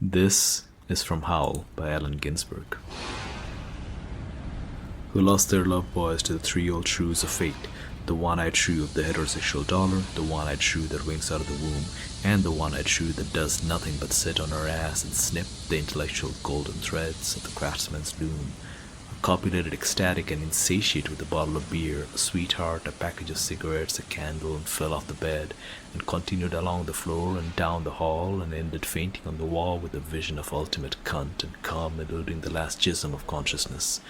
This is from Howl by Allen Ginsberg. Who lost their loved boys to the three old shrews of fate, the one-eyed shrew of the heterosexual dollar, the one-eyed shrew that winks out of the womb, and the one-eyed shrew that does nothing but sit on her ass and snip the intellectual golden threads of the craftsman's loom. Copulated, ecstatic, and insatiate with a bottle of beer, a sweetheart, a package of cigarettes, a candle, and fell off the bed, and continued along the floor and down the hall, and ended fainting on the wall with a vision of ultimate cunt and cum eluding the last jism of consciousness,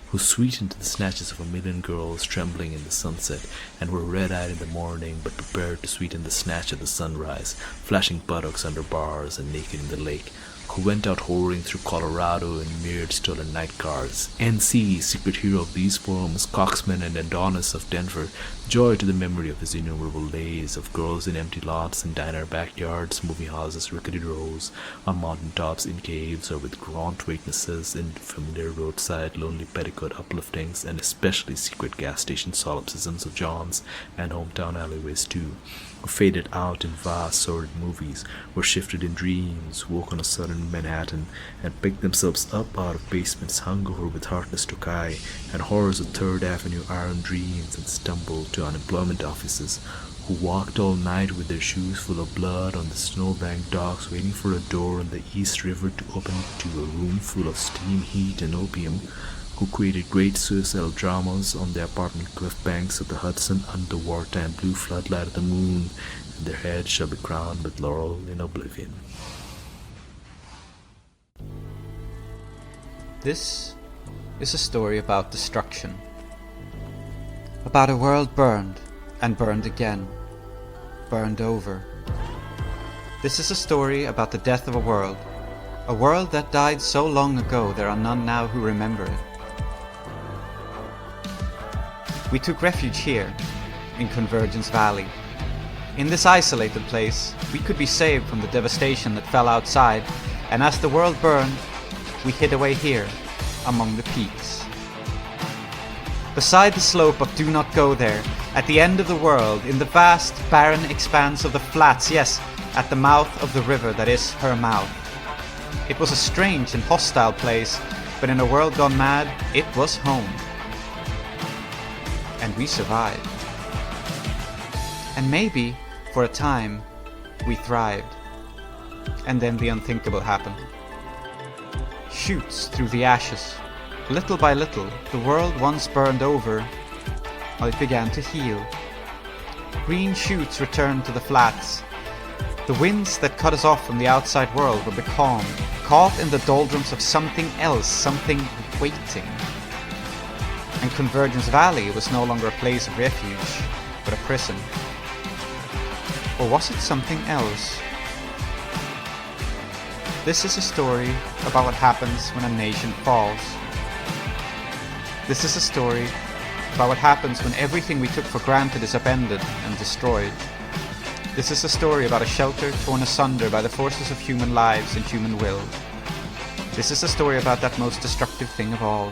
who sweetened the snatches of a million girls trembling in the sunset, and were red-eyed in the morning, but prepared to sweeten the snatch of the sunrise, flashing buttocks under bars and naked in the lake, who went out whoring through Colorado in mirrored stolen night cars. N.C., secret hero of these poems, coxman and Adonis of Denver, joy to the memory of his innumerable lays of girls in empty lots and diner backyards, movie houses, rickety rows, on mountain tops, in caves, or with gaunt waitnesses, in familiar roadside, lonely petticoat upliftings, and especially secret gas station solipsisms of John's, and hometown alleyways too, who faded out in vast sordid movies, were shifted in dreams, woke on a sudden in Manhattan, and picked themselves up out of basements hung over with heartless Tokai and horrors of Third Avenue iron dreams, and stumbled to unemployment offices, who walked all night with their shoes full of blood on the snowbank docks, waiting for a door on the East River to open to a room full of steam, heat, and opium, who created great suicidal dramas on the apartment cliff banks of the Hudson under the wartime blue floodlight of the moon, and their heads shall be crowned with laurel in oblivion. This is a story about destruction. About a world burned, and burned again. Burned over. This is a story about the death of a world that died so long ago there are none now who remember it. We took refuge here, in Convergence Valley. In this isolated place, we could be saved from the devastation that fell outside, and as the world burned, we hid away here, among the peaks. Beside the slope of Do Not Go There, at the end of the world, in the vast, barren expanse of the flats, yes, at the mouth of the river that is her mouth. It was a strange and hostile place, but in a world gone mad, it was home. And we survived. And maybe, for a time, we thrived. And then the unthinkable happened. Shoots through the ashes. Little by little, the world once burned over, well, it began to heal. Green shoots returned to the flats. The winds that cut us off from the outside world were becalmed, caught in the doldrums of something else, something waiting. And Convergence Valley was no longer a place of refuge, but a prison. Or was it something else? This is a story about what happens when a nation falls. This is a story about what happens when everything we took for granted is upended and destroyed. This is a story about a shelter torn asunder by the forces of human lives and human will. This is a story about that most destructive thing of all.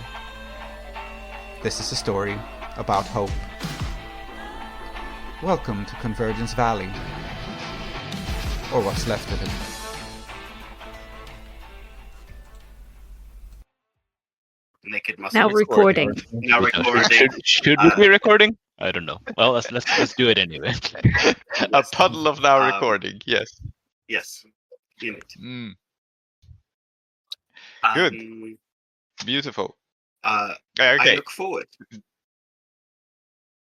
This is a story about hope. Welcome to Convergence Valley, or what's left of it. Naked muscle. Now recording. Now recording. Should we be recording? I don't know. Well, let's do it anyway. A puddle of now recording. Yes. Yes. In it. Mm. Good. Beautiful. I Okay. look forward.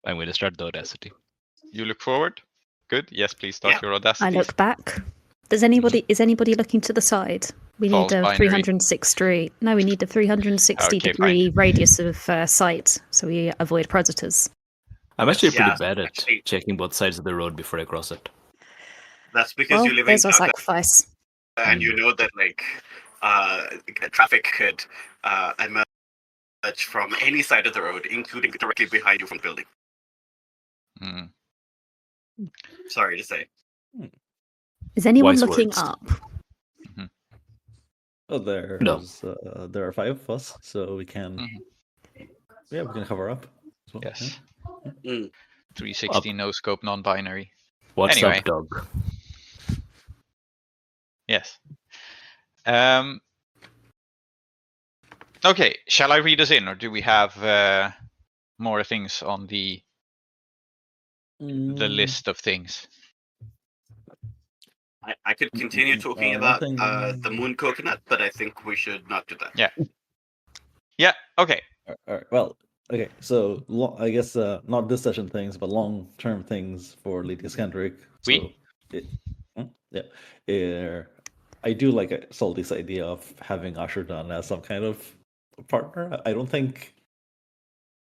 I'm going to start the Audacity. You look forward. Good. Yes, please start Yeah. your Audacity. I look back. Is anybody looking to the side? We need False a binary. 360. No, we need a 360 Okay, degree radius of sight, so we avoid predators. I'm actually Yeah, pretty bad at actually- checking both sides of the road before I cross it. That's because Well, you live in there's our Dhaka sacrifice. and you know that traffic could emerge from any side of the road, including directly behind you from the building. Mm. Sorry to say. Is anyone Wise looking words. up? Oh, there are 5 of us, so we can. Yeah, we can cover up. As well. Yes. Mm. 360 no scope non-binary. What's Anyway. up, dog? Yes. Okay, shall I read us in, or do we have more things on the list of things? I could continue talking about nothing. the moon coconut, but I think we should not do that. Yeah. Yeah. Okay. All right. Well, okay. So I guess not this session things, but long-term things for Lady Iskandaric. So, I do like Salty's idea of having Usher done as some kind of partner. I don't think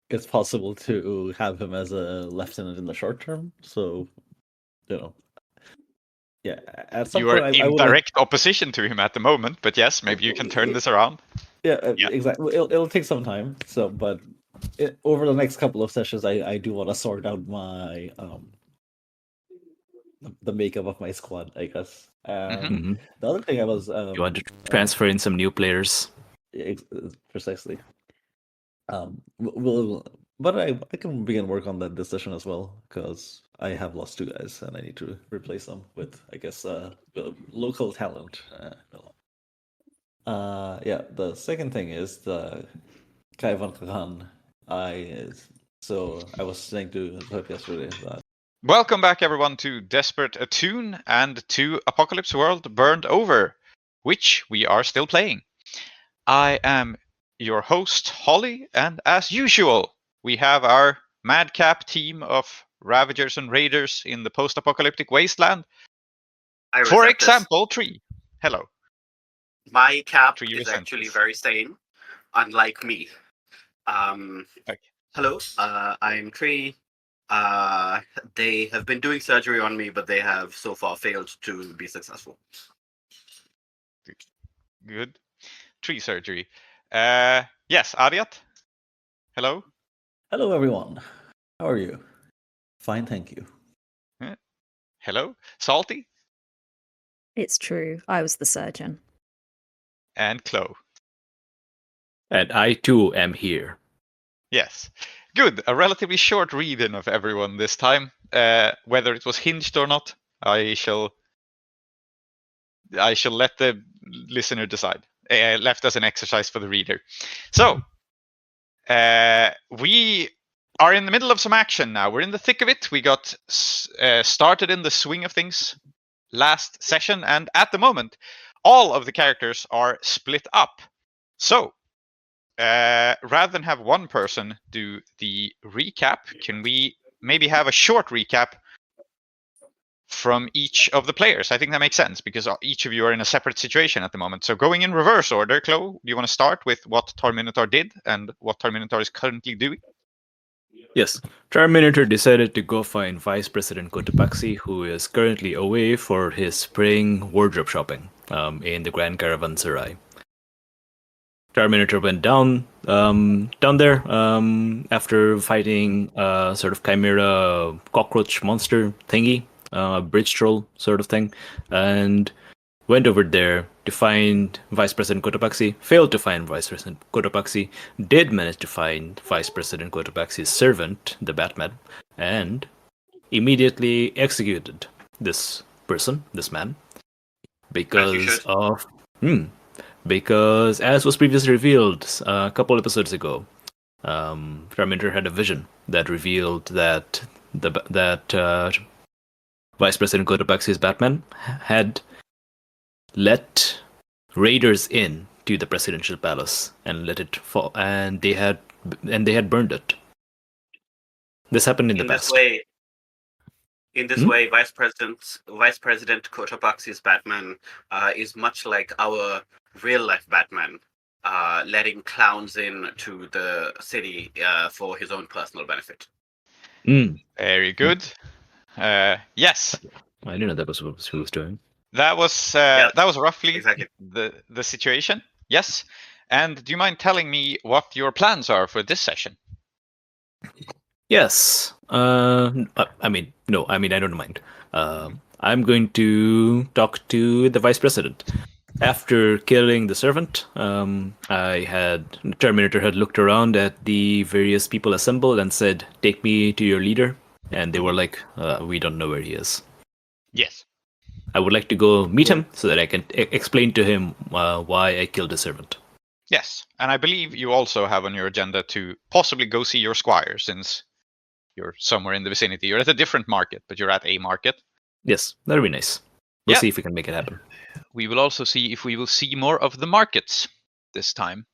it's possible to have him as a lieutenant in the short term. So, yeah. At some You are point, in direct opposition to him at the moment, but yes, maybe you can turn this around. Yeah, exactly. It'll take some time. So, but over the next couple of sessions, I do want to sort out my the makeup of my squad, I guess. The other thing I was You want to transfer in some new players? Precisely. But I can begin work on that this session as well, because I have lost 2 guys and I need to replace them with, I guess, local talent. Yeah. The second thing is the Kaivan Kahan. So I was saying to Zoheb yesterday that. Welcome back, everyone, to Desperate Attune and to Apocalypse World Burned Over, which we are still playing. I am your host, Holly, and as usual, we have our madcap team of Ravagers and Raiders in the post-apocalyptic wasteland. For example, Tree. Hello. My cap Tree is resents actually this. very sane, unlike me. Okay. Hello, I'm Tree. They have been doing surgery on me, but they have so far failed to be successful. Good. Tree surgery. Yes, Aadiyat. Hello. Hello, everyone. How are you? Fine, thank you. Hello, Salty. It's true. I was the surgeon. And Klow. And I too am here. Yes. Good. A relatively short read-in of everyone this time. Whether it was hinged or not, I shall let the listener decide. Left as an exercise for the reader. So, we are in the middle of some action now. We're in the thick of it. We got started in the swing of things last session, and at the moment, all of the characters are split up. So, rather than have one person do the recap, can we maybe have a short recap from each of the players? I think that makes sense, because each of you are in a separate situation at the moment. So going in reverse order, Klow, do you want to start with what Tar-Minotaur did and what Tar-Minotaur is currently doing? Yes, Tar-Minotaur decided to go find Vice President Cotopaxi, who is currently away for his spring wardrobe shopping in the Grand Caravanserai. Tar-Minotaur went down there after fighting a sort of chimera cockroach monster thingy, bridge troll sort of thing, and went over there to find Vice President Cotopaxi, failed to find Vice President Cotopaxi, did manage to find Vice President Cotopaxi's servant, the Batman, and immediately executed this man, because of... Because, as was previously revealed a couple episodes ago, Tar-Minotaur had a vision that revealed that Vice President Cotopaxi's Batman had let raiders in to the presidential palace and let it fall, and they had burned it. This happened in the past. In this way, Vice President Cotopaxi's Batman is much like our real-life Batman, letting clowns in to the city for his own personal benefit. Very good. Yes. I didn't know that was what he was doing. That was roughly exactly the situation. Yes. And do you mind telling me what your plans are for this session? Yes. I don't mind. I'm going to talk to the Vice President. After killing the servant, Tar-Minotaur had looked around at the various people assembled and said, "Take me to your leader." And they were like, "We don't know where he is." Yes. I would like to go meet him so that I can explain to him why I killed a servant. Yes, and I believe you also have on your agenda to possibly go see your squire, since you're somewhere in the vicinity. You're at a different market, but you're at a market. Yes, that'll be nice. We'll Yeah. see if we can make it happen. We will also see if we will see more of the markets this time.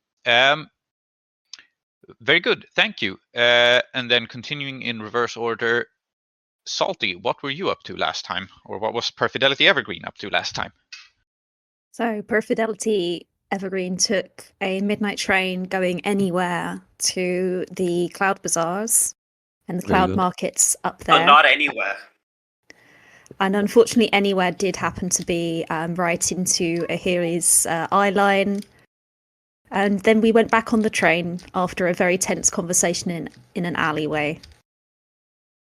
Very good, thank you. And then continuing in reverse order, Salty, what were you up to last time? Or what was Perfidelity Evergreen up to last time? So, Perfidelity Evergreen took a midnight train going anywhere to the cloud bazaars and the Very cloud good. markets up But there. not anywhere. And unfortunately, anywhere did happen to be right into Ahiri's eye line. And then we went back on the train after a very tense conversation in an alleyway.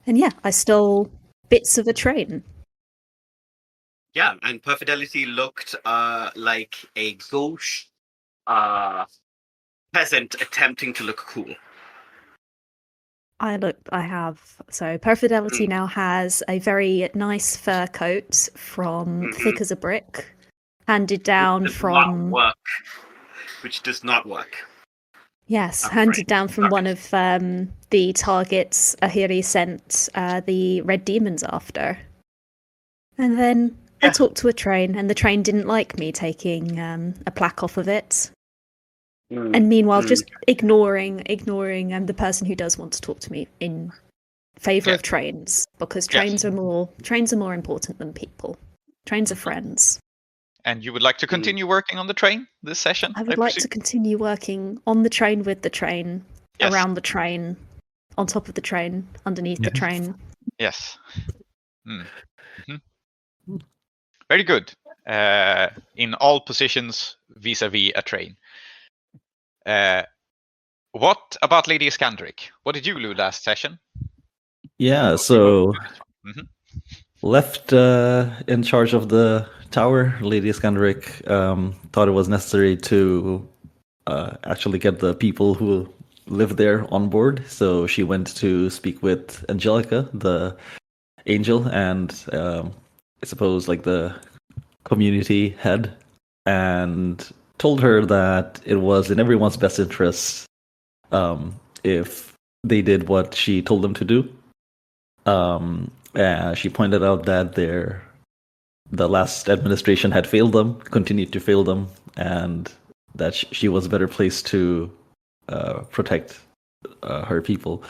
And yeah, I stole bits of a train. Yeah, and Perfidelity looked like a gauche peasant attempting to look cool. So Perfidelity now has a very nice fur coat from Thick as a Brick, handed down Which does not work. Yes, I'm handed afraid. down from one of the targets Ahiri sent the red demons after. And then I talked to a train, and the train didn't like me taking a plaque off of it. And meanwhile, just ignoring the person who does want to talk to me in favor of trains, because trains are more important than people. Trains are friends. And you would like to continue working on the train this session? I would like to continue working on the train, with the train, around the train, on top of the train, underneath the train. Yes. Very good. In all positions vis-a-vis a train. What about Lady Iskandaric? What did you do last session? Yeah, so left in charge of the tower, Lady Iskandaric thought it was necessary to actually get the people who live there on board. So she went to speak with Angelica, the angel, and I suppose like the community head, and told her that it was in everyone's best interest if they did what she told them to do. She pointed out that the last administration had failed them, continued to fail them, and that she was better placed to protect her people.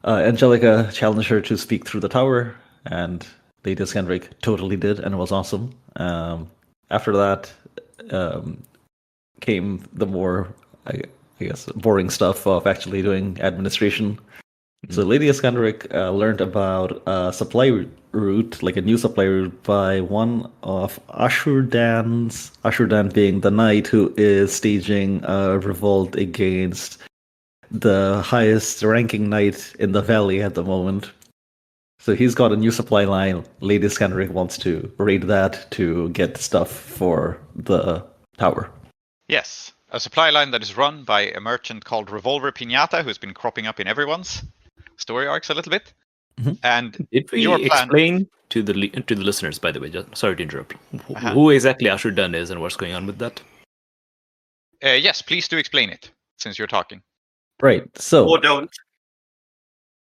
Angelica challenged her to speak through the tower, and Lady Iskandaric totally did, and it was awesome. After that came the more, I guess, boring stuff of actually doing administration. So Lady Iskandaric learned about a supply route, like a new supply route, by one of Ashurdan being the knight who is staging a revolt against the highest ranking knight in the valley at the moment. So he's got a new supply line. Lady Iskandaric wants to raid that to get stuff for the tower. Yes, a supply line that is run by a merchant called Revolver Pinata, who's been cropping up in everyone's story arcs a little bit. And Did we your plan... explain to the listeners, by the way, sorry to interrupt, who exactly Ashurdan is and what's going on with that? Yes, please do explain it, since you're talking. Right, so... Or don't.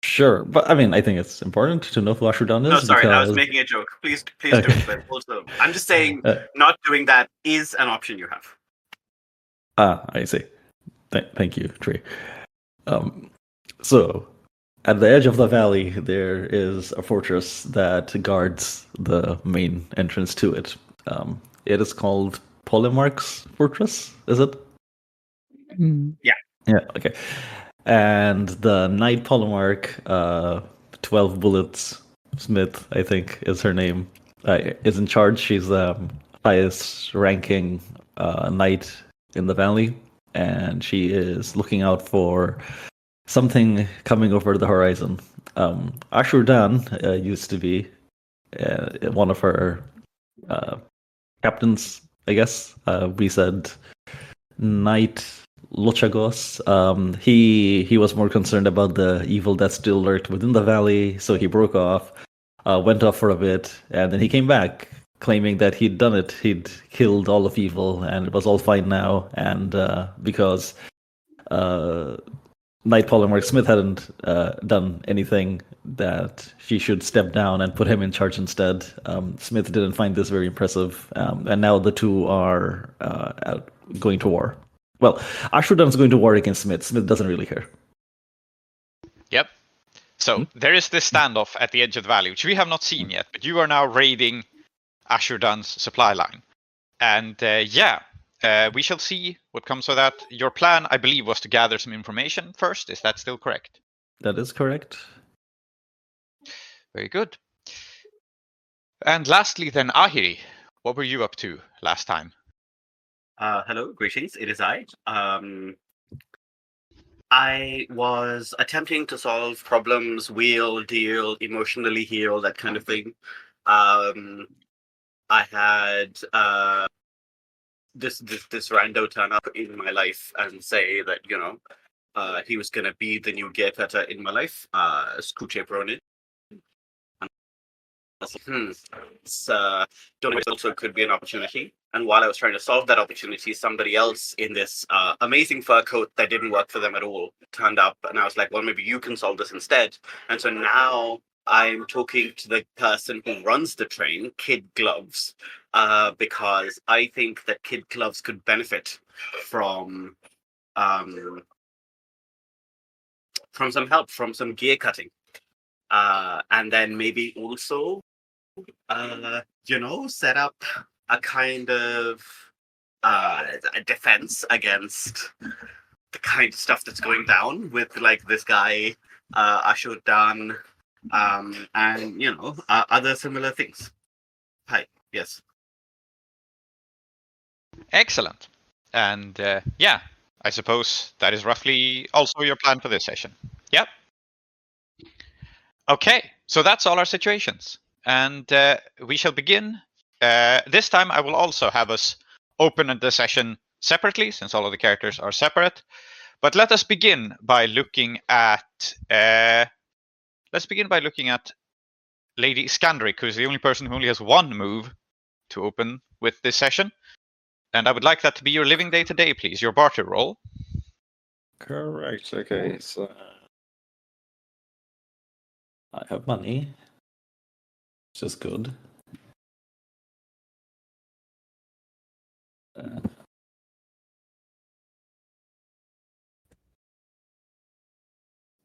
Sure, but I mean, I think it's important to know who Ashurdan is. No, sorry, because... I was making a joke. Please do it. But also, I'm just saying, not doing that is an option you have. I see. Thank you, Trey. So, at the edge of the valley, there is a fortress that guards the main entrance to it. It is called Polemarch's Fortress, is it? Yeah. Yeah, okay. And the Knight Polemarch, 12 Bullets Smith, I think is her name, is in charge. She's the highest ranking knight in the valley, and she is looking out for something coming over the horizon. Ashurdan used to be one of her captains, I guess. We said Knight Lochagos. He was more concerned about the evil that still lurked within the valley, so he broke off, went off for a bit, and then he came back claiming that he'd done it. He'd killed all of evil, and it was all fine now. And because Knight Polymark Smith hadn't done anything, that she should step down and put him in charge instead. Smith didn't find this very impressive, and now the two are going to war. Well, Ashurdan's going to war against Smith. Smith doesn't really care. Yep. So there is this standoff at the edge of the valley, which we have not seen yet, but you are now raiding Ashurdan's supply line. And we shall see what comes of that. Your plan, I believe, was to gather some information first. Is that still correct? That is correct. Very good. And lastly, then, Ahiri, what were you up to last time? Hello, greetings. It is I. I was attempting to solve problems, wheel, deal, emotionally heal, that kind of thing. I had this rando turn up in my life and say that, he was going to be the new gear cutter in my life, Scooche Bronin. Don't know, it also could be an opportunity. And while I was trying to solve that opportunity, somebody else in this amazing fur coat that didn't work for them at all turned up, and I was like, well, maybe you can solve this instead. And so now I'm talking to the person who runs the train, Kid Gloves, because I think that Kid Gloves could benefit from some help, from some gear cutting. And then maybe also, set up a kind of a defense against the kind of stuff that's going down with, like, this guy, Ashurdan, and, other similar things. Hi, yes. Excellent. And I suppose that is roughly also your plan for this session. Yep. Okay, so that's all our situations. And we shall begin. This time I will also have us open the session separately, since all of the characters are separate. But let us begin by looking at Lady Iskandaric, who is the only person who only has one move to open with this session. And I would like that to be your living day to day, please. Your barter roll. Correct. Okay, so I have money, which is good.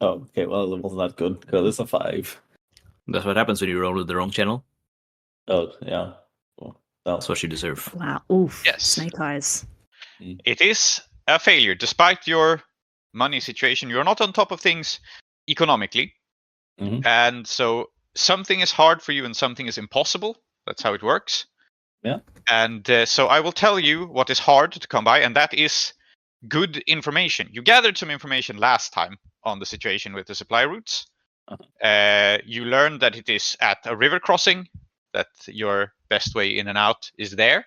Okay, well, it wasn't that good because it's a 5. That's what happens when you roll with the wrong channel. Oh, yeah. Well, That's what you deserve. Wow. Oof. Yes. Snake eyes. It is a failure. Despite your money situation, you're not on top of things economically. Mhm. And so something is hard for you and something is impossible. That's how it works. Yeah. And so I will tell you what is hard to come by, and that is good information. You gathered some information last time on the situation with the supply routes. You learned that it is at a river crossing, that your best way in and out is there,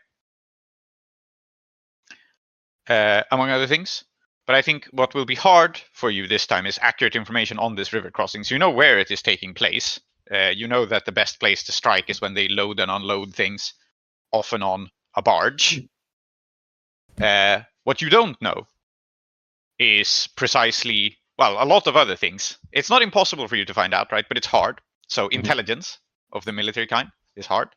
among other things. But I think what will be hard for you this time is accurate information on this river crossing. So you know where it is taking place. You know that the best place to strike is when they load and unload things, often on a barge. What you don't know is precisely, well, a lot of other things. It's not impossible for you to find out, right? But it's hard. So intelligence of the military kind is hard.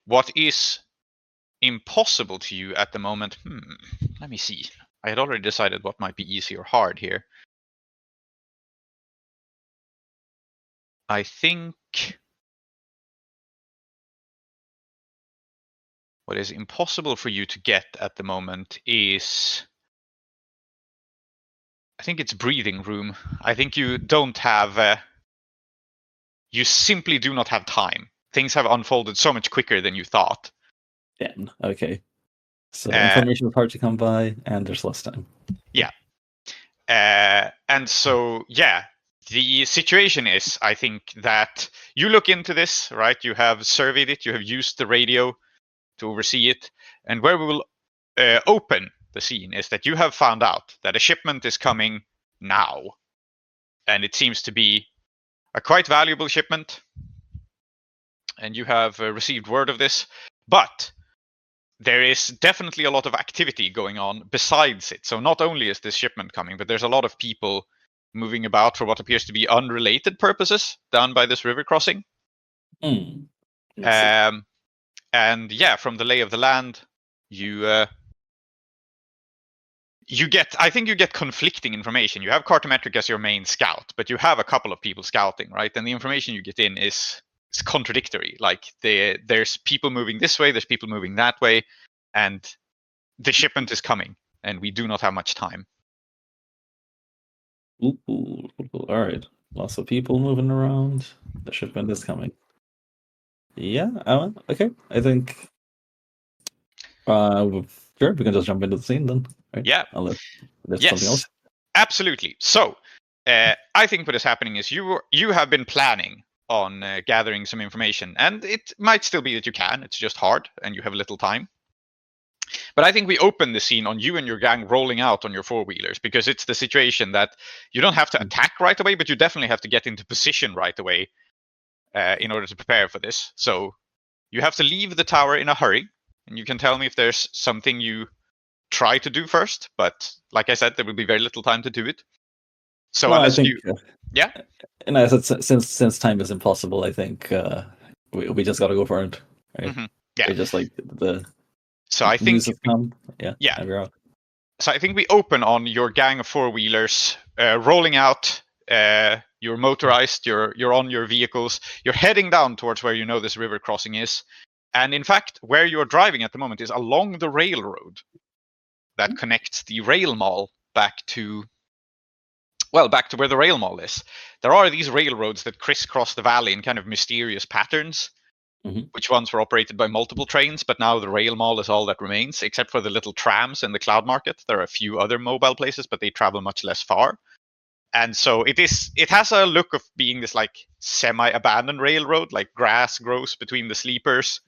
What is impossible to you at the moment? Let me see. I had already decided what might be easy or hard here. I think what is impossible for you to get at the moment is, I think it's breathing room. I think you don't have, you simply do not have time. Things have unfolded so much quicker than you thought. Damn. Okay. So information is hard to come by, and there's less time. Yeah. And so, yeah, the situation is, I think, that you look into this, right? You have surveyed it, you have used the radio to oversee it. And where we will open the scene is that you have found out that a shipment is coming now. And it seems to be a quite valuable shipment. and you have received word of this, but there is definitely a lot of activity going on besides it. So not only is this shipment coming, but there's a lot of people moving about for what appears to be unrelated purposes down by this river crossing. Hmm. Let's see. And yeah, from the lay of the land, you get, I think you get conflicting information. You have Cartometric as your main scout, but you have a couple of people scouting, right? And the information you get in is contradictory. Like there's people moving this way, there's people moving that way, and the shipment is coming, and we do not have much time. Ooh, all right. Lots of people moving around. The shipment is coming. Yeah. Okay. I think. Sure. We can just jump into the scene then. Right? Yeah. Unless there's Yes. something else. Absolutely. So, I think what is happening is you have been planning on gathering some information, and it might still be that you can. It's just hard, and you have little time. But I think we open the scene on you and your gang rolling out on your four-wheelers, because it's the situation that you don't have to attack right away, but you definitely have to get into position right away in order to prepare for this. So you have to leave the tower in a hurry, and you can tell me if there's something you try to do first. But like I said, there will be very little time to do it. So No, unless I think, you, yeah. And I said, since time is impossible, I think we just gotta go for it. Right? Mhm. Yeah. We just like the. So I think news has come. Yeah. Yeah. And we're out. So I think we open on your gang of four-wheelers rolling out. You're motorized. You're on your vehicles. You're heading down towards where you know this river crossing is. And in fact, where you're driving at the moment is along the railroad that connects the rail mall back to where the rail mall is. There are these railroads that crisscross the valley in kind of mysterious patterns, which ones were operated by multiple trains, but now the rail mall is all that remains, except for the little trams in the cloud market. There are a few other mobile places, but they travel much less far. And so it has a look of being this like semi-abandoned railroad, like grass grows between the sleepers,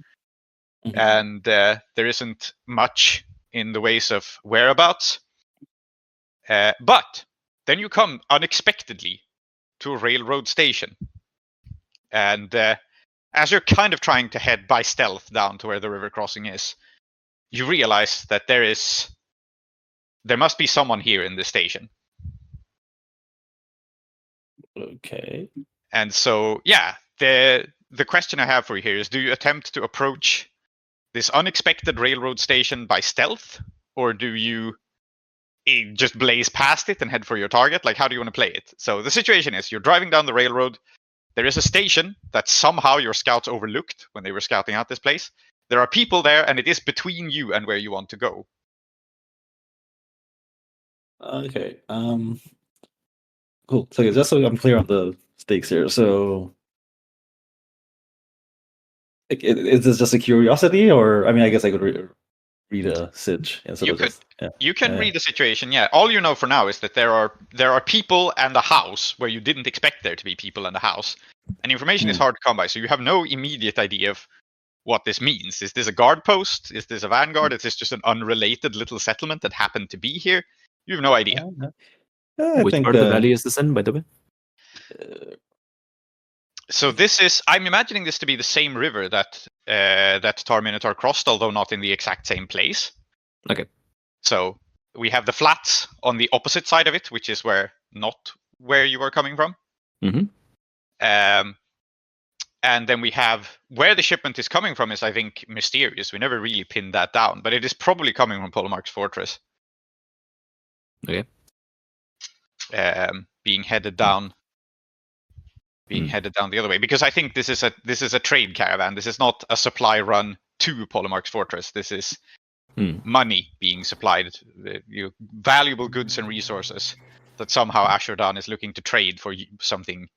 and there isn't much in the ways of whereabouts. But then you come unexpectedly to a railroad station, and as you're kind of trying to head by stealth down to where the river crossing is, you realize that there must be someone here in the station. Okay. And so, yeah, the question I have for you here is: do you attempt to approach this unexpected railroad station by stealth, or do you just blaze past it and head for your target? Like, how do you want to play it? So the situation is: you're driving down the railroad. There is a station that somehow your scouts overlooked when they were scouting out this place. There are people there, and it is between you and where you want to go. Okay. Cool. So just so I'm clear on the stakes here, so is this just a curiosity, or I mean, I guess I could read a sitch instead You of could. just, yeah. You can read the situation. Yeah. All you know for now is that there are people and a house where you didn't expect there to be people and a house, and information is hard to come by. So you have no immediate idea of what this means. Is this a guard post? Is this a vanguard? Is this just an unrelated little settlement that happened to be here? You have no idea. I Which think, part of the valley is this in, by the way? So this is, I'm imagining this to be the same river that Tar-Minotaur crossed, although not in the exact same place. Okay. So we have the flats on the opposite side of it, which is not where you are coming from. And then we have where the shipment is coming from is, I think, mysterious. We never really pinned that down, but it is probably coming from Polemarch's fortress. Okay. Being headed down the other way, because I think this is a trade caravan. This is not a supply run to Polemarch's fortress. This is money being supplied, valuable goods and resources that somehow Ashurdan is looking to trade for something,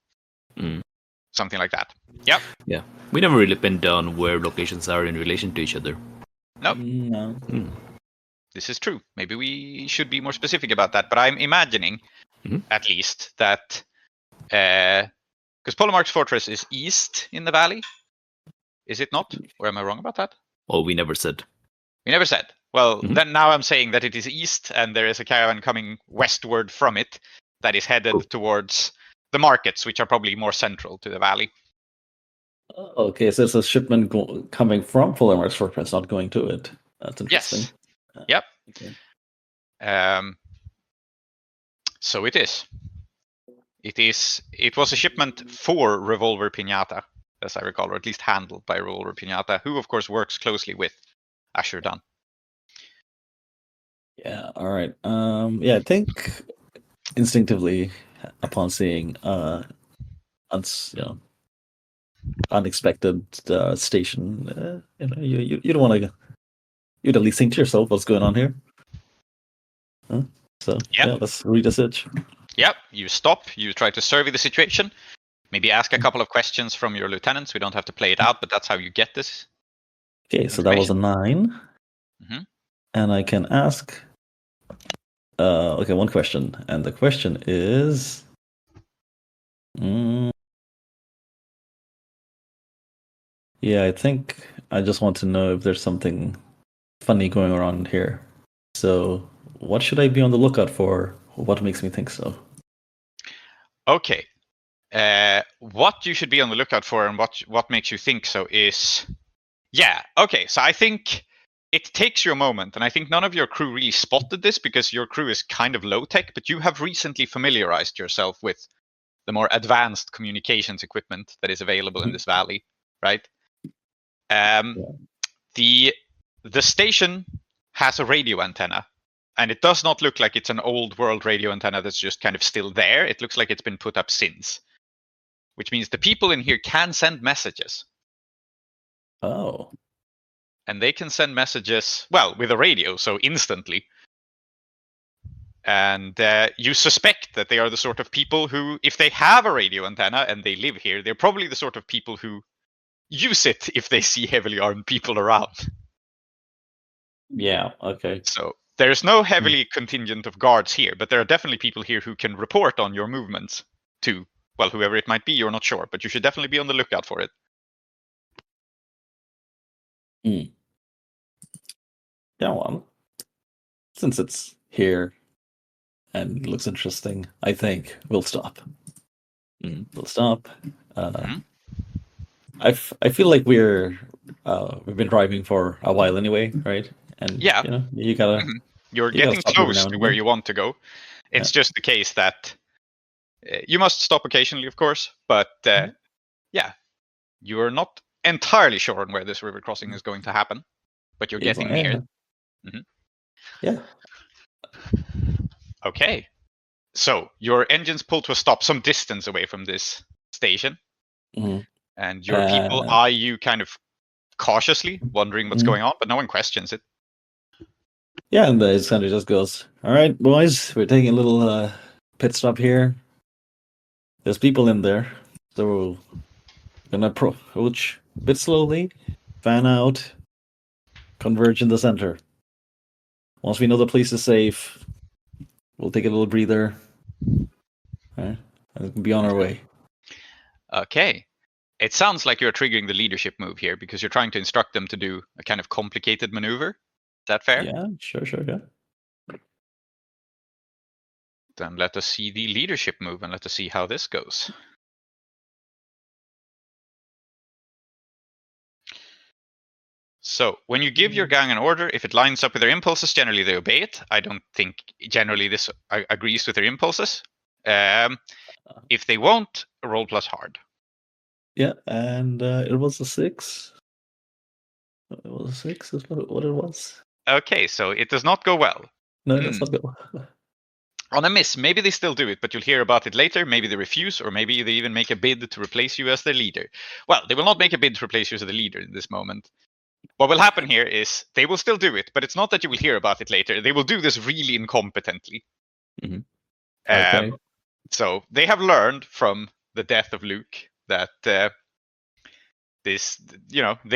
something like that. Yep. Yeah. We never really pinned down where locations are in relation to each other. Nope. No. This is true. Maybe we should be more specific about that. But I'm imagining, at least, that because Polemarch's fortress is east in the valley, is it not? Or am I wrong about that? Oh, we never said. We never said. Well, then now I'm saying that it is east, and there is a caravan coming westward from it that is headed towards the markets, which are probably more central to the valley. Okay, so it's a shipment coming from Fullermark's footprints, not going to it. That's interesting. Yep. Okay. So it is. It was a shipment for Revolver Pinata, as I recall, or at least handled by Revolver Pinata, who of course works closely with Ashurdan. Yeah. All right. Yeah, I think instinctively, upon seeing unexpected station, you don't want to. You'd at least think to yourself, what's going on here? Huh? So Yep. yeah, let's read a sitch. Yep, you stop, you try to survey the situation, maybe ask a couple of questions from your lieutenants. We don't have to play it out, but that's how you get this. Okay, so that was a 9. Mhm. And I can ask okay, one question. And the question is yeah, I think I just want to know if there's something funny going around here. So what should I be on the lookout for? What makes me think so? Okay. What you should be on the lookout for and what makes you think so is... Yeah, okay, so I think it takes you a moment, and I think none of your crew really spotted this because your crew is kind of low-tech, but you have recently familiarized yourself with the more advanced communications equipment that is available in this valley, right? The station has a radio antenna, and it does not look like it's an old world radio antenna that's just kind of still there. It looks like it's been put up since, which means the people in here can send messages. Oh. And they can send messages, well, with a radio, so instantly. And you suspect that they are the sort of people who, if they have a radio antenna and they live here, they're probably the sort of people who use it if they see heavily armed people around. Yeah, okay. So there's no heavily contingent of guards here, but there are definitely people here who can report on your movements to, well, whoever it might be, you're not sure, but you should definitely be on the lookout for it. Yeah, well, since it's here and looks interesting, I think we'll stop. We'll stop. I feel like we've been driving for a while anyway, right? And Yeah, you gotta. You're you gotta getting stop every close now to and where again. you want to go. It's just the case that you must stop occasionally, of course, but yeah, you are not entirely sure on where this river crossing is going to happen, but you're getting near. Yeah. Okay. So your engines pull to a stop some distance away from this station, and your people eye you kind of cautiously, wondering what's going on, but no one questions it. Yeah, and the Iskandaric just goes, "All right, boys, we're taking a little pit stop here. There's people in there, so we're gonna approach a bit slowly, fan out, converge in the center. Once we know the place is safe, we'll take a little breather, right, and be on our way." Okay. It sounds like you're triggering the leadership move here because you're trying to instruct them to do a kind of complicated maneuver. Is that fair? Yeah, sure, yeah. Then let us see the leadership move and let us see how this goes. So when you give your gang an order, if it lines up with their impulses, generally they obey it. I don't think generally this agrees with their impulses. If they won't, roll plus hard. Yeah, and it was a 6. It was a 6 is what it was. Okay, so it does not go well. No, that's not good. On a miss, maybe they still do it, but you'll hear about it later. Maybe they refuse, or maybe they even make a bid to replace you as their leader. Well, they will not make a bid to replace you as the leader in this moment. What will happen here is they will still do it, but it's not that you will hear about it later. They will do this really incompetently. Okay. So they have learned from the death of Luke that they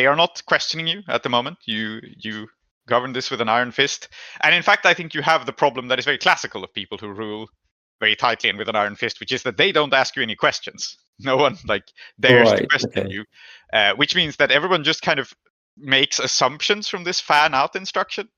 are not questioning you at the moment. You govern this with an iron fist. And in fact, I think you have the problem that is very classical of people who rule very tightly and with an iron fist, which is that they don't ask you any questions. No one dares to question you, which means that everyone just kind of makes assumptions from this fan out instruction.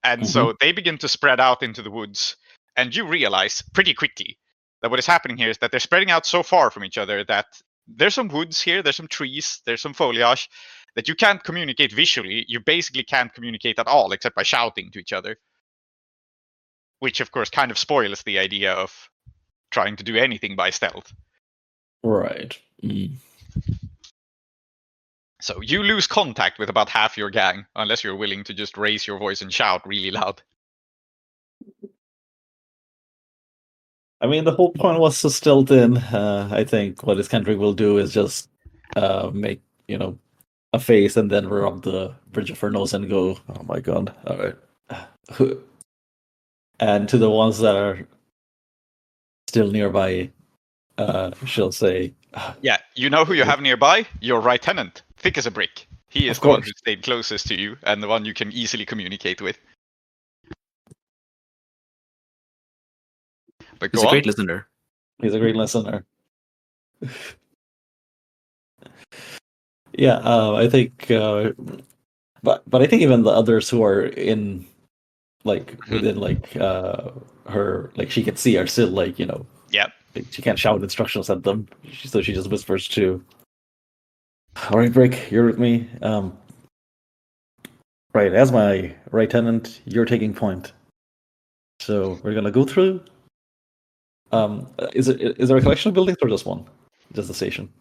And so they begin to spread out into the woods. And you realize pretty quickly that what is happening here is that they're spreading out so far from each other that there's some woods here, there's some trees, there's some foliage that you can't communicate visually. You basically can't communicate at all except by shouting to each other. Which, of course, kind of spoils the idea of trying to do anything by stealth. Right. So you lose contact with about half your gang, unless you're willing to just raise your voice and shout really loud. I mean, the whole point was to stealth in. I think what Iskandaric will do is just make, a face and then rub the bridge of her nose and go, oh my god, all right. And to the ones that are still nearby, she'll say, Yeah, you know who you have nearby? Your lieutenant, thick as a brick. He is Of the one course. who stayed closest to you and the one you can easily communicate with. But He's go a great on. listener. he's a great listener. Yeah, I think, but I think even the others who are in, within, her, she can see are still, Yeah. she can't shout instructions at them, so she just whispers to, all right, Brick, you're with me. Right, as my lieutenant, you're taking point. So we're gonna go through. Is there a collection of buildings or just one? Just the station?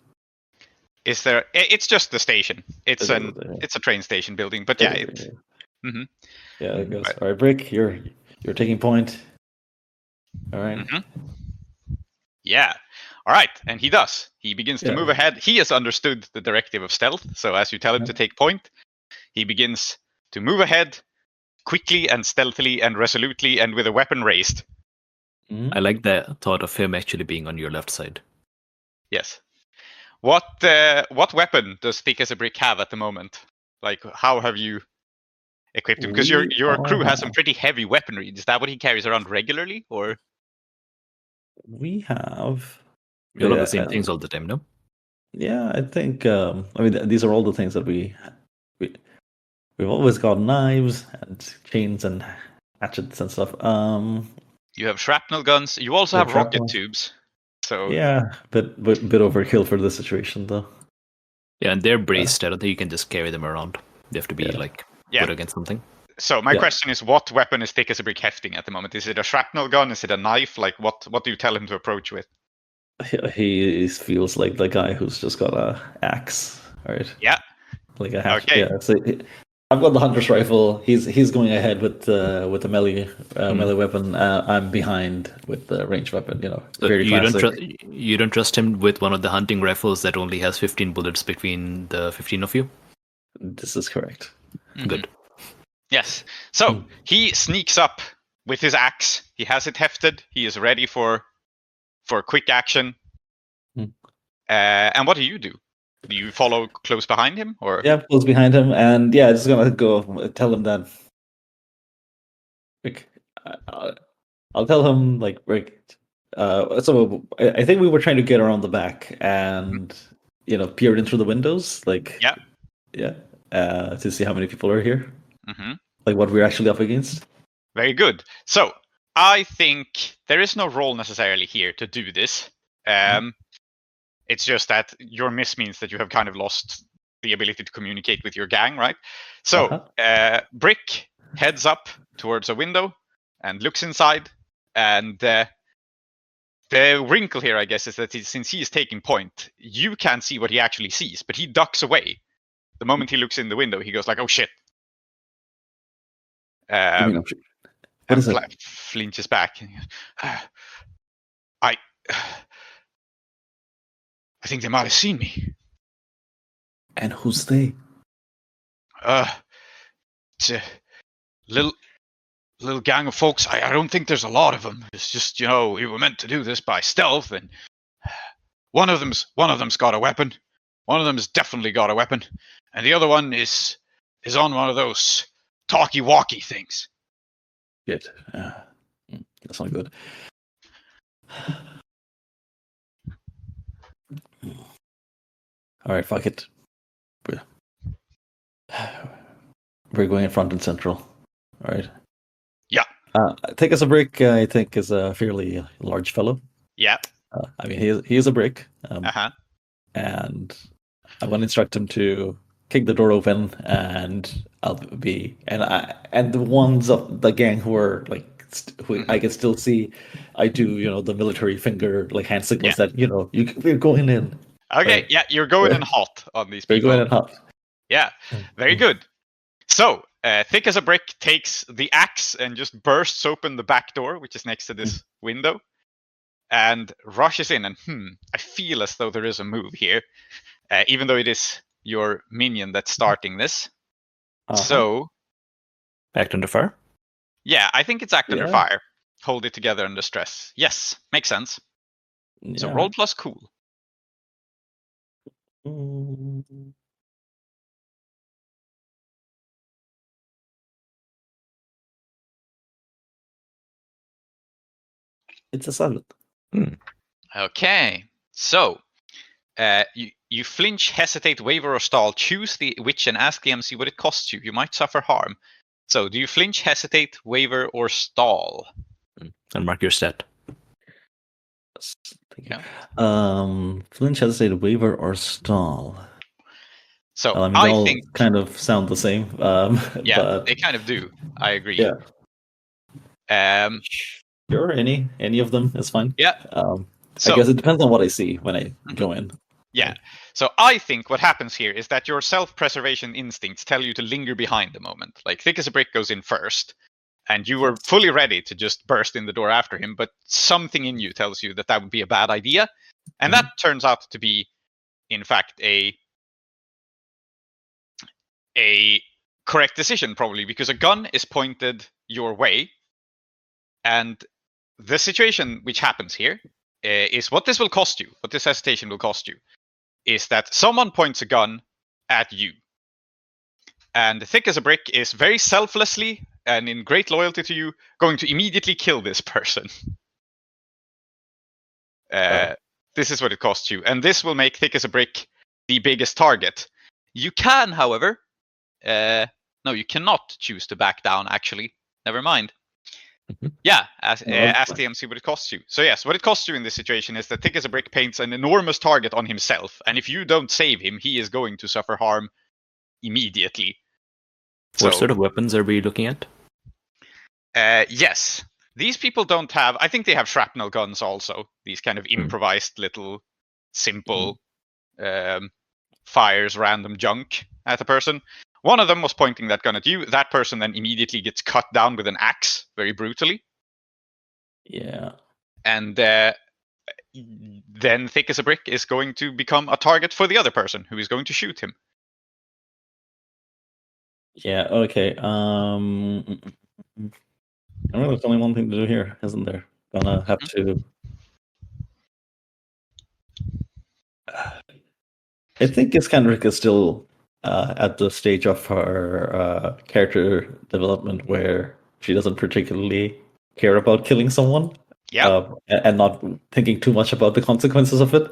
Is there? It's just the station. It's Is it- it's a train station building. But yeah, Yeah, it goes. Right. All right, Brick, you're taking point. All right. Yeah. All right, and he does. He begins to Yeah. move ahead. He has understood the directive of stealth. So as you tell him to take point, he begins to move ahead quickly and stealthily and resolutely and with a weapon raised. Mhm. I like the thought of him actually being on your left side. Yes. What weapon does Thick as a Brick have at the moment? Like, how have you equipped him? Because your crew has some pretty heavy weaponry. Is that what he carries around regularly, or? We have. We all have the same things all the time, no? Yeah, I think. I mean, these are all the things that we've always got: knives and chains and hatchets and stuff. You have shrapnel guns. You also Yeah, have rocket shrapnel. tubes. So Yeah, but bit overkill for this situation, though. Yeah, and they're braced. I don't think you can just carry them around. They have to be Yeah. put against something. So my Yeah. question is, what weapon is Thick as a Brick hefting at the moment? Is it a shrapnel gun? Is it a knife? Like, what do you tell him to approach with? He feels like the guy who's just got a axe, right? Yeah. Like a hatchet. Okay. Yeah. So I've got the hunter's rifle. He's going ahead with the melee weapon. I'm behind with the ranged weapon. So Very classic. you don't trust him with one of the hunting rifles that only has 15 bullets between the 15 of you? This is correct. Good. Yes. So he sneaks up with his axe. He has it hefted. He is ready for quick action. And what do you do? Do you follow close behind him, or? Yeah, close behind him, and yeah, just gonna go tell him that. I'll tell him so I think we were trying to get around the back and peered in through the windows, to see how many people are here, like what we're actually up against. Very good. So I think there is no role necessarily here to do this. It's just that your miss means that you have kind of lost the ability to communicate with your gang, right? So Brick heads up towards a window and looks inside, and the wrinkle here, I guess, is that since he is taking point, you can't see what he actually sees, but he ducks away. The moment he looks in the window, he goes like, "Oh shit!" What and is it? flinches back. And he goes, I think they might have seen me. And who's they? It's a little gang of folks. I don't think there's a lot of them. It's just, we were meant to do this by stealth, and one of them's got a weapon. One of them's definitely got a weapon, and the other one is on one of those talkie-walkie things. Good. That's not good. All right, fuck it. We're going in front and central. All right. Yeah. Take us a brick. I think is a fairly large fellow. Yeah. I mean, he is a brick. and I'm going to instruct him to kick the door open, and and the ones of the gang who are like who I can still see, I do the military finger like hand signals that we're going in. Okay, Right. yeah, you're going in hot on these We're people. going in hot. Yeah, very good. So, Thick as a Brick takes the axe and just bursts open the back door, which is next to this window, and rushes in. And I feel as though there is a move here, even though it is your minion that's starting this. So, Act under fire? yeah, I think it's act under fire. Hold it together under stress. Yes, makes sense. So roll plus cool. It's a 7. Okay, so you flinch, hesitate, waver, or stall. Choose the which and ask the MC what it costs you. You might suffer harm. So, do you flinch, hesitate, waver, or stall? And mark your stat. Thank you. Flinch, hesitate, waver, or stall. So well, I they think all kind of sound the same. yeah, but, they kind of do. I agree. Yeah. Sure, any of them is fine. Yeah. I guess it depends on what I see when I go in. Yeah. So I think what happens here is that your self-preservation instincts tell you to linger behind the moment. Like Thick as a Brick goes in first, and you were fully ready to just burst in the door after him, but something in you tells you that would be a bad idea. And that turns out to be, in fact, a correct decision, probably, because a gun is pointed your way. And the situation which happens here is what this will cost you, what this hesitation will cost you, is that someone points a gun at you. And Thick as a Brick is very selflessly and in great loyalty to you going to immediately kill this person. This is what it costs you. And this will make Thick as a Brick the biggest target. You can, however... no, you cannot choose to back down, actually. Never mind. Yeah, ask the MC what it costs you. So yes, what it costs you in this situation is that Thick as a Brick paints an enormous target on himself, and if you don't save him, he is going to suffer harm immediately. What sort of weapons are we looking at? Yes, these people don't have... I think they have shrapnel guns also. These kind of improvised little simple fires random junk at a person. One of them was pointing that gun at you. That person then immediately gets cut down with an axe, very brutally. Yeah. And then Thick as a Brick is going to become a target for the other person, who is going to shoot him. Yeah, okay. I know there's only one thing to do here, isn't there? Gonna have to... I think Iskandaric is still... at the stage of her character development where she doesn't particularly care about killing someone, and not thinking too much about the consequences of it.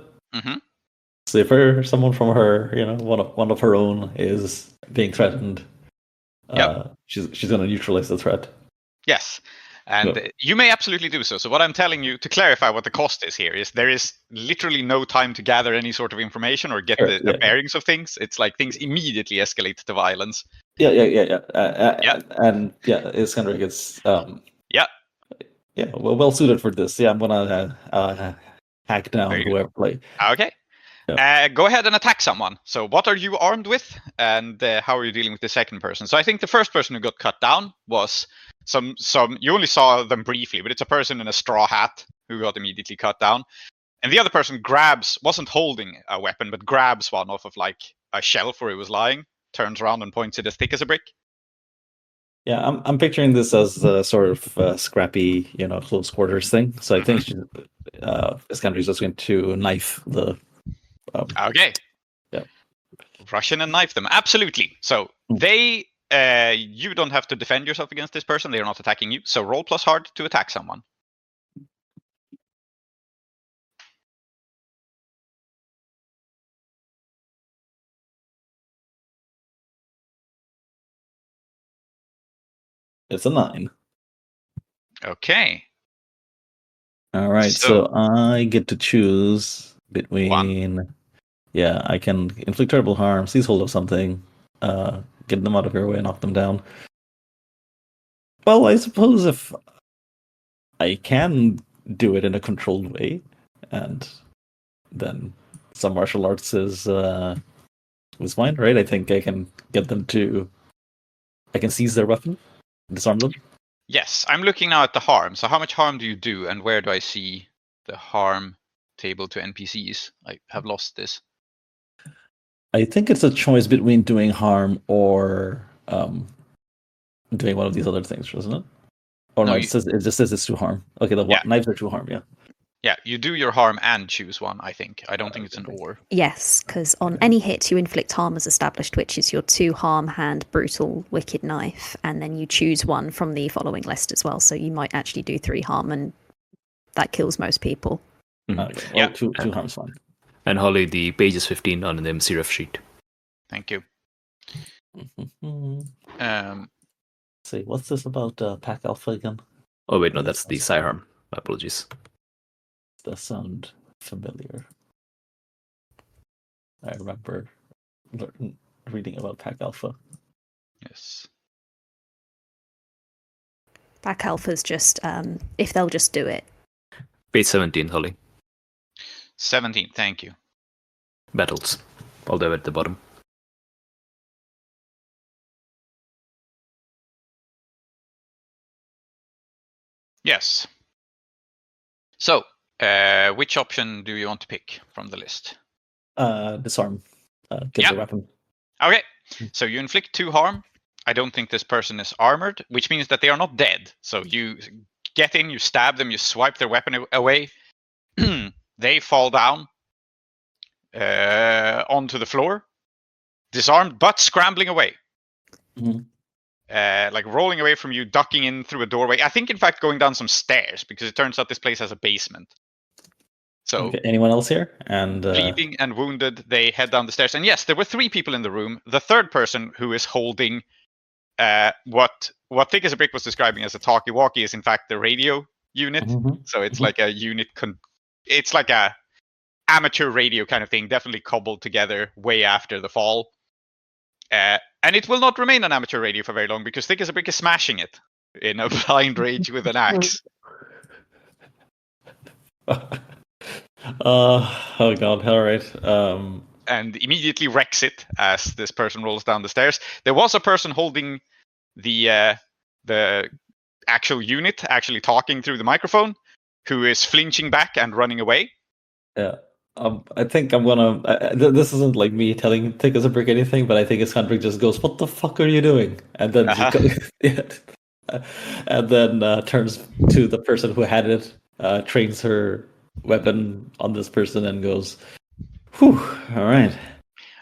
So if someone from her, one of her own is being threatened, she's going to neutralize the threat. Yes. And you may absolutely do so. So what I'm telling you, to clarify what the cost is here, is there is literally no time to gather any sort of information or get the bearings of things. It's like things immediately escalate to violence. Yeah. And Iskandaric is well suited for this. Yeah, I'm gonna hack down whoever play. Okay. Yeah. Go ahead and attack someone. So what are you armed with, and how are you dealing with the second person? So I think the first person who got cut down was some. You only saw them briefly, but it's a person in a straw hat who got immediately cut down. And the other person wasn't holding a weapon, but grabs one off of like a shelf where it was lying, turns around and points it as Thick as a Brick. Yeah, I'm picturing this as a sort of scrappy, close quarters thing. So I think Iskandaric is just going to knife the. Okay. Yeah. Rush in and knife them. Absolutely. So they, you don't have to defend yourself against this person. They are not attacking you. So roll plus hard to attack someone. It's a 9. Okay. All right. So I get to choose between. 1. Yeah, I can inflict terrible harm, seize hold of something, get them out of your way, knock them down. Well, I suppose if I can do it in a controlled way, and then some martial arts is fine, right? I think I can get them to. I can seize their weapon, disarm them. Yes, I'm looking now at the harm. So how much harm do you do, and where do I see the harm table to NPCs? I have lost this. I think it's a choice between doing harm or doing one of these other things, isn't it? Or no, it just says it's to harm. Okay, the knives are to harm, yeah. Yeah, you do your harm and choose one, I think. I don't think it's an or. Yes, because on any hit you inflict harm as established, which is your 2 harm, hand, brutal, wicked knife, and then you choose one from the following list as well. So you might actually do 3 harm, and that kills most people. Okay, well, 2 harm's fine. And Holly, the page is 15 on the MC ref sheet. Thank you. See, what's this about Pack Alpha again? Oh wait, no, that's the Psi harm. My apologies. Does sound familiar. I remember reading about Pack Alpha. Yes. Pack Alpha's just, if they'll just do it. Page 17, Holly. 17, thank you. Battles. All the way at the bottom. Yes. So, which option do you want to pick from the list? Disarm. Get the weapon. Okay, so you inflict 2 harm. I don't think this person is armored, which means that they are not dead. So you get in, you stab them, you swipe their weapon away. They fall down onto the floor, disarmed but scrambling away. Like rolling away from you, ducking in through a doorway. I think, in fact, going down some stairs, because it turns out this place has a basement. So, okay, anyone else here? And bleeding and wounded, they head down the stairs. And yes, there were 3 people in the room. The third person, who is holding what Thick as a Brick was describing as a talkie-walkie, is in fact the radio unit. So it's like a unit. It's like a amateur radio kind of thing, definitely cobbled together way after the fall. And it will not remain an amateur radio for very long, because Thick as a Brick is smashing it in a blind rage with an axe. Oh god, alright. And immediately wrecks it as this person rolls down the stairs. There was a person holding the actual unit, actually talking through the microphone, who is flinching back and running away. Yeah. I think I'm gonna. This isn't like me telling Thick as a Brick anything, but I think Iskandaric just goes, "What the fuck are you doing?" And then and then turns to the person who had it, trains her weapon on this person, and goes, "Whew, all right."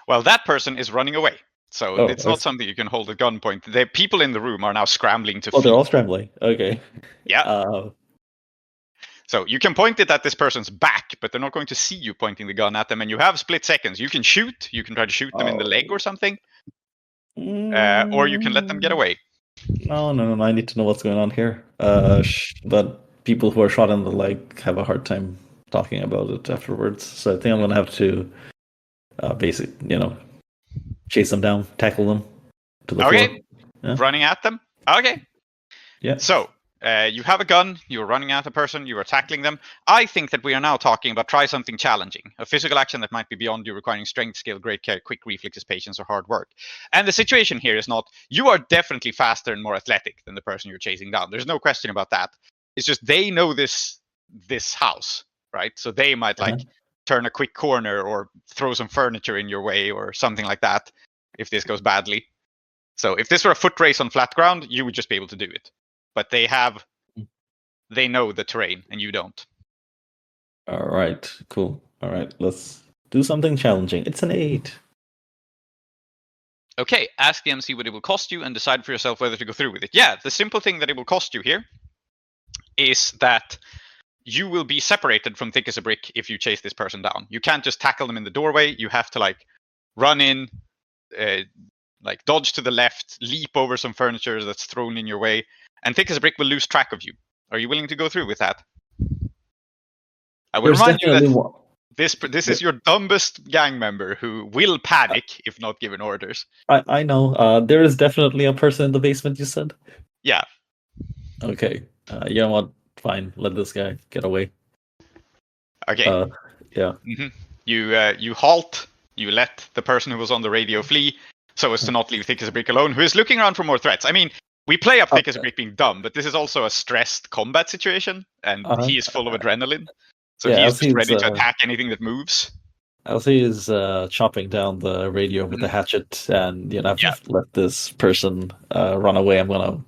Well, that person is running away, so it's not something you can hold at gunpoint. The people in the room are now scrambling to. They're all scrambling. Okay. Yeah. So you can point it at this person's back, but they're not going to see you pointing the gun at them, and you have split seconds. You can shoot. You can try to shoot them in the leg or something, or you can let them get away. No. I need to know what's going on here. But people who are shot in the leg have a hard time talking about it afterwards. So I think I'm gonna have to, chase them down, tackle them to the floor. Yeah. Running at them. Okay. Yeah. So. You have a gun, you're running at a person, you are tackling them. I think that we are now talking about try something challenging. A physical action that might be beyond you, requiring strength, skill, great care, quick reflexes, patience, or hard work. And the situation here is not, you are definitely faster and more athletic than the person you're chasing down. There's no question about that. It's just they know this house, right? So they might turn a quick corner or throw some furniture in your way or something like that if this goes badly. So if this were a foot race on flat ground, you would just be able to do it. But they know the terrain, and you don't. All right, cool. All right, let's do something challenging. It's an 8. Okay, ask the MC what it will cost you and decide for yourself whether to go through with it. Yeah, the simple thing that it will cost you here is that you will be separated from Thick as a Brick if you chase this person down. You can't just tackle them in the doorway. You have to run in, dodge to the left, leap over some furniture that's thrown in your way. And Thick as a Brick will lose track of you. Are you willing to go through with that? I will remind you that This is your dumbest gang member who will panic if not given orders. I know. There is definitely a person in the basement. You said. Yeah. Okay. You know what? Fine. Let this guy get away. Okay. Yeah. You halt. You let the person who was on the radio flee, so as to not leave Thick as a Brick alone, who is looking around for more threats. I mean, we play up Thick as a Brick being dumb, but this is also a stressed combat situation, and he is full of adrenaline. So Yeah, he's just ready to attack anything that moves. Elsie is chopping down the radio with the hatchet, and I've let this person run away. I'm gonna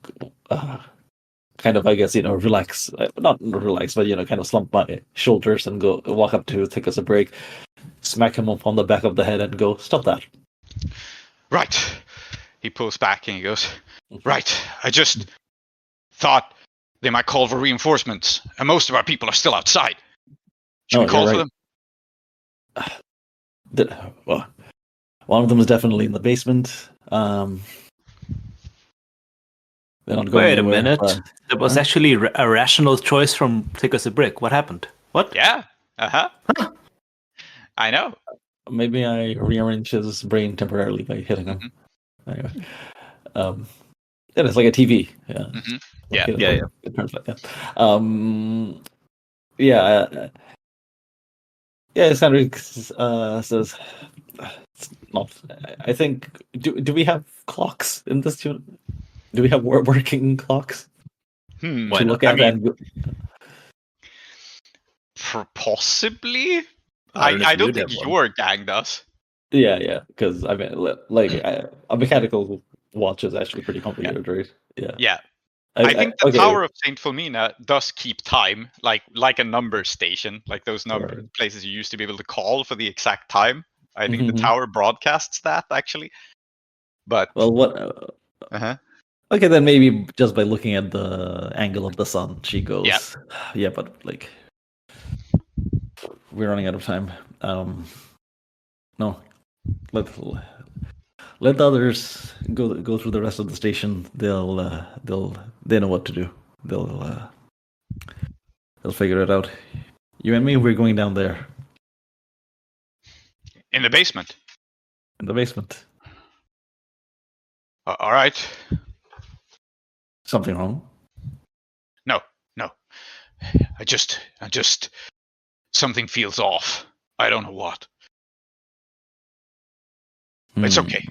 kind of, I guess, relax, not relax, but kind of slump my shoulders and go walk up to Thick as a Brick, smack him up on the back of the head, and go, "Stop that!" Right. He pulls back and he goes, "Right. I just thought they might call for reinforcements, and most of our people are still outside. Should we call for them?" Well, one of them is definitely in the basement. They're not going Wait a anywhere, minute. but- That was actually a rational choice from Thick as a Brick. What happened? What? Yeah. I know. Maybe I rearrange his brain temporarily by hitting him. Anyway, it's like a TV. Yeah. Yeah. It turns like that. Iskandaric says, it's not. I think. Do we have clocks in this unit? Do we have working clocks to look at? Possibly. I don't think your gang does. Yeah. Because I mean, a mechanical watch is actually pretty complicated, right? Yeah. I think the Tower of St. Fulmina does keep time, like a number station, like those number places you used to be able to call for the exact time. I think the tower broadcasts that, actually. But what? Okay, then maybe just by looking at the angle of the sun, she goes. Yeah, but we're running out of time. No, let the others go through the rest of the station. They know what to do. They'll figure it out. You and me, we're going down there. In the basement. In the basement. All right. Something wrong? No. I just something feels off. I don't know what. It's okay.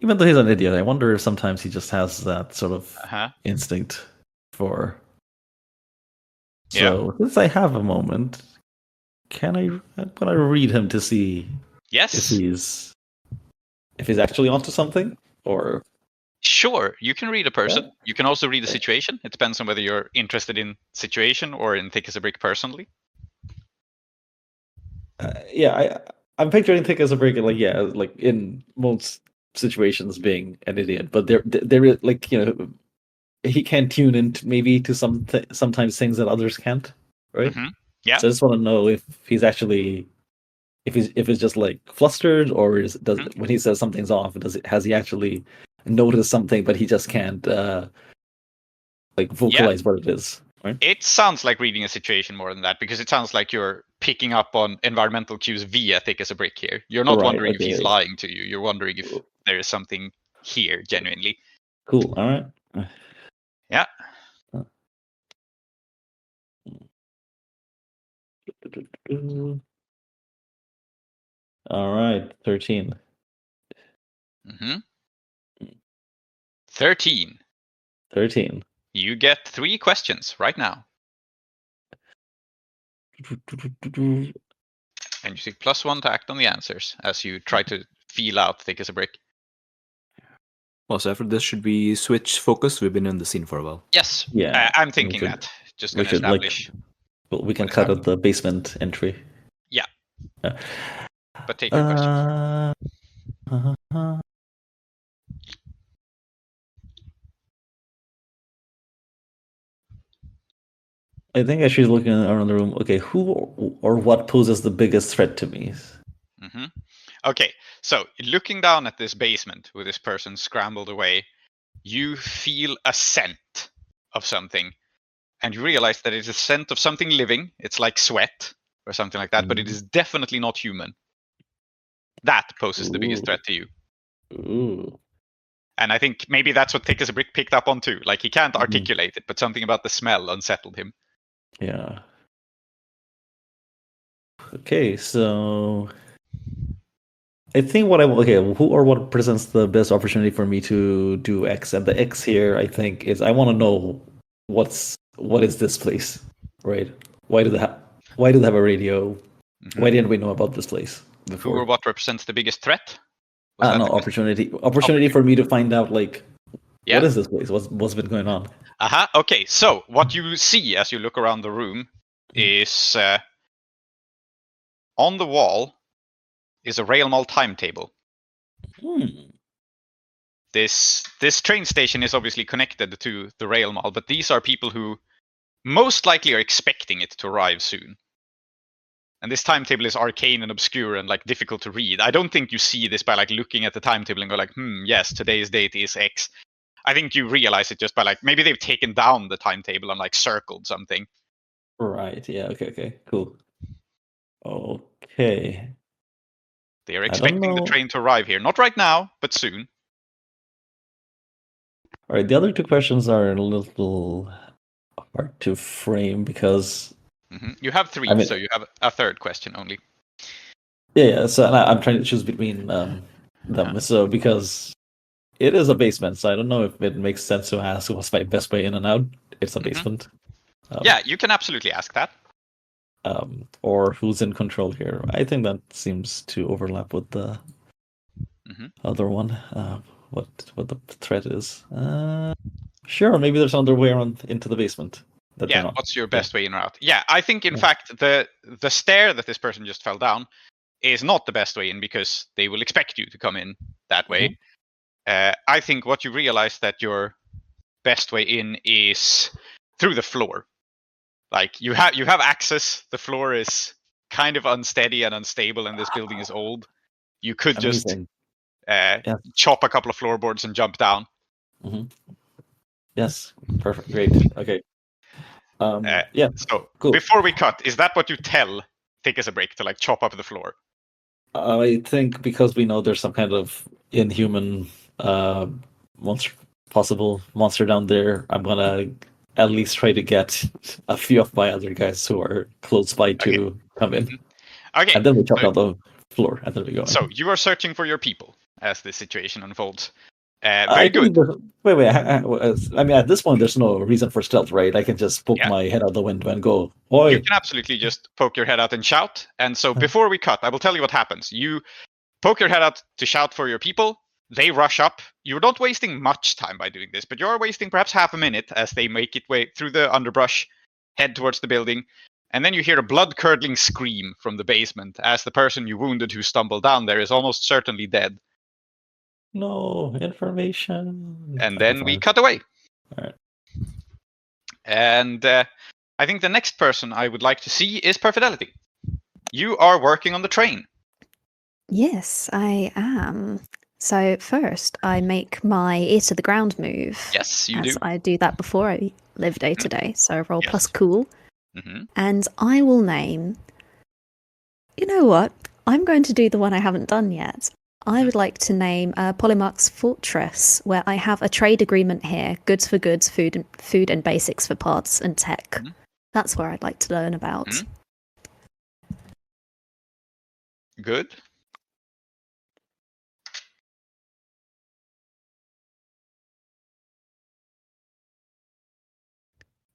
Even though he's an idiot, I wonder if sometimes he just has that sort of instinct for. So, since I have a moment, can I read him to see if he's actually onto something, or? Sure, you can read a person. You can also read a situation. It depends on whether you're interested in situation or in Thick as a Brick personally. I'm picturing Thick as a Brick, like in most situations being an idiot, but there is he can tune into maybe to sometimes things that others can't, right? Yeah. So I just want to know if he's actually if it's just like flustered, or when he says something's off, has he actually noticed something, but he just can't vocalize what it is, right? It sounds like reading a situation more than that, because it sounds like you're picking up on environmental cues via Thick as a Brick here. You're not wondering if he's lying to you. You're wondering if there is something here genuinely. Cool. All right. Yeah. All right. 13. 13. 13. You get 3 questions right now. And you see +1 to act on the answers as you try to feel out Thick as a Brick. Well, so after this, should we switch focus? We've been in the scene for a while. Yes. Yeah. I'm thinking that. Just going to establish. We can cut out the basement entry. Yeah. But take your questions. I think I should look around the room. Okay, who or what poses the biggest threat to me? Okay, so looking down at this basement with this person scrambled away, you feel a scent of something, and you realize that it's a scent of something living. It's like sweat, or something like that, but it is definitely not human. That poses the biggest threat to you. Ooh. And I think maybe that's what Thick as a Brick picked up on too. Like, he can't articulate it, but something about the smell unsettled him. Yeah. Okay, so I think who or what presents the best opportunity for me to do X? And the X here, I think, is I want to know what is this place, right? Why do they have a radio? Mm-hmm. Why didn't we know about this place before? Who or what represents the biggest threat? No, opportunity for me to find out, like, Yeah. what is this place? What's been going on? Okay, so what you see as you look around the room is on the wall is a rail mall timetable. This train station is obviously connected to the rail mall, but these are people who most likely are expecting it to arrive soon. And this timetable is arcane and obscure and like difficult to read. I don't think you see this by like looking at the timetable and go like, yes, today's date is X. I think you realize it just by like, maybe they've taken down the timetable and like circled something. Right, yeah, okay, cool. Okay. They are expecting the train to arrive here. Not right now, but soon. All right, the other two questions are a little hard to frame because... You have three, so you have a third question only. Yeah, so I'm trying to choose between them. So because it is a basement, so I don't know if it makes sense to ask what's my best way in and out. It's a basement. Yeah, you can absolutely ask that. Or who's in control here? I think that seems to overlap with the other one. What the threat is? Sure, maybe there's another way around into the basement. What's your best way in or out? Yeah, I think in fact the stair that this person just fell down is not the best way in because they will expect you to come in that way. I think what you realize that your best way in is through the floor. Like you have access. The floor is kind of unsteady and unstable, and this building is old. You could just chop a couple of floorboards and jump down. Yes, perfect, great. Okay. So cool. Before we cut, is that what you tell Thick as a Brick to like chop up the floor? I think because we know there's some kind of inhuman possible monster down there, I'm gonna at least try to get a few of my other guys who are close by to come in. Okay. And then we chop down the floor and then we go in. So you are searching for your people as this situation unfolds. Very good. Wait. I mean, at this point, there's no reason for stealth, right? I can just poke my head out the window and go, "Oi!" You can absolutely just poke your head out and shout. And so before we cut, I will tell you what happens. You poke your head out to shout for your people. They rush up. You're not wasting much time by doing this, but you're wasting perhaps half a minute as they make it way through the underbrush, head towards the building. And then you hear a blood-curdling scream from the basement as the person you wounded who stumbled down there is almost certainly dead. No information. And then we cut away. All right. And I think the next person I would like to see is Perfidelity. You are working on the train. Yes, I am. So first, I make my ear to the ground move. Yes, you do. I do that before I live day to day. So I roll plus cool. And I will name... You know what? I'm going to do the one I haven't done yet. I would like to name Polymarch's Fortress, where I have a trade agreement here, goods for goods, food and basics for parts and tech. That's where I'd like to learn about. Good.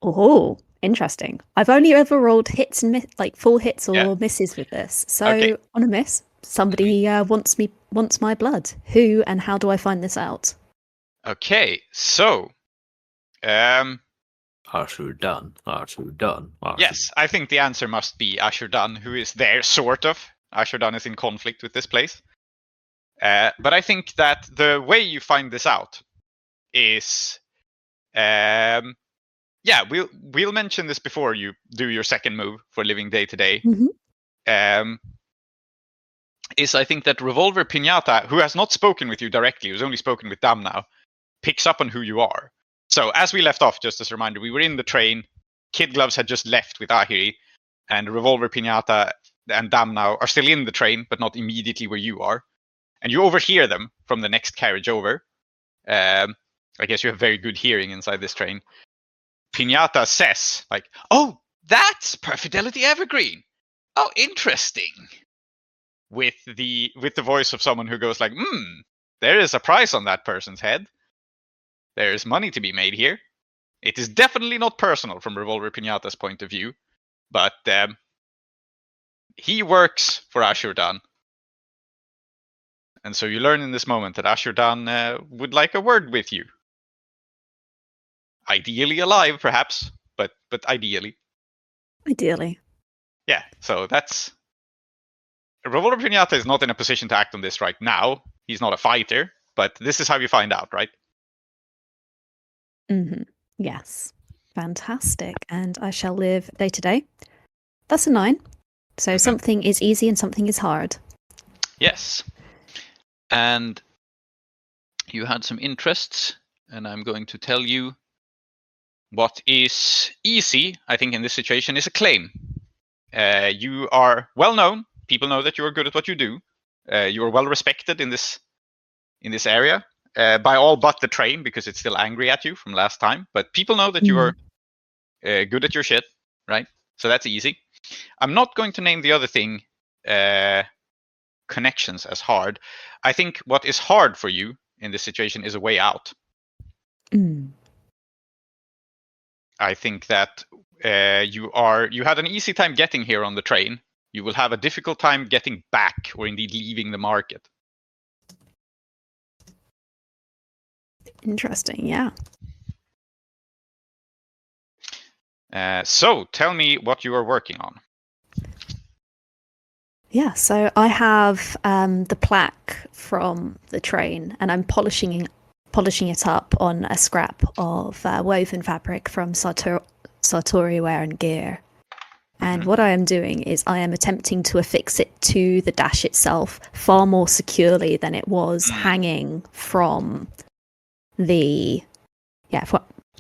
Oh, interesting. I've only ever rolled hits and like full hits or misses with this. So on a miss, somebody wants my blood. Who and how do I find this out? Okay, so Ashur done. Yes, I think the answer must be Ashur Dun, who is there, sort of. Ashur Dun is in conflict with this place. But I think that the way you find this out is we'll mention this before you do your second move for living day to day. Is I think that Revolver Pinata, who has not spoken with you directly, who's only spoken with Damnou, picks up on who you are. So as we left off, just as a reminder, we were in the train. Kid Gloves had just left with Ahiri, and Revolver, Pinata, and Damnou are still in the train, but not immediately where you are. And you overhear them from the next carriage over. I guess you have very good hearing inside this train. Pinata says, like, "Oh, that's Perfidelity Evergreen. Oh, interesting." With the voice of someone who goes like, there is a price on that person's head. There is money to be made here. It is definitely not personal from Revolver Pinata's point of view, but he works for Ashurdan. And so you learn in this moment that Ashurdan would like a word with you. Ideally alive, perhaps, but ideally. Ideally. Yeah, so that's... Revolver Pinata is not in a position to act on this right now. He's not a fighter, but this is how you find out, right? Mm-hmm. Yes. Fantastic. And I shall live day to day. That's a 9. So something is easy and something is hard. Yes. And you had some interests, and I'm going to tell you what is easy, I think, in this situation is a claim. You are well known. People know that you are good at what you do. You are well respected in this area by all but the train, because it's still angry at you from last time. But people know that you are good at your shit, right? So that's easy. I'm not going to name the other thing, connections, as hard. I think what is hard for you in this situation is a way out. I think that you had an easy time getting here on the train. You will have a difficult time getting back, or indeed leaving the market. Interesting, yeah. So tell me what you are working on. Yeah, so I have the plaque from the train, and I'm polishing it up on a scrap of woven fabric from Sartori Wear and Gear. And what I am doing is I am attempting to affix it to the dash itself far more securely than it was hanging from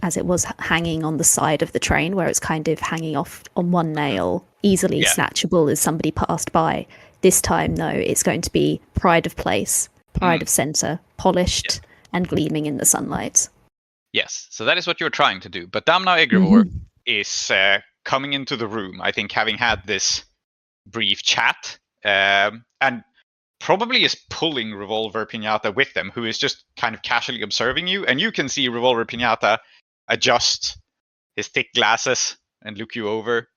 as it was hanging on the side of the train, where it's kind of hanging off on one nail, easily snatchable as somebody passed by. This time, though, it's going to be pride of place, pride of center, polished and gleaming in the sunlight. Yes, so that is what you're trying to do. But Damnou Egrevore is coming into the room, I think, having had this brief chat, and probably is pulling Revolver Pinata with them, who is just kind of casually observing you. And you can see Revolver Pinata adjust his thick glasses and look you over.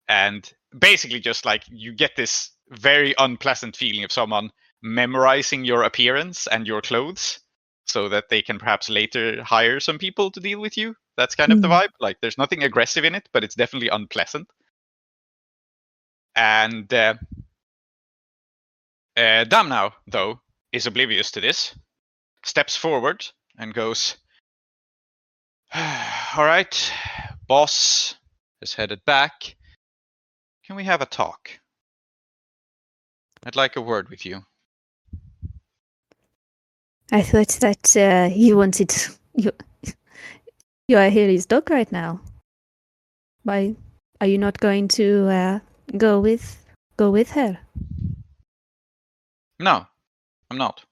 And basically just like you get this very unpleasant feeling of someone memorizing your appearance and your clothes so that they can perhaps later hire some people to deal with you. That's kind of the vibe. Like, there's nothing aggressive in it, but it's definitely unpleasant. And Damnou, though, is oblivious to this, steps forward and goes, "All right, boss is headed back. Can we have a talk? I'd like a word with you." I thought that you wanted you are Ahiri's dog right now. Why are you not going to go with her? "No, I'm not,"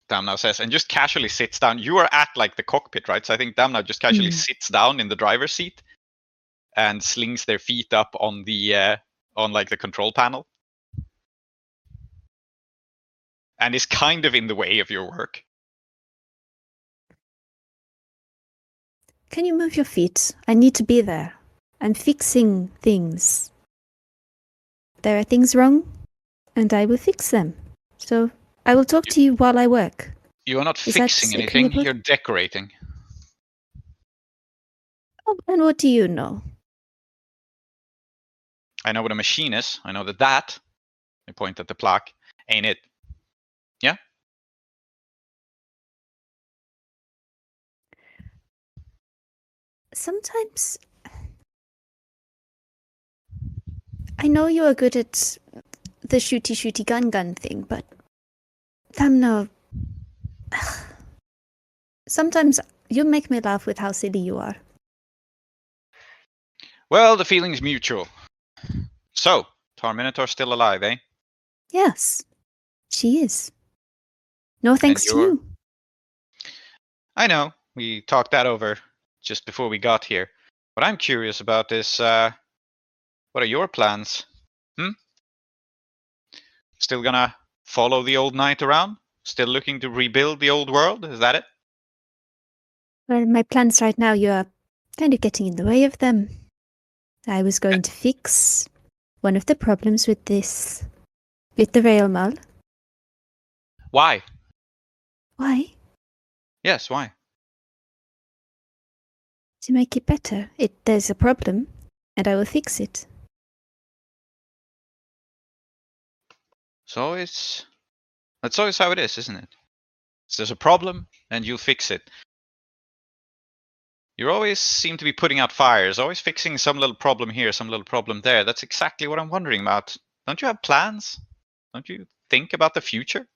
Damnou says, and just casually sits down. You are at like the cockpit, right? So I think Damnou just casually sits down in the driver's seat and slings their feet up on the on like the control panel, and is kind of in the way of your work. Can you move your feet? I need to be there. I'm fixing things. There are things wrong, and I will fix them. So I will talk to you while I work. You are not Is that fixing anything, agreeable? you're decorating. Oh, and what do you know? I know what a machine is. I know that. I point at the plaque. Ain't it? Yeah? Sometimes I know you are good at the shooty gun thing, but Damnou, sometimes you make me laugh with how silly you are. Well, the feeling's mutual. So, Tar-Minotaur still alive, eh? Yes, she is. No thanks to you're- you. I know, we talked that over just before we got here. What I'm curious about is, what are your plans? Still gonna follow the old knight around? Still looking to rebuild the old world? Is that it? Well, my plans right now, you are kind of getting in the way of them. I was going to fix one of the problems with the rail mull. Why? Why? Yes, why? To make it better. There's a problem, and I will fix it. That's always how it is, isn't it? So there's a problem, and you'll fix it. You always seem to be putting out fires, always fixing some little problem here, some little problem there. That's exactly what I'm wondering about. Don't you have plans? Don't you think about the future?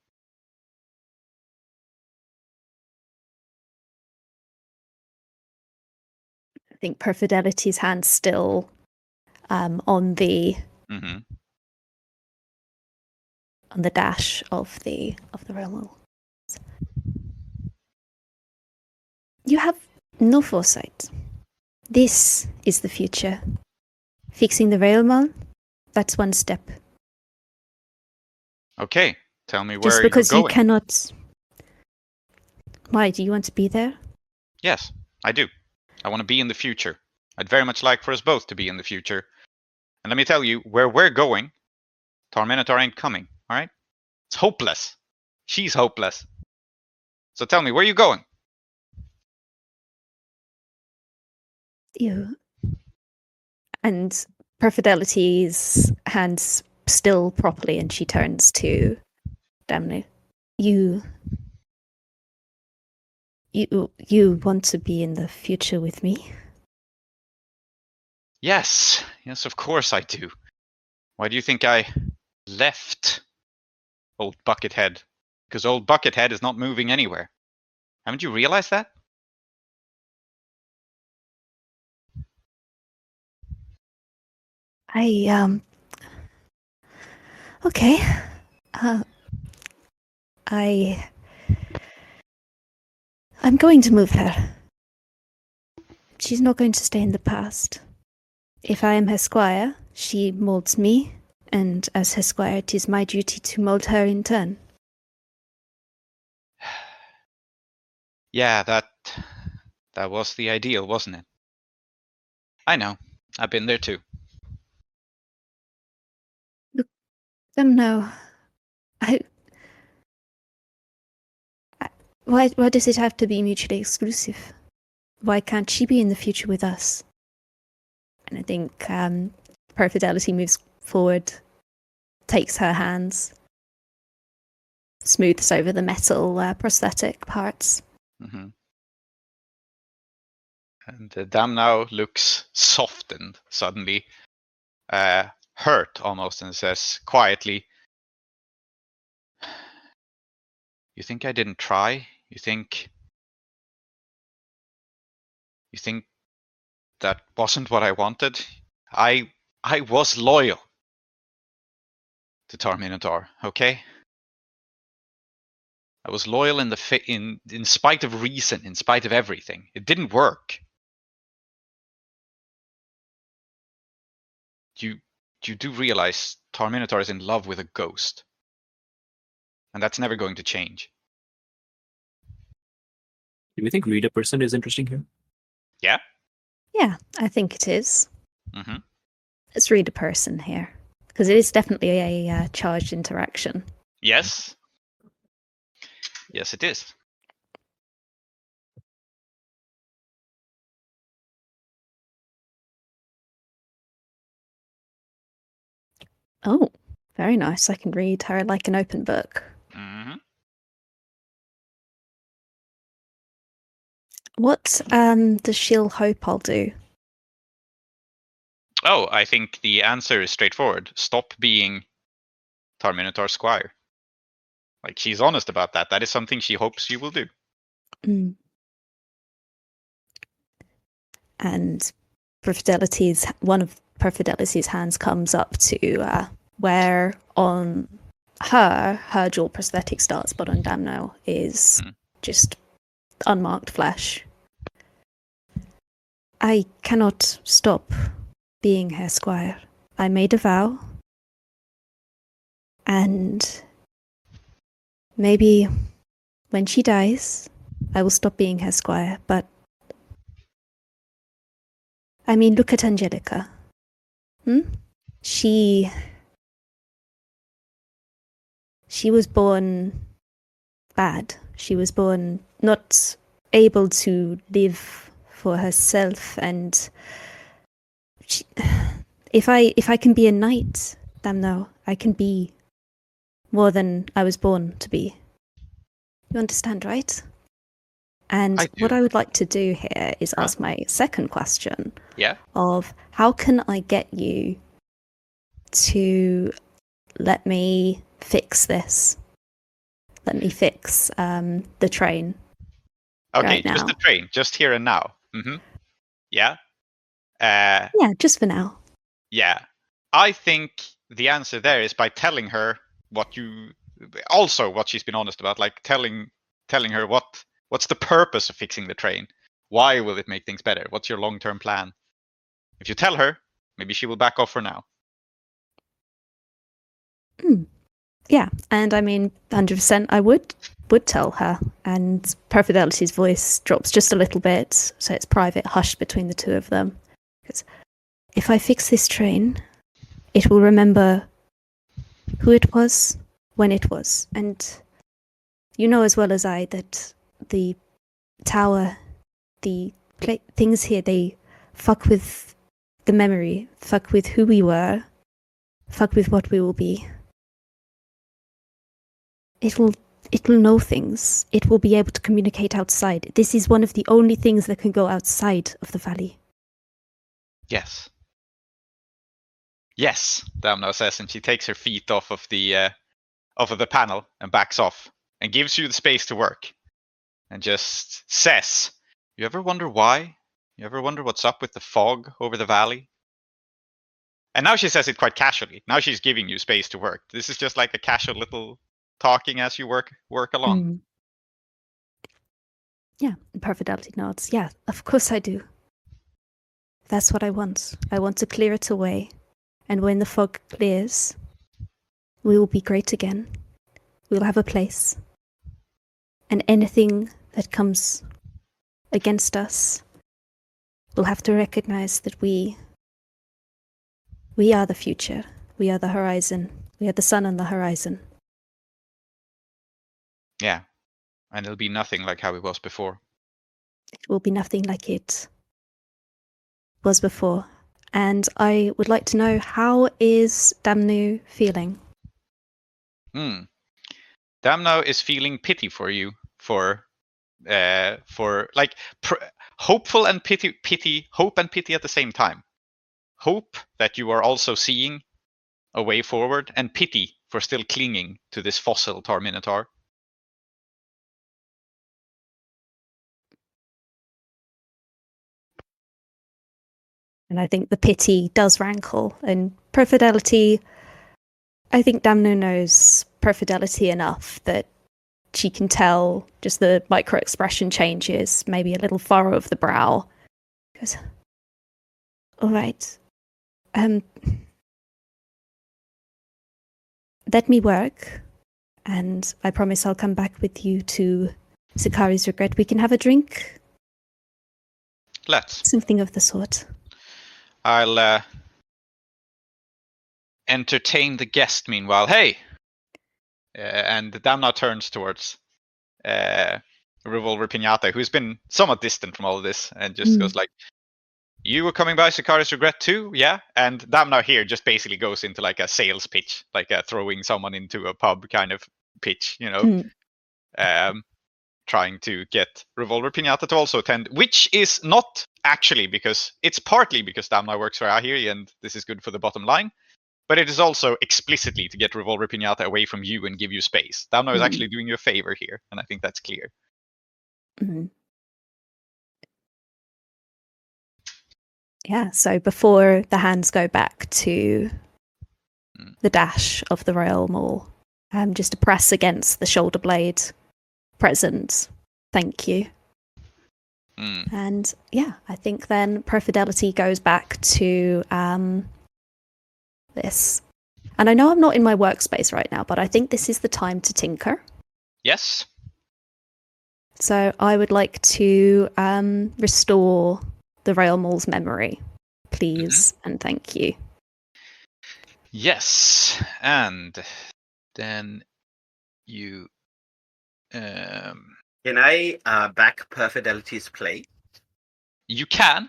I think Perfidelity's hand's still on the Mm-hmm. on the dash of the rail mull. You have no foresight. This is the future. Fixing the rail mull, that's one step. Okay, tell me where Just you're because going. you cannot. Why, do you want to be there? Yes, I do. I want to be in the future. I'd very much like for us both to be in the future. And let me tell you, where we're going, Tar-Minotaur ain't coming, alright? It's hopeless. She's hopeless. So tell me, where are you going? You. And Perfidelity's hands still properly, and she turns to Damnou. You want to be in the future with me? Yes, of course I do. Why do you think I left old Buckethead? Because old Buckethead is not moving anywhere. Haven't you realized that? Okay. I'm going to move her. She's not going to stay in the past. If I am her squire, she molds me, and as her squire, it is my duty to mold her in turn. Yeah, that was the ideal, wasn't it? I know. I've been there too. No. Why does it have to be mutually exclusive? Why can't she be in the future with us? And I think Perfidelity moves forward, takes her hands, smooths over the metal prosthetic parts. Mm-hmm. And Damnou looks softened suddenly, hurt almost, and says quietly, "You think I didn't try? You think that wasn't what I wanted? I was loyal to Tar-Minotaur, okay? I was loyal in spite of reason, in spite of everything. It didn't work. You do realize Tar-Minotaur is in love with a ghost, and that's never going to change." Do we think read a person is interesting here? Yeah. Yeah, I think it is. Mm-hmm. Let's read a person here, because it is definitely a charged interaction. Yes. Yes, it is. Oh, very nice. I can read her like an open book. Mm-hmm. What does she'll hope I'll do? Oh, I think the answer is straightforward. Stop being Tar-Minotaur's squire. Like, she's honest about that. That is something she hopes you will do. Mm. And Perfidelity's one of Perfidelity's hands comes up to where on her dual prosthetic starts, but on Damnou is just unmarked flesh. I cannot stop being her squire. I made a vow, and maybe when she dies, I will stop being her squire, but I mean, look at Angelica. She was born bad. She was born not able to live for herself, and if I can be a knight, Damnou, I can be more than I was born to be. You understand, right? And what I would like to do here is ask my second question. Yeah. Of how can I get you to let me fix this? Let me fix the train. Okay, right just now. the train, just here and now. Yeah. Yeah, just for now. Yeah. I think the answer there is by telling her what she's been honest about, like telling her what's the purpose of fixing the train? Why will it make things better? What's your long-term plan? If you tell her, maybe she will back off for now. Yeah, and I mean, 100% I would tell her. And Perfidelity's voice drops just a little bit, so it's private, hushed between the two of them. Because if I fix this train, it will remember who it was, when it was. And you know as well as I that the tower, the things here, they fuck with the memory, fuck with who we were, fuck with what we will be. It will know things. It will be able to communicate outside. This is one of the only things that can go outside of the valley. Yes. Yes, Damnou says, and she takes her feet off of the panel and backs off and gives you the space to work. And just says, "You ever wonder why? You ever wonder what's up with the fog over the valley?" And now she says it quite casually. Now she's giving you space to work. This is just like a casual little talking as you work along. Yeah, Perfidelity nods. Yeah, of course I do. That's what I want. I want to clear it away. And when the fog clears, we will be great again. We will have a place. And anything that comes against us, we'll have to recognize that we are the future. We are the horizon. We are the sun on the horizon. Yeah. And it'll be nothing like how it was before. It will be nothing like it was before. And I would like to know, how is Damnou feeling? Damnou is feeling pity for you, for like hopeful and pity, hope and pity at the same time. Hope that you are also seeing a way forward, and pity for still clinging to this fossil Tar-Minotaur. And I think the pity does rankle. And Perfidelity, I think Damnou knows Perfidelity enough that she can tell just the micro expression changes, maybe a little furrow of the brow. Goes, all right. Let me work, and I promise I'll come back with you to Sakari's Regret. We can have a drink. Let's. Something of the sort. I'll entertain the guest meanwhile. Hey! And Damnou turns towards Revolver Pinata, who's been somewhat distant from all of this, and just goes like, "You were coming by Sakari's Regret too, yeah?" And Damnou here just basically goes into like a sales pitch, like throwing someone into a pub kind of pitch, you know, trying to get Revolver Pinata to also attend, which is not actually because it's partly because Damnou works for Ahiri and this is good for the bottom line, but it is also explicitly to get Revolver Pinata away from you and give you space. Damnou is actually doing you a favor here, and I think that's clear. Yeah, so before the hands go back to the dash of the Royal Maul, just a press against the shoulder blade present. Thank you. And yeah, I think then Perfidelity goes back to this. And I know I'm not in my workspace right now, but I think this is the time to tinker. Yes. So I would like to restore the Royal Maul's memory, please, and thank you. Yes, and then you. Can I back Perfidelity's play? You can.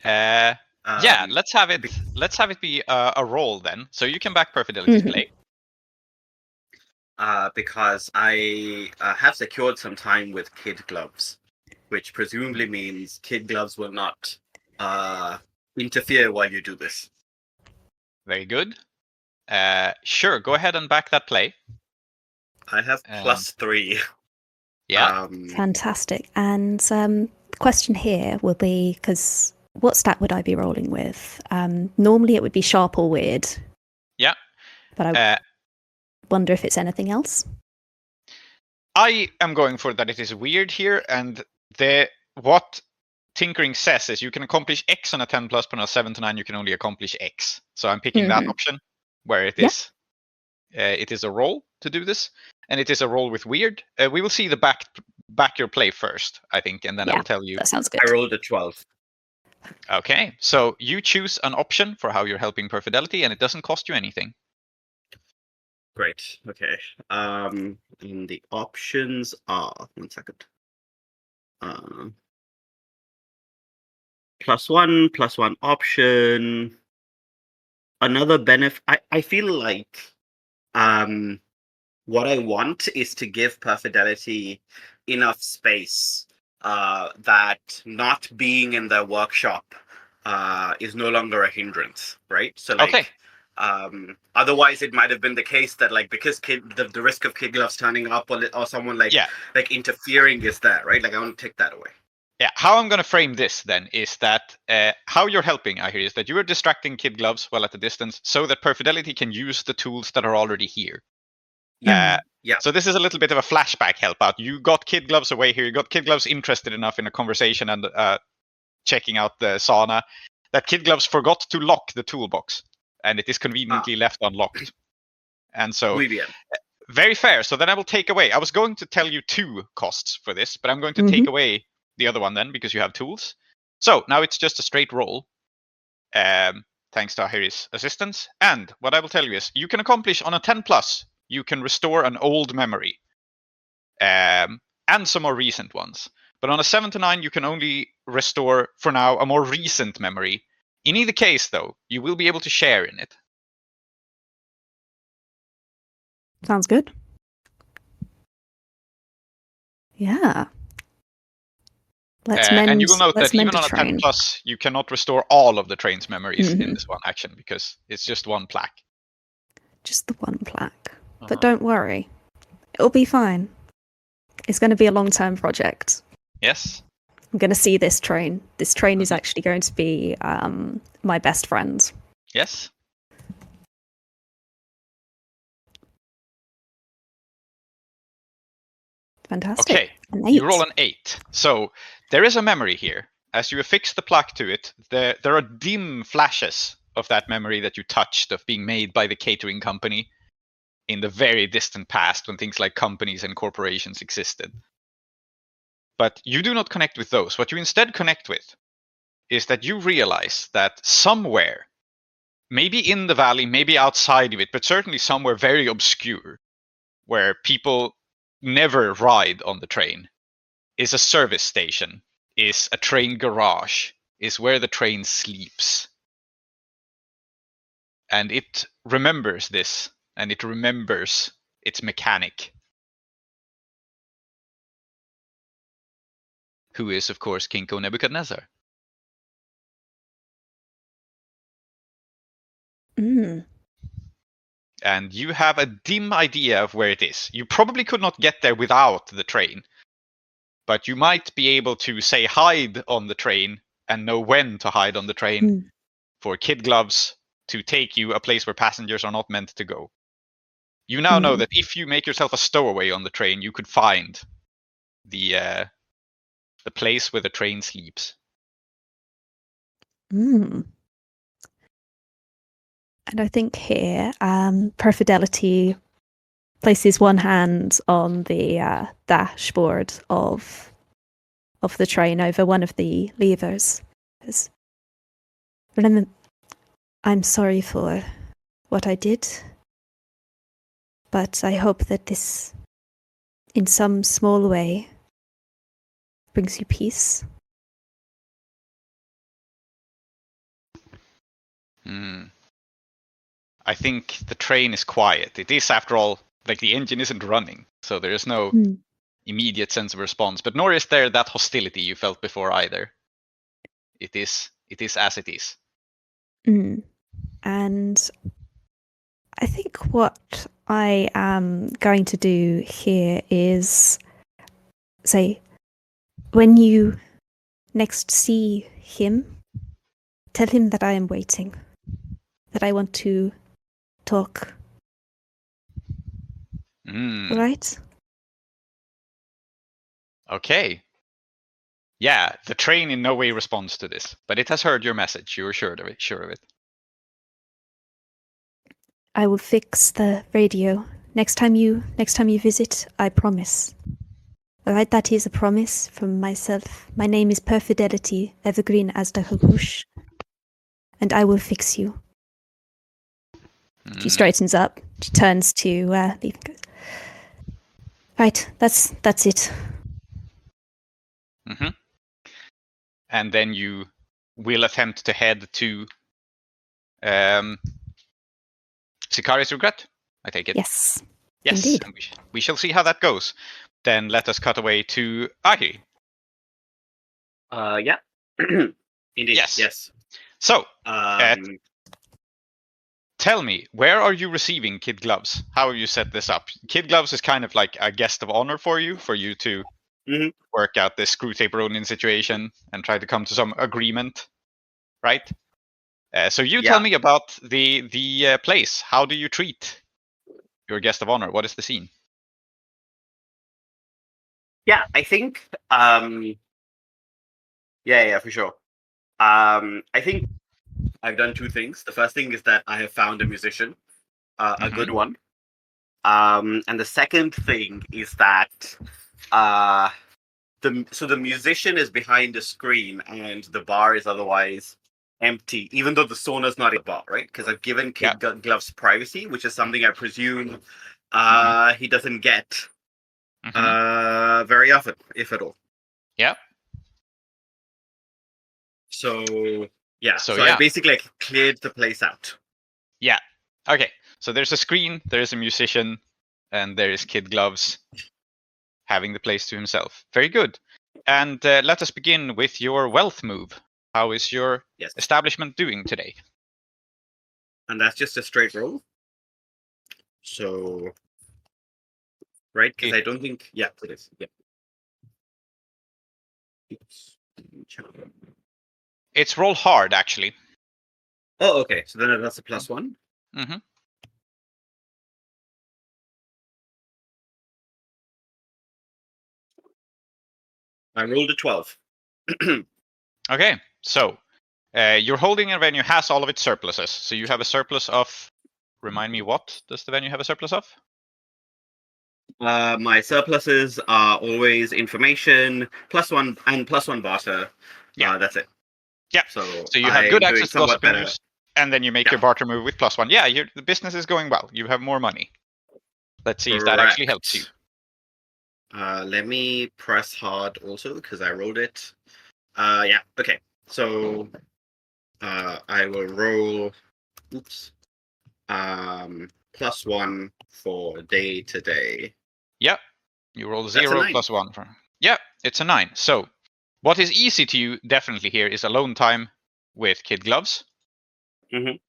Yeah, let's have it. Let's have it be a roll then. So you can back Perfidelity's play. Because I have secured some time with kid gloves, which presumably means kid gloves will not interfere while you do this. Very good. Sure, go ahead and back that play. I have +3. Yeah. Fantastic. And the question here will be, because what stat would I be rolling with? Normally it would be sharp or weird. Yeah. But I wonder if it's anything else. I am going for that it is weird here, and what tinkering says is you can accomplish X on a 10+, but on a 7 to 9 you can only accomplish X. So I'm picking that option where it is. It is a roll to do this, and it is a roll with weird. We will see the back your play first, I think, and then I will tell you. That sounds good. I rolled a 12. Okay, so you choose an option for how you're helping Perfidelity, and it doesn't cost you anything. Great. Okay. And the options are 1 second. +1 option. Another benefit. I feel like what I want is to give Perfidelity enough space that not being in their workshop is no longer a hindrance, right? So like, okay. Otherwise, it might have been the case that like because the risk of kid gloves turning up or someone like interfering is there, right? Like I want to take that away. Yeah, how I'm going to frame this then is that how you're helping, Ahiri, is that you are distracting kid gloves while at a distance so that Perfidelity can use the tools that are already here. Yeah. So this is a little bit of a flashback help out. You got kid gloves away here. You got kid gloves interested enough in a conversation and checking out the sauna that kid gloves forgot to lock the toolbox, and it is conveniently left unlocked. And so, very fair. So then I will take away. I was going to tell you 2 costs for this, but I'm going to take away the other one then because you have tools. So now it's just a straight roll. Thanks to Ahiri's assistance. And what I will tell you is you can accomplish on a 10+, you can restore an old memory. And some more recent ones. But on a 7 to 9, you can only restore, for now, a more recent memory. In either case, though, you will be able to share in it. Sounds good. Yeah. And you will note that even on a 10+, you cannot restore all of the train's memories in this one action, because it's just one plaque. Just the one plaque. But don't worry. It'll be fine. It's going to be a long-term project. Yes. I'm going to see this train. This train is actually going to be my best friend. Yes. Fantastic. Okay, you roll an 8. So there is a memory here. As you affix the plaque to it, there are dim flashes of that memory that you touched of being made by the catering company in the very distant past when things like companies and corporations existed. But you do not connect with those. What you instead connect with is that you realize that somewhere, maybe in the valley, maybe outside of it, but certainly somewhere very obscure, where people never ride on the train, is a service station, is a train garage, is where the train sleeps. And it remembers this, and it remembers its mechanic, who is, of course, King Nebuchadnezzar. And you have a dim idea of where it is. You probably could not get there without the train, but you might be able to, say, hide on the train and know when to hide on the train Hmm. for kid gloves to take you a place where passengers are not meant to go. You now know that if you make yourself a stowaway on the train, you could find the place where the train sleeps. Mm. And I think here, Perfidelity places one hand on the dashboard of the train over one of the levers. Remember, I'm sorry for what I did, but I hope that this, in some small way, brings you peace. I think the train is quiet. It is, after all, like the engine isn't running, so there is no immediate sense of response. But nor is there that hostility you felt before either. It is as it is. And I think what I am going to do here is say, when you next see him, tell him that I am waiting, that I want to talk. Right? Okay. Yeah, the train in no way responds to this, but it has heard your message. You are sure of it. I will fix the radio next time you visit. I promise. All right, that is a promise from myself. My name is Perfidelity Evergreen as the Hagush, and I will fix you. She straightens up. She turns to Leaf and goes, right, that's it. And then you will attempt to head to Sicari's Regret, I take it. Yes. Yes, Indeed. and we shall see how that goes. Then let us cut away to Ahiri. Yeah. Indeed. Yes. So, tell me, where are you receiving Kid Gloves? How have you set this up? Kid Gloves is kind of like a guest of honor for you to work out this Screwtape Ronin situation and try to come to some agreement, right? So you tell me about the place. How do you treat your guest of honor? What is the scene? Yeah, I think. Yeah, for sure. I think I've done two things. The first thing is that I have found a musician, a good one. And the second thing is that the musician is behind a screen and the bar is otherwise empty, even though the sauna's not a bar, right? Because I've given Kid Gloves privacy, which is something I presume he doesn't get very often, if at all. Yeah. So I basically cleared the place out. Yeah. Okay. So there's a screen, there's a musician, and there is Kid Gloves having the place to himself. Very good. And let us begin with your wealth move. How is your establishment doing today? And that's just a straight roll. So, right? Because I don't think... Yeah, it is. Yeah. It's roll hard, actually. Oh, okay. So then that's a +1. I rolled a 12. Okay, so you're holding a venue has all of its surpluses. So you have a surplus of... Remind me, what does the venue have a surplus of? My surpluses are always information, +1, and +1 barter. Yeah, that's it. Yeah, so you have good access to gossip news, and then you make your barter move with +1. Yeah, the business is going well. You have more money. Let's see if that actually helps you. Let me press hard also, because I rolled it. Yeah, okay. So I will roll +1 for day to day. Yep. You roll 0 +1 for... Yeah, it's a 9. So what is easy to you definitely here is alone time with Kid Gloves. Which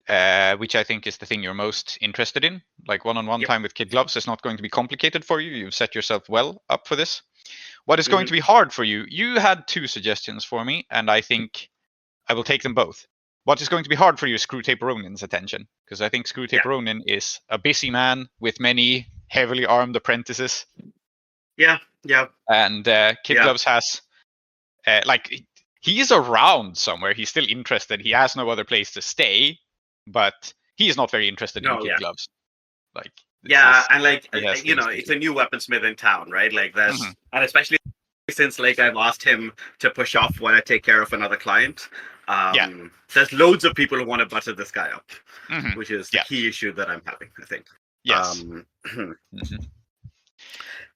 I think is the thing you're most interested in. Like one-on-one time with Kid Gloves is not going to be complicated for you. You've set yourself well up for this. What is going to be hard for you? You had 2 suggestions for me, and I think I will take them both. What is going to be hard for you is Screwtape Ronin's attention, because I think Screwtape Ronin is a busy man with many heavily armed apprentices. Yeah. And Kid Gloves has, he's around somewhere. He's still interested. He has no other place to stay, but he is not very interested in Kid Gloves. Like, and like it's a new weaponsmith in town, right? Like there's, and especially since like I've asked him to push off while I take care of another client. There's loads of people who want to butter this guy up, which is the key issue that I'm having, I think. Yes.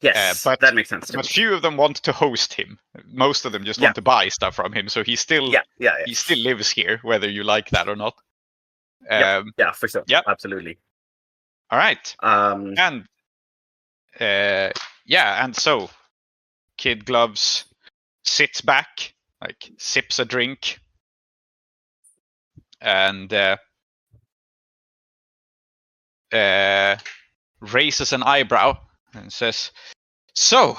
Yes, but that makes sense. But few of them want to host him. Most of them just want to buy stuff from him. So he still, he still lives here, whether you like that or not. Yeah, for sure. Yeah, absolutely. All right. And so Kid Gloves sits back, like sips a drink, and raises an eyebrow and says, "So,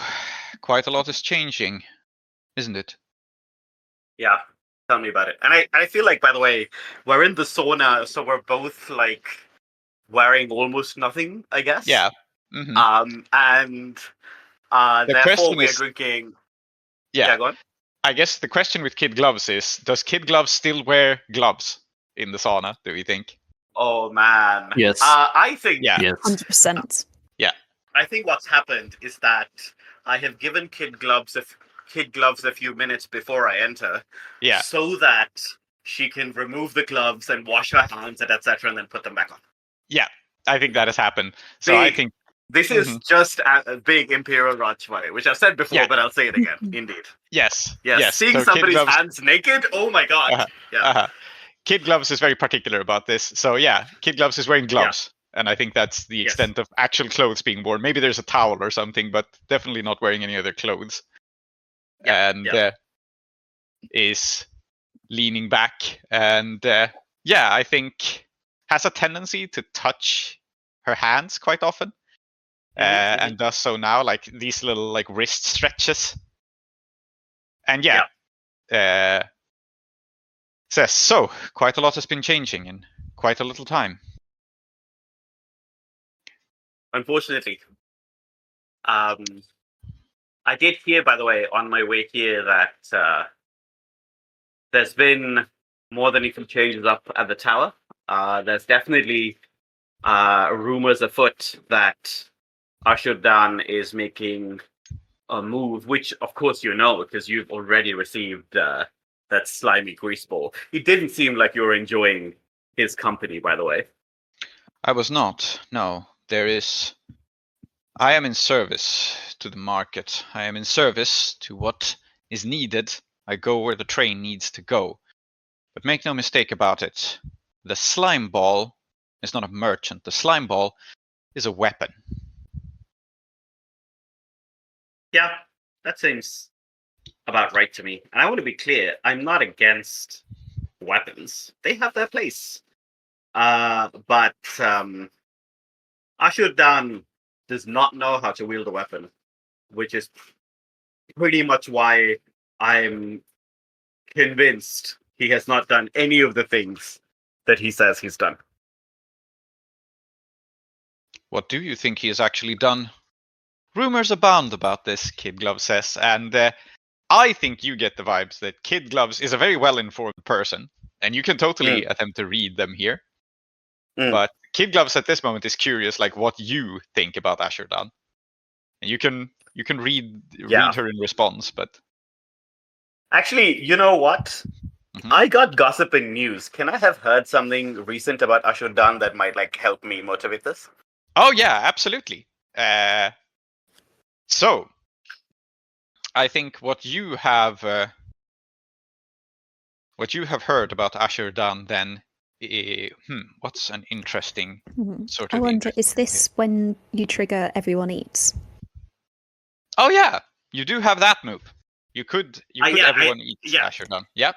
quite a lot is changing, isn't it?" Yeah, tell me about it. And I feel like, by the way, we're in the sauna, so we're both like wearing almost nothing, I guess. Yeah. And therefore we're drinking. Yeah, go on. I guess the question with Kid Gloves is, does Kid Gloves still wear gloves in the sauna, do we think? Oh, man. Yes. I think... Yes. 100%. Yeah. I think what's happened is that I have given Kid Gloves a few minutes before I enter, so that she can remove the gloves and wash her hands and etc. and then put them back on. Yeah, I think that has happened. So I think... This is just a big Imperial Rajway, which I've said before, but I'll say it again. Indeed. Yes. Seeing so somebody's hands naked, oh my god. Kid Gloves is very particular about this. So Kid Gloves is wearing gloves. And I think that's the extent of actual clothes being worn. Maybe there's a towel or something, but definitely not wearing any other clothes. Is leaning back and I think has a tendency to touch her hands quite often. And does so now, like these little like wrist stretches. And says, so quite a lot has been changing in quite a little time. Unfortunately. I did hear, by the way, on my way here that there's been more than a few changes up at the tower. There's definitely rumors afoot that Ashurdan is making a move, which of course you know because you've already received that slimy grease ball. It didn't seem like you were enjoying his company, by the way. I was not. No, I am in service to the market. I am in service to what is needed. I go where the train needs to go. But make no mistake about it. The slime ball is not a merchant. The slime ball is a weapon. Yeah, that seems about right to me. And I want to be clear, I'm not against weapons. They have their place. But Ashurdan does not know how to wield a weapon, which is pretty much why I'm convinced he has not done any of the things that he says he's done. What do you think he has actually done? Rumors abound about this, Kid Gloves says, and I think you get the vibes that Kid Gloves is a very well-informed person, and you can totally attempt to read them here. But Kid Gloves at this moment is curious, like what you think about Ashurdan, and you can read her in response. But actually, you know what? I got gossiping news. Can I have heard something recent about Ashurdan that might like help me motivate this? Oh yeah, absolutely. So, I think what you have heard about Ashurdan then. What's an interesting sort of... I wonder, is this when you trigger everyone eats? Oh yeah, you do have that move. You could everyone eats Ashurdan. Yep.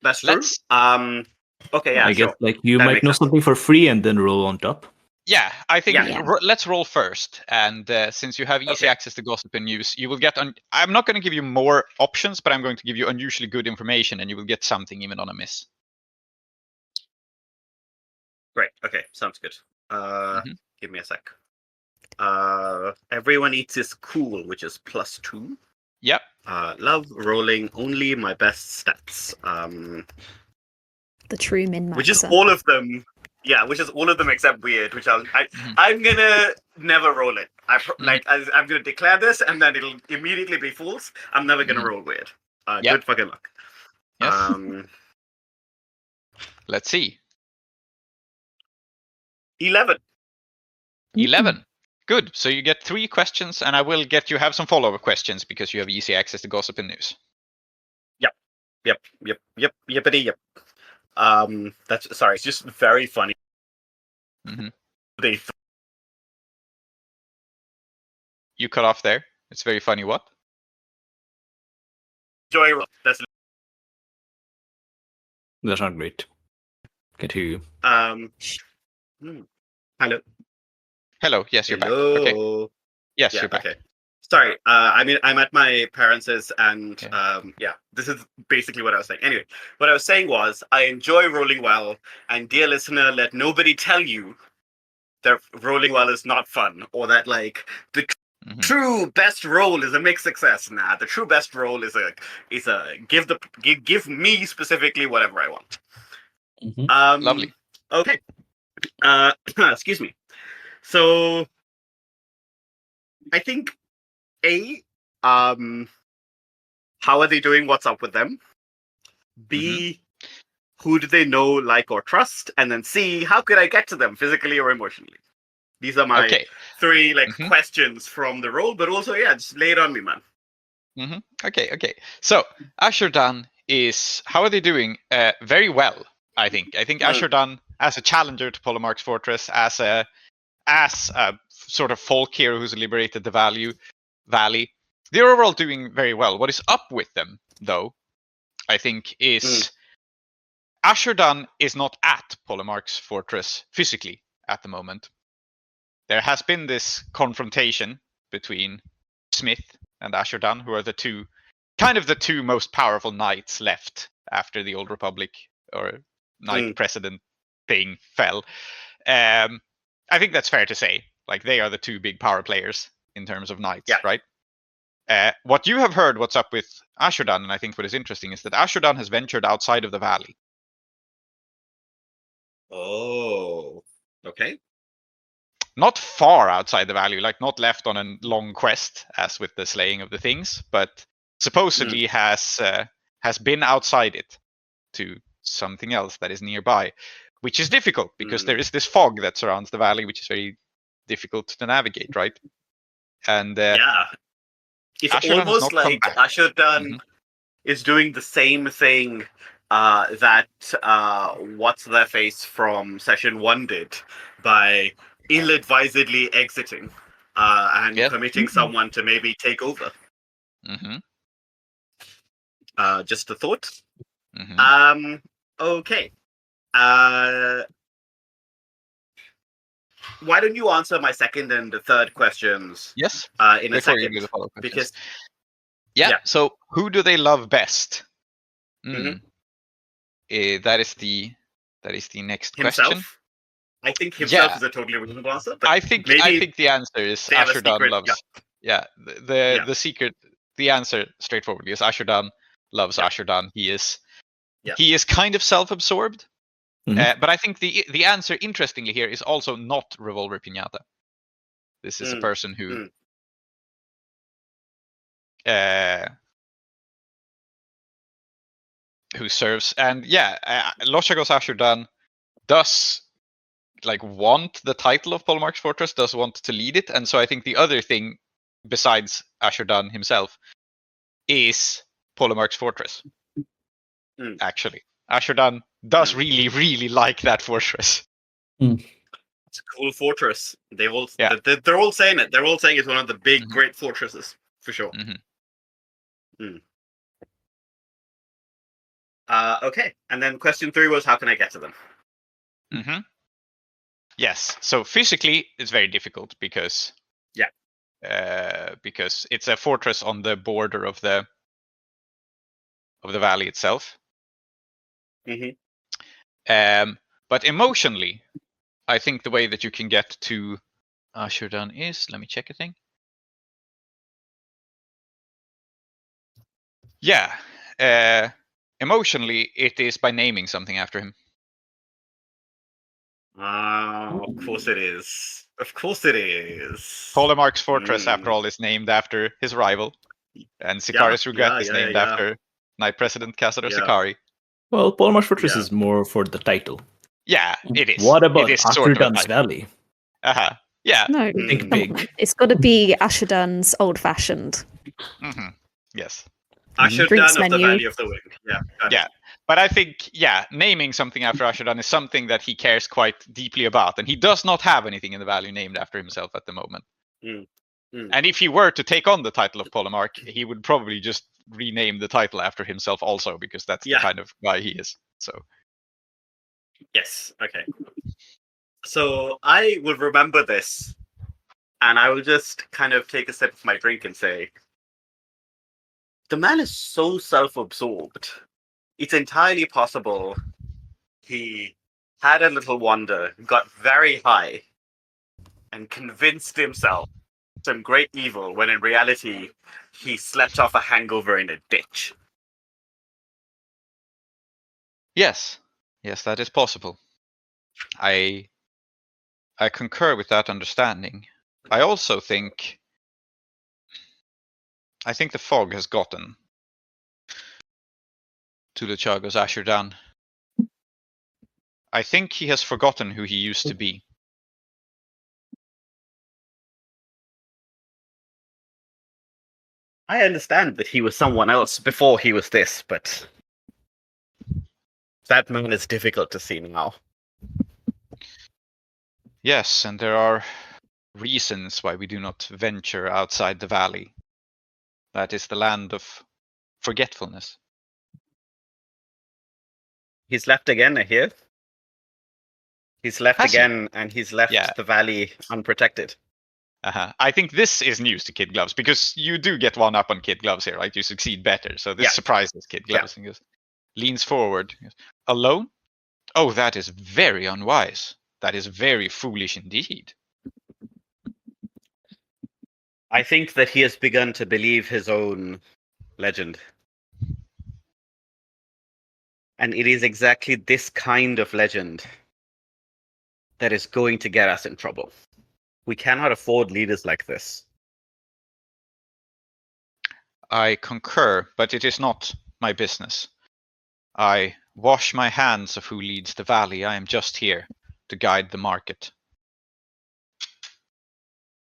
That's true. Okay, yeah. I guess like you might know something for free and then roll on top. Yeah, I think Yeah. let's roll first. And since you have easy Okay. access to gossip and news, you will get. I'm not going to give you more options, but I'm going to give you unusually good information, and you will get something even on a miss. Great. Okay, sounds good. Mhm. Give me a sec. Everyone eats is cool, which is +2. Yep. Love rolling only my best stats. The true min maxer. Which is all of them. Yeah, which is all of them except weird. Which I'm gonna never roll it. I'm gonna declare this, and then it'll immediately be fools. I'm never gonna roll weird. Yep. Good fucking luck. Yes. Let's see. 11. 11. Good. So you get 3 questions, and I will get you have some follow-up questions because you have easy access to gossip and news. Yep. That's sorry. It's just very funny. Mhm. They You cut off there. It's very funny. What? enjoy. That's That's not great. Can't hear you. Hello. Hello. Yes, you're Hello. back. Okay. Yes, Yeah, you're back. okay. Sorry. I'm at my parents', and Okay. this is basically what I was saying. Anyway, what I was saying was I enjoy rolling well, and dear listener, let nobody tell you that rolling well is not fun, or that like the Mhm. true best roll is a mixed success. Nah, the true best roll is a give me specifically whatever I want. Lovely. Okay. Excuse me. So I think how are they doing? What's up with them? B, who do they know, like, or trust? And then C, how could I get to them physically or emotionally? These are my 3 questions from the role, but also just lay it on me, man. Okay. So Ashurdan is how are they doing? Very well, I think. I think Ashurdan as a challenger to Polemarch's Fortress, as a sort of folk hero who's liberated the valley, they're overall doing very well. What is up with them, though, I think, is Ashurdan is not at Polemarch's Fortress physically at the moment. There has been this confrontation between Smith and Ashurdan, who are the two most powerful knights left after the Old Republic or Knight President thing fell. I think that's fair to say. Like, they are the 2 big power players in terms of knights, right? What you have heard, what's up with Ashurdan, and I think what is interesting is that Ashurdan has ventured outside of the valley. Oh, okay. Not far outside the valley, like not left on a long quest as with the slaying of the things, but supposedly has been outside it to something else that is nearby, which is difficult because there is this fog that surrounds the valley, which is very difficult to navigate, right? And it's Ashurdan almost like Ashurdan is doing the same thing that what's their face from session 1 did by ill-advisedly exiting and permitting someone to maybe take over. Just a thought. Okay. Why don't you answer my second and the third questions? Yes. In a second, you do the follow-up questions. because So who do they love best? That is the next himself? question. I think himself is a totally reasonable answer. But I think the answer is Ashurdan loves. The secret, the answer straightforwardly is Ashurdan loves Ashurdan. He is kind of self-absorbed, but I think the answer, interestingly here, is also not Revolver Pinata. This is a person who serves, and Loshagos Ashurdan does want the title of Polemarch's Fortress, does want to lead it, and so I think the other thing besides Ashurdan himself is Polemarch's Fortress. Actually, Ashurdan does really, really like that fortress. It's a cool fortress. They're all saying it. They're all saying it's one of the big, great fortresses for sure. Okay, and then question 3 was how can I get to them? Yes. So physically, it's very difficult because because it's a fortress on the border of the valley itself. Mm-hmm. But emotionally, I think the way that you can get to Ashurdan is, let me check a thing. Yeah. Emotionally, it is by naming something after him. Of course it is. Of course it is. Polemarch's fortress, after all, is named after his rival, and Sicari's Regret is named after Knight President Castador Sicari. Well, Polemarch's Fortress Yeah. is more for the title. Yeah, it is. What about it is sort of a Ashurdan's title. Valley? Yeah. No, Think come big. on. It's got to be Ashurdan's old-fashioned. Mm-hmm. Yes. Ashurdan Drinks of the menu. Valley of the Wind. Yeah. got it. Yeah. But I think, naming something after Ashurdan is something that he cares quite deeply about, and he does not have anything in the valley named after himself at the moment. Mm. And if he were to take on the title of Polemarch, he would probably just rename the title after himself also, because that's the kind of guy he is. So Yes. Okay. So I will remember this, and I will just kind of take a sip of my drink and say, the man is so self-absorbed. It's entirely possible he had a little wander, got very high, and convinced himself some great evil when in reality he slept off a hangover in a ditch. yes, that is possible. I concur with that understanding. I also think the fog has gotten to Luchagos Ashurdan. I think he has forgotten who he used to be. I understand that he was someone else before he was this, but that man is difficult to see now. Yes, and there are reasons why we do not venture outside the valley. That is the land of forgetfulness. He's left again, I hear. He's left Has he? again, and he's left the valley unprotected. I think this is news to Kid Gloves, because you do get one up on Kid Gloves here, right? You succeed better. So this surprises Kid Gloves and goes, leans forward. Goes, alone? Oh, that is very unwise. That is very foolish indeed. I think that he has begun to believe his own legend. And it is exactly this kind of legend that is going to get us in trouble. We cannot afford leaders like this. I concur, but it is not my business. I wash my hands of who leads the valley. I am just here to guide the market.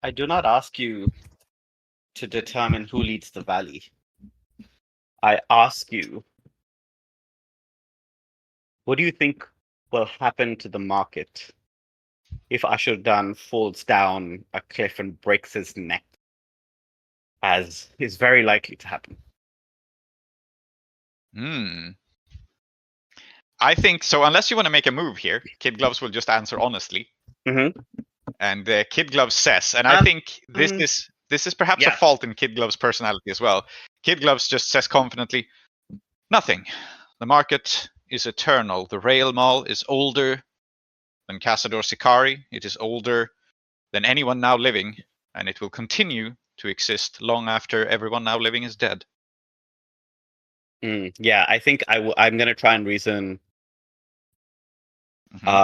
I do not ask you to determine who leads the valley. I ask you, what do you think will happen to the market if Ashurdan falls down a cliff and breaks his neck, as is very likely to happen? I think so. Unless you want to make a move here, Kid Gloves will just answer honestly. Mm-hmm. And Kid Gloves says, and I think this is perhaps a fault in Kid Gloves' personality as well. Kid Gloves just says confidently, nothing. The market is eternal. The rail mall is older than Castador Sicari. It is older than anyone now living, and it will continue to exist long after everyone now living is dead. Yeah, I think I'm going to try and reason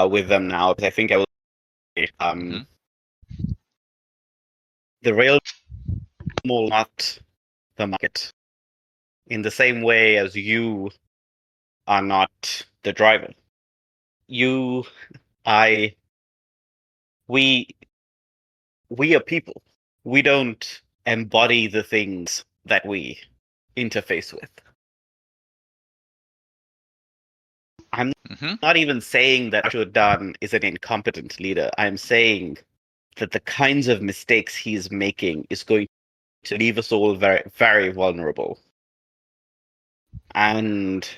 with them now, because I think I will. The rail mall, not the market. In the same way as you are not the driver. We are people. We don't embody the things that we interface with. I'm not even saying that Ashurdan is an incompetent leader. I'm saying that the kinds of mistakes he's making is going to leave us all very, very vulnerable. And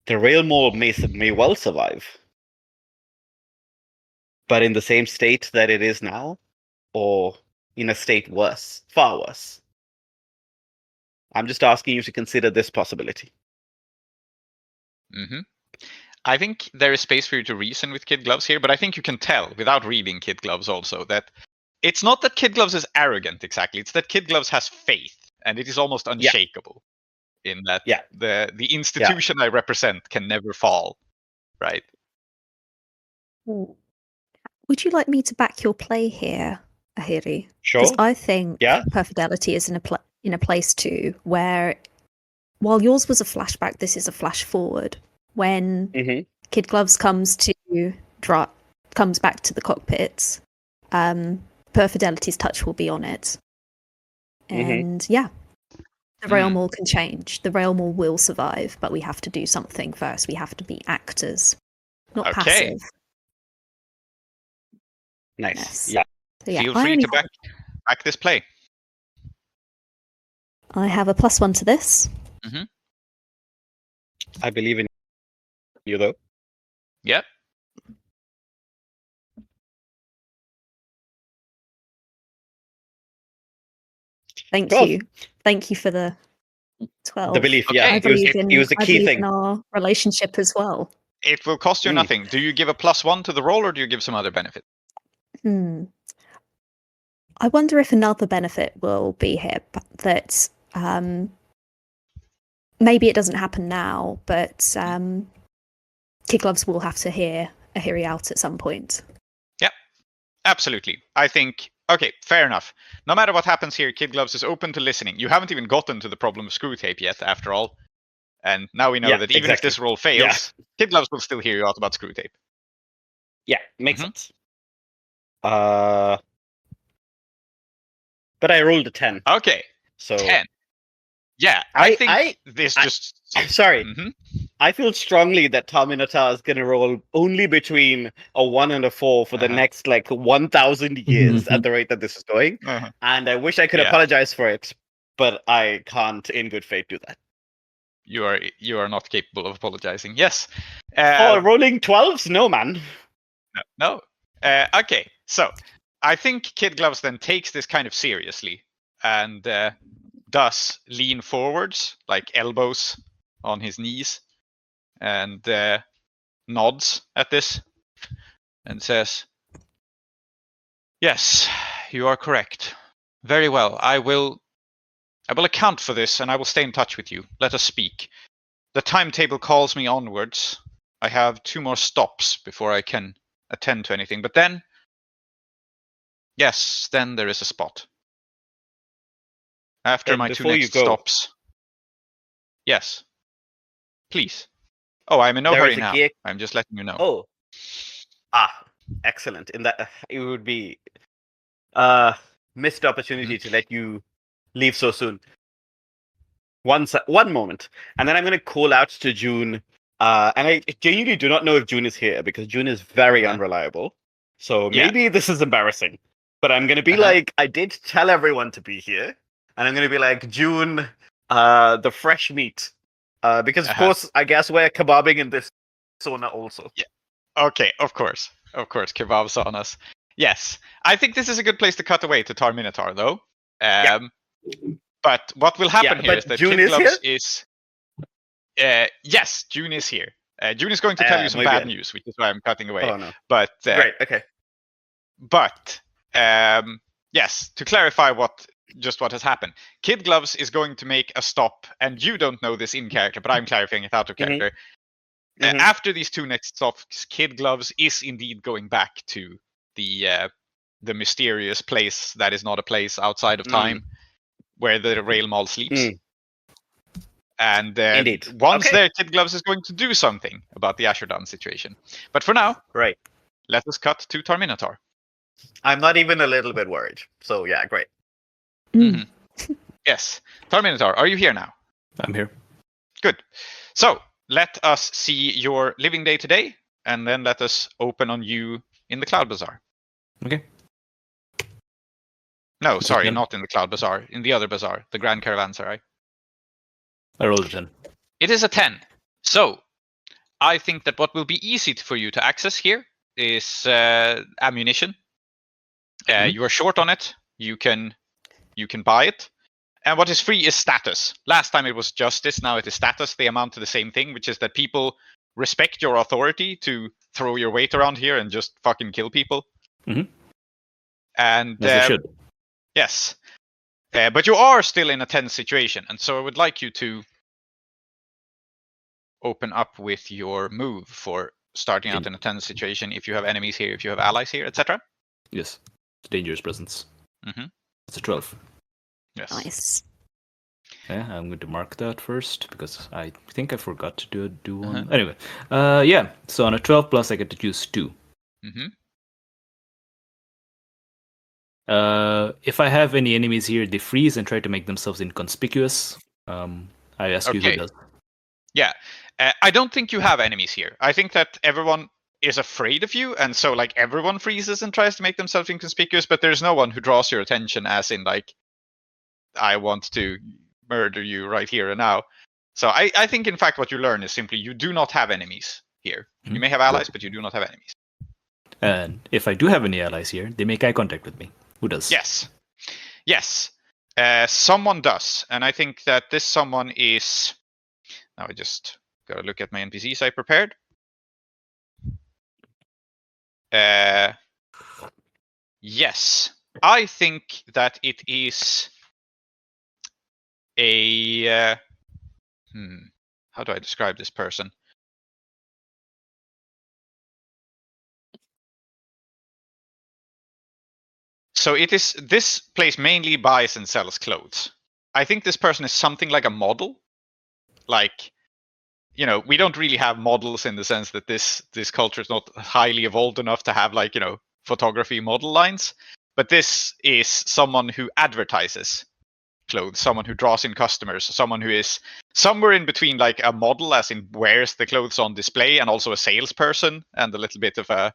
the rail mall may well survive. but in the same state that it is now, or in a state worse, far worse? I'm just asking you to consider this possibility. Mm-hmm. I think there is space for you to reason with Kid Gloves here, but I think you can tell without reading Kid Gloves also that it's not that Kid Gloves is arrogant exactly. It's that Kid Gloves has faith, and it is almost unshakable in that the institution I represent can never fall, right? Would you like me to back your play here, Ahiri? Sure. Because I think Yeah. Perfidelity is in a place too where, while yours was a flashback, this is a flash forward. When Kid Gloves comes back to the cockpits, Perfidelity's touch will be on it, and the realm all can change. The realm all will survive, but we have to do something first. We have to be actors, not passive. Nice. Yes. Yeah. So, yeah, Feel free to back this play. I have a +1 to this. I believe in you, though. Yep. Thank 12. you. Thank you for the 12. The belief, Okay. yeah. I believe It was a I key believe thing. in our relationship as well. It will cost you nothing. Do you give a +1 to the roll, or do you give some other benefit? I wonder if another benefit will be here, that maybe it doesn't happen now, but Kid Gloves will have to hear Ahiri out at some point. Yep, absolutely. I think, okay, fair enough. No matter what happens here, Kid Gloves is open to listening. You haven't even gotten to the problem of screw tape yet, after all. And now we know that even if this roll fails, Kid Gloves will still hear you out about screw tape. Yeah, makes sense. But I rolled a 10. Okay, So 10. Yeah, I think this just... Sorry. I feel strongly that Tar-Minotaur is going to roll only between a 1 and a 4 for the next, 1,000 years at the rate that this is going. And I wish I could apologize for it, but I can't, in good faith, do that. You are not capable of apologizing. Yes. Rolling 12s? No, man. No. Okay, so I think Kid Gloves then takes this kind of seriously and does lean forwards, like elbows on his knees, and nods at this and says, "Yes, you are correct. Very well. I will account for this, and I will stay in touch with you. Let us speak. The timetable calls me onwards. I have 2 more stops before I can attend to anything. But then, yes, then there is a spot. After my 2 next stops. Yes. Please. Oh, I'm in no hurry now. I'm just letting you know. Oh. Excellent. In that, it would be missed opportunity to let you leave so soon. One moment, and then I'm going to call out to June. And I genuinely do not know if June is here, because June is very unreliable. So maybe this is embarrassing. But I'm going to be like, I did tell everyone to be here. And I'm going to be like, June, the fresh meat. Because, of course, I guess we're kebabbing in this sauna also. Yeah. Okay, of course. Of course, kebab saunas. Yes. I think this is a good place to cut away to Tar-Minotaur, though. But what will happen here is that June Kid Gloves here? is... yes, June is here. June is going to tell you some bad news, which is why I'm cutting away. Oh, no. But, Great, okay. But, yes, to clarify what has happened. Kid Gloves is going to make a stop, and you don't know this in character, but I'm clarifying it out of character. After these 2 next stops, Kid Gloves is indeed going back to the mysterious place that is not a place outside of time, where the rail mall sleeps. And once there, Kid Gloves is going to do something about the Ashurdan situation. But for now, let us cut to Tar-Minotaur. I'm not even a little bit worried. So yeah, great. Yes. Tar-Minotaur, are you here now? I'm here. Good. So, let us see your living day today, and then let us open on you in the Cloud Bazaar. Okay. No, sorry, not in the Cloud Bazaar. In the other bazaar, the Grand Caravanserai. I rolled a 10. It is a 10. So, I think that what will be easy for you to access here ammunition. You are short on it. You can buy it. And what is free is status. Last time it was justice. Now it is status. They amount to the same thing, which is that people respect your authority to throw your weight around here and just fucking kill people. Mhm. And As they should. yes. But you are still in a tense situation, and so I would like you to open up with your move for starting out in a tense situation. If you have enemies here, if you have allies here, etc. Yes. Dangerous presence. Mhm. It's a 12. Yes. Nice. Yeah, I'm going to mark that first because I think I forgot to do one. Uh-huh. Anyway, yeah. So on a 12 plus, I get to choose 2. Mm-hmm. If I have any enemies here, they freeze and try to make themselves inconspicuous. I ask you who Okay. does. Yeah. I don't think you have enemies here. I think that everyone is afraid of you, and so like everyone freezes and tries to make themselves inconspicuous, but there's no one who draws your attention as in like, I want to murder you right here and now. So I think in fact what you learn is simply you do not have enemies here. You may have allies, but you do not have enemies. And if I do have any allies here, they make eye contact with me. Who does? Yes. Yes. Someone does. And I think that this someone is... Now I just gotta look at my NPCs I prepared. Yes. I think that it is a... how do I describe this person? So it is... This place mainly buys and sells clothes. I think this person is something like a model. Like, you know, we don't really have models in the sense that this culture is not highly evolved enough to have like, you know, photography model lines. But this is someone who advertises clothes, someone who draws in customers, someone who is somewhere in between like a model, as in wears the clothes on display, and also a salesperson and a little bit of a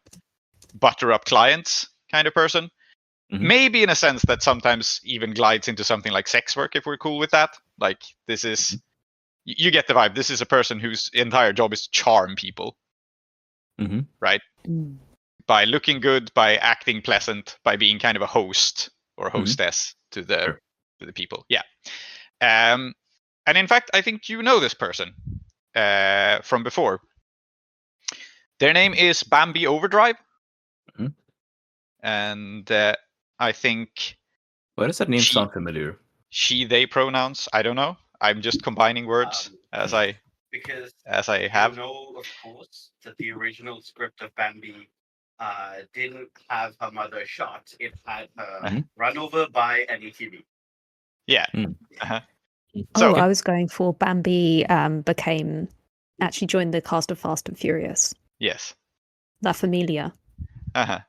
butter up clients kind of person. Mhm. Maybe in a sense that sometimes even glides into something like sex work, if we're cool with that. Like, this is... You get the vibe. This is a person whose entire job is to charm people. Mhm. Right? By looking good, by acting pleasant, by being kind of a host or hostess to the people. Yeah. And in fact, I think you know this person from before. Their name is Bambi Overdrive. Mhm. And I think... Why does that name sound familiar? She, they pronouns. I don't know. I'm just combining words as I have. You know, of course, that the original script of Bambi didn't have her mother shot. It had her run over by an ATV. Yeah. Oh, So I was going for Bambi actually joined the cast of Fast and Furious. yes. La Familia. Yes.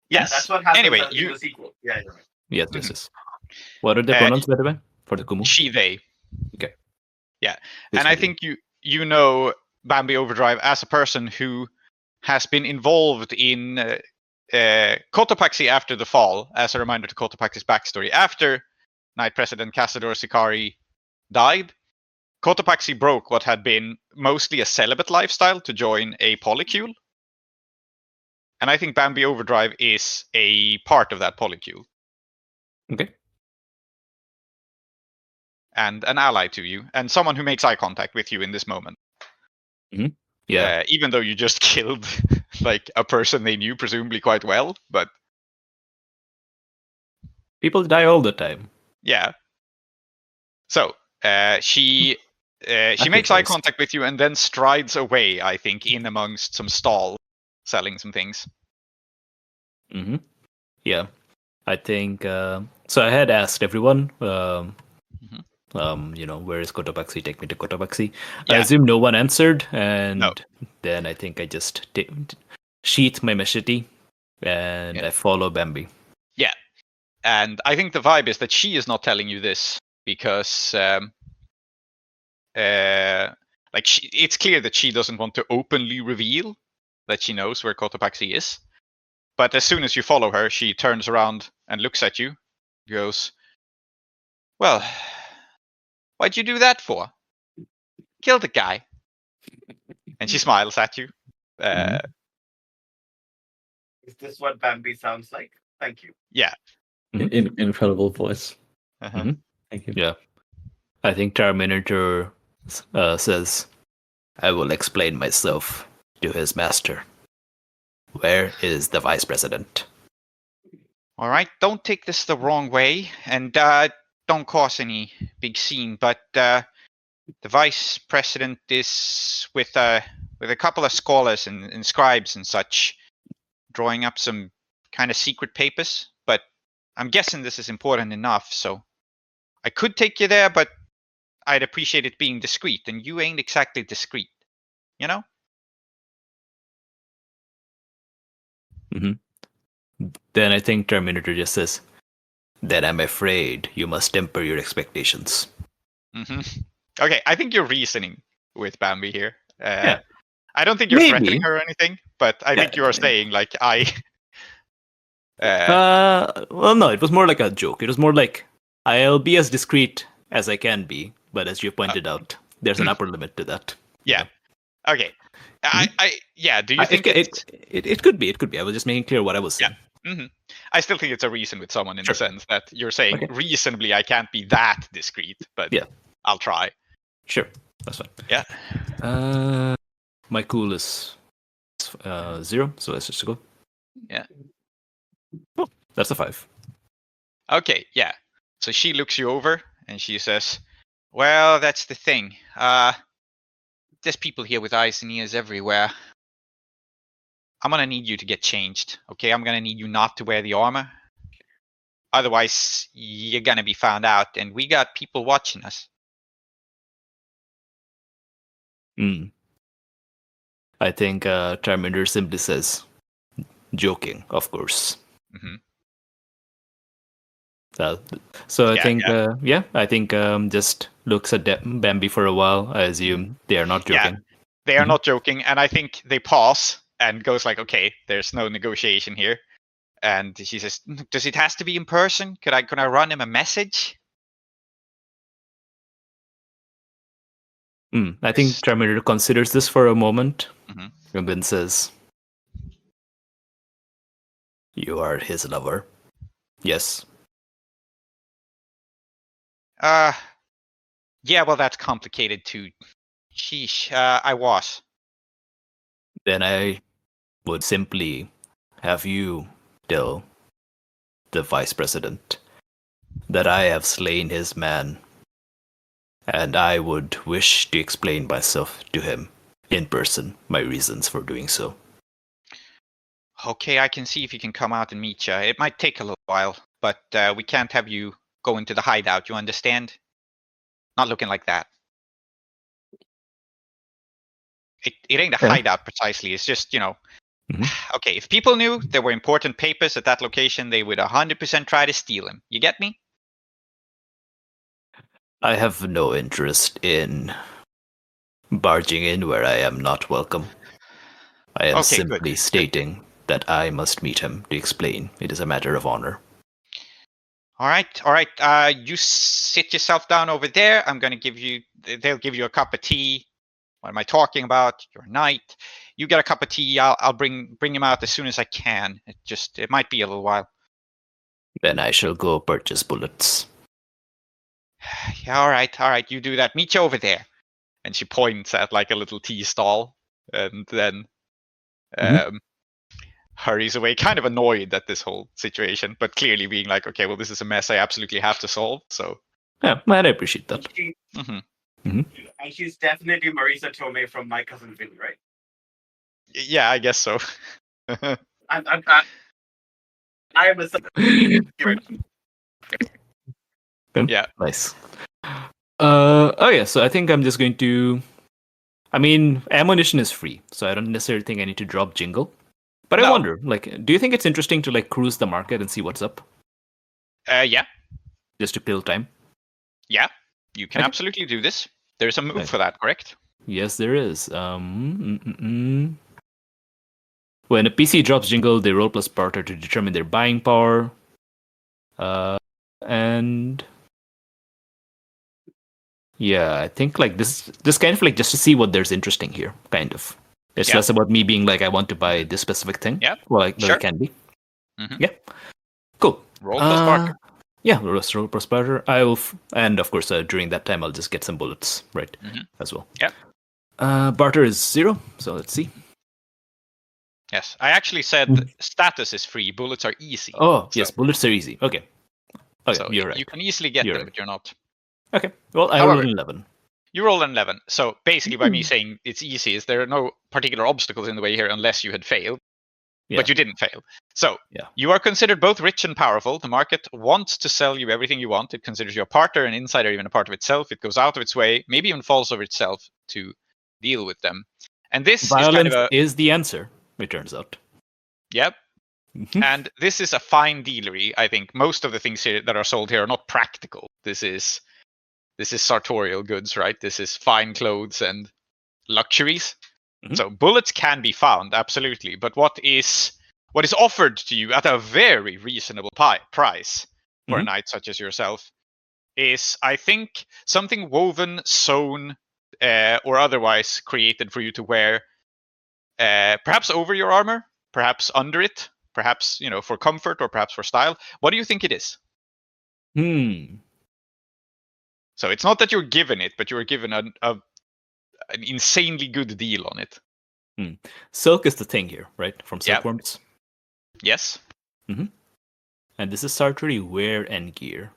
Yeah, that's what happens Anyway, in the sequel. Yeah, you're right. Yes, yes. What are the pronouns, by the way, for the Kumu? She, they. Okay. Yeah. This And I one. think you know Bambi Overdrive as a person who has been involved in Cotopaxi after the fall, as a reminder to Cotopaxi's backstory. After Knight President Cazador Sicari died, Cotopaxi broke what had been mostly a celibate lifestyle to join a polycule. And I think Bambi Overdrive is a part of that polycule. Okay. And an ally to you, and someone who makes eye contact with you in this moment. Yeah. Even though you just killed like a person they knew presumably quite well, but People die all the time. yeah. So she makes eye contact with you and then strides away, I think, in amongst some stalls selling some things. Yeah. I think so. I had asked everyone, you know, where is Cotopaxi? Take me to Cotopaxi. I Yeah. assume no one answered, and No. then I think I just sheath my machete and I follow Bambi. Yeah. And I think the vibe is that she is not telling you this because it's clear that she doesn't want to openly reveal that she knows where Cotopaxi is. But as soon as you follow her, she turns around and looks at you, goes, "Well, what'd you do that for? Kill the guy." And she smiles at you. Is this what Bambi sounds like? Thank you. Yeah. Incredible voice. Uh-huh. Mhm. Thank you. Yeah. I think Tar-Minotaur says, I will explain myself to his master. Where is the vice president? All right, don't take this the wrong way, and don't cause any big scene. But the vice president is with a couple of scholars and scribes and such, drawing up some kind of secret papers. But I'm guessing this is important enough, so I could take you there, but I'd appreciate it being discreet, and you ain't exactly discreet, you know? Then I think Tar-Minotaur just says, then I'm afraid you must temper your expectations. Okay, I think you're reasoning with Bambi here. Yeah. I don't think you're Maybe. threatening her or anything, but I think you are saying, like, Well, no, it was more like a joke. It was more like, I'll be as discreet as I can be, but as you pointed out, there's an upper limit to that. Yeah. Okay. Yeah. Do you think It could be? It could be. I was just making clear what I was saying. I still think it's a reason with someone in Sure. the sense that you're saying Okay. reasonably I can't be that discreet, but Yeah. I'll try. Sure, that's fine. Yeah. My cool is 0, so let's just go. Yeah. Oh, that's a 5. Okay. Yeah. So she looks you over and she says, "Well, that's the thing. There's people here with eyes and ears everywhere. I'm gonna need you to get changed. Okay, I'm gonna need you not to wear the armor. Otherwise, you're gonna be found out, and we got people watching us." I think Tar-Minotaur simply says, joking, of course. Mhm. So I Yeah, think, I think just looks at Bambi for a while. I assume they are not Yeah. joking. They are Mhm. not joking, and I think they pause and goes like, "Okay, there's no negotiation here." And she says, "Does it has to be in person? Can I run him a message?" I think Tar-Minotaur considers this for a moment, Mhm. and then says, you are his lover. Yes. Yeah, well, that's complicated too. Sheesh, I was. Then I would simply have you tell the vice president that I have slain his man, and I would wish to explain myself to him in person, my reasons for doing so. Okay, I can see if he can come out and meet you. It might take a little while, but we can't have you go into the hideout, you understand? Not looking like that. It ain't a Yeah. hideout precisely, it's just, Mhm. Okay, if people knew there were important papers at that location, they would 100% try to steal them. You get me? I have no interest in barging in where I am not welcome. I am Okay, good. simply stating that I must meet him to explain. It is a matter of honor. All right. You sit yourself down over there. They'll give you a cup of tea. What am I talking about? You're a knight. You get a cup of tea. I'll bring him out as soon as I can. It might be a little while. Then I shall go purchase bullets. Yeah, all right. You do that. Meet you over there. And she points at like a little tea stall, and then hurries away, kind of annoyed at this whole situation, but clearly being like, okay, well, this is a mess I absolutely have to solve. So Yeah, I appreciate that. And she's definitely Marisa Tomei from My Cousin Vinny, right? yeah, I guess so. I am a Yeah. Nice. So I think I'm just going to. I mean, ammunition is free, so I don't necessarily think I need to drop jingle. But I No. wonder, do you think it's interesting to cruise the market and see what's up, Yeah, just to kill time? you can Okay. absolutely do this. There's a move Right. for that, correct? Yes, there is. When a PC drops jingle, they roll plus barter to determine their buying power. And yeah, I think this kind of just to see what there's interesting here, kind of. It's Yeah. less about me being like, I want to buy this specific thing. Yeah, Well, like, sure. it can be. Mhm. Yeah. Cool. Roll plus barter. Yeah, roll plus barter. And of course, during that time, I'll just get some bullets, right, as well. Yeah. Barter is 0, so let's see. Yes, I actually said status is free. Bullets are easy. Oh, So- yes, bullets are easy. Okay. Okay, so you're right. you can easily get You're them, right. but you're not. Okay, well, I However- rolled an 11. You roll an 11. So basically, by me saying it's easy, is there are no particular obstacles in the way here unless you had failed. Yeah. But you didn't fail. So Yeah. you are considered both rich and powerful. The market wants to sell you everything you want. It considers you a partner, an insider, even a part of itself. It goes out of its way, maybe even falls over itself to deal with them. And this is Violence kind of a is the answer, it turns out. yep. Mhm. And this is a fine dealery. I think most of the things here that are sold here are not practical. This is sartorial goods, right? This is fine clothes and luxuries. Mhm. So bullets can be found, absolutely. But what is offered to you at a very reasonable price for a Mhm. knight such as yourself is, I think, something woven, sewn, or otherwise created for you to wear, perhaps over your armor, perhaps under it, perhaps for comfort or perhaps for style. What do you think it is? So it's not that you're given it, but you're given an insanely good deal on it. Silk is the thing here, right? From Yeah. silkworms. Yes. And this is Sartori wear and gear.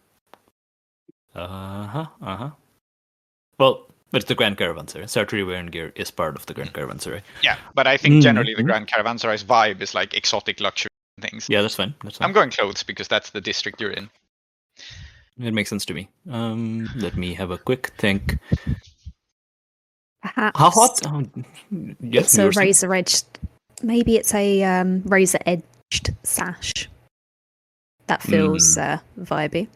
Well, but it's the Grand Caravanserai. Sartori wear and gear is part of the Grand Caravanserai. Yeah, but I think generally the Mhm. Grand Caravanserai's vibe is like exotic luxury things. Yeah, that's fine. That's fine. I'm going clothes because that's the district you're in. It makes sense to me. Let me have a quick think. Perhaps How hot? Yes, it's you a were saying? razor edged. Maybe it's a razor edged sash. That feels vibey.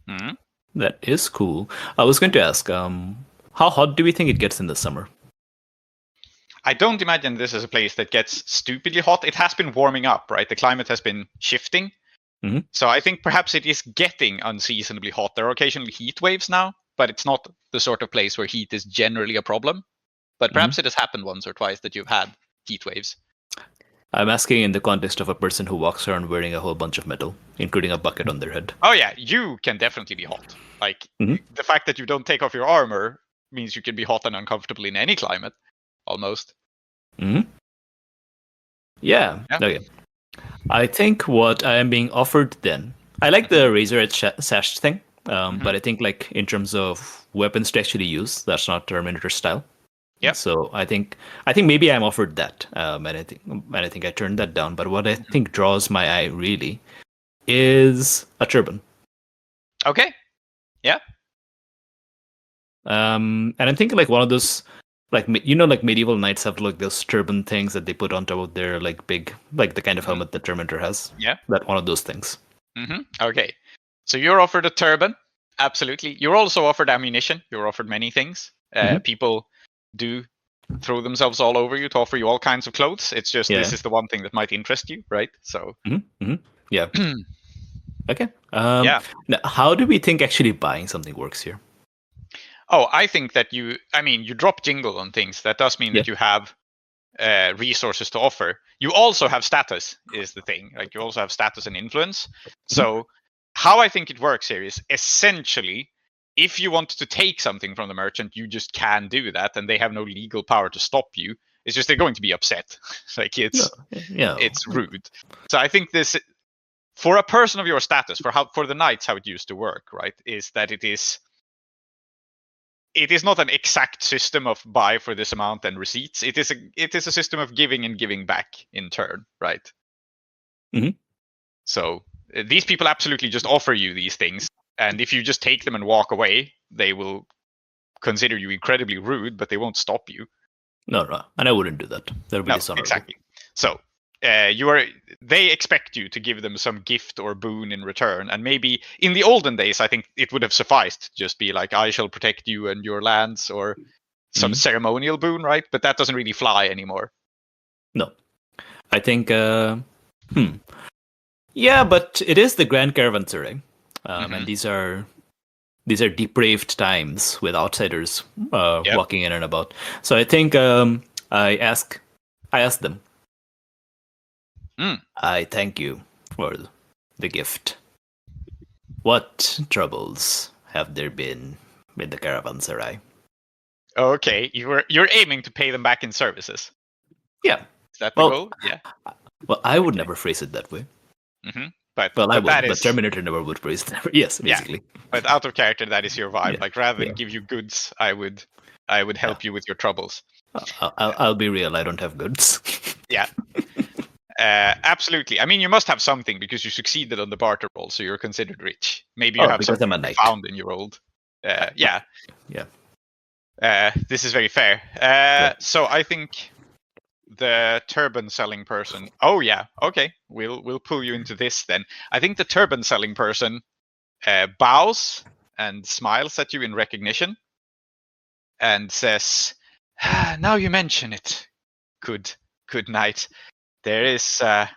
Mhm. That is cool. I was going to ask, how hot do we think it gets in the summer? I don't imagine this is a place that gets stupidly hot. It has been warming up, right? The climate has been shifting. Mhm. So I think perhaps it is getting unseasonably hot. There are occasionally heat waves now, but it's not the sort of place where heat is generally a problem. But perhaps it has happened once or twice that you've had heat waves. I'm asking in the context of a person who walks around wearing a whole bunch of metal, including a bucket on their head. Oh yeah, you can definitely be hot. Like Mhm. the fact that you don't take off your armor means you can be hot and uncomfortable in any climate, almost. Hmm. Yeah. Yeah. Okay. I think what I am being offered then, I like the razor edge sash thing, but I think like in terms of weapons to actually use, that's not Tar-Minotaur style. Yep. So I think maybe I'm offered that, and I think I turned that down. But what I think draws my eye really is a turban. Okay. Yeah. And I'm thinking like one of those, like like medieval knights have like those turban things that they put on top of their like big, like the kind of helmet that Tar-Minotaur has. Yeah. That one of those things. Okay. So you're offered a turban. Absolutely. You're also offered ammunition. You're offered many things. People do throw themselves all over you to offer you all kinds of clothes. It's just this is the one thing that might interest you, right? So Yeah. Okay. Yeah. Now, how do we think actually buying something works here? Oh, I think that you drop jingle on things. That does mean that you have resources to offer. You also have status, is the thing. Like you also have status and influence. So how I think it works here is essentially, if you want to take something from the merchant, you just can do that, and they have no legal power to stop you. It's just they're going to be upset. Like it's rude. So I think this, for a person of your status, for the knights, how it used to work, right, is that it is not an exact system of buy for this amount and receipts. It is a system of giving and giving back in turn, right? So these people absolutely just offer you these things, and if you just take them and walk away, they will consider you incredibly rude, but they won't stop you. No, and I wouldn't do that. That would be No, dishonorable. exactly. So they expect you to give them some gift or boon in return, and maybe in the olden days, I think it would have sufficed to just be like, I shall protect you and your lands, or some ceremonial boon, right? But that doesn't really fly anymore. No, I think. Yeah, but it is the Grand Caravanserai, and these are depraved times with outsiders walking in and about. So I think I ask I asked them. Mm. I thank you for the gift. What troubles have there been with the Caravanserai? Okay, you're aiming to pay them back in services. Yeah. Is that the Well, goal? Yeah. Well, I would never phrase it that way. Mm-hmm. But Well, I would, that but is Terminator never would phrase it that way. Yes, Yeah. basically. but out of character. That is your vibe. Yeah, Like rather than yeah. give you goods, I would help you with your troubles. I'll be real. I don't have goods. Yeah. Absolutely. I mean, you must have something because you succeeded on the barter roll, so you're considered rich. Maybe you have because something I'm a knight. found in your old. Yeah. Yeah. This is very fair. So I think the turban selling person. Oh yeah. Okay. We'll pull you into this then. I think the turban selling person bows and smiles at you in recognition, and says, "Now you mention it, good knight. There is a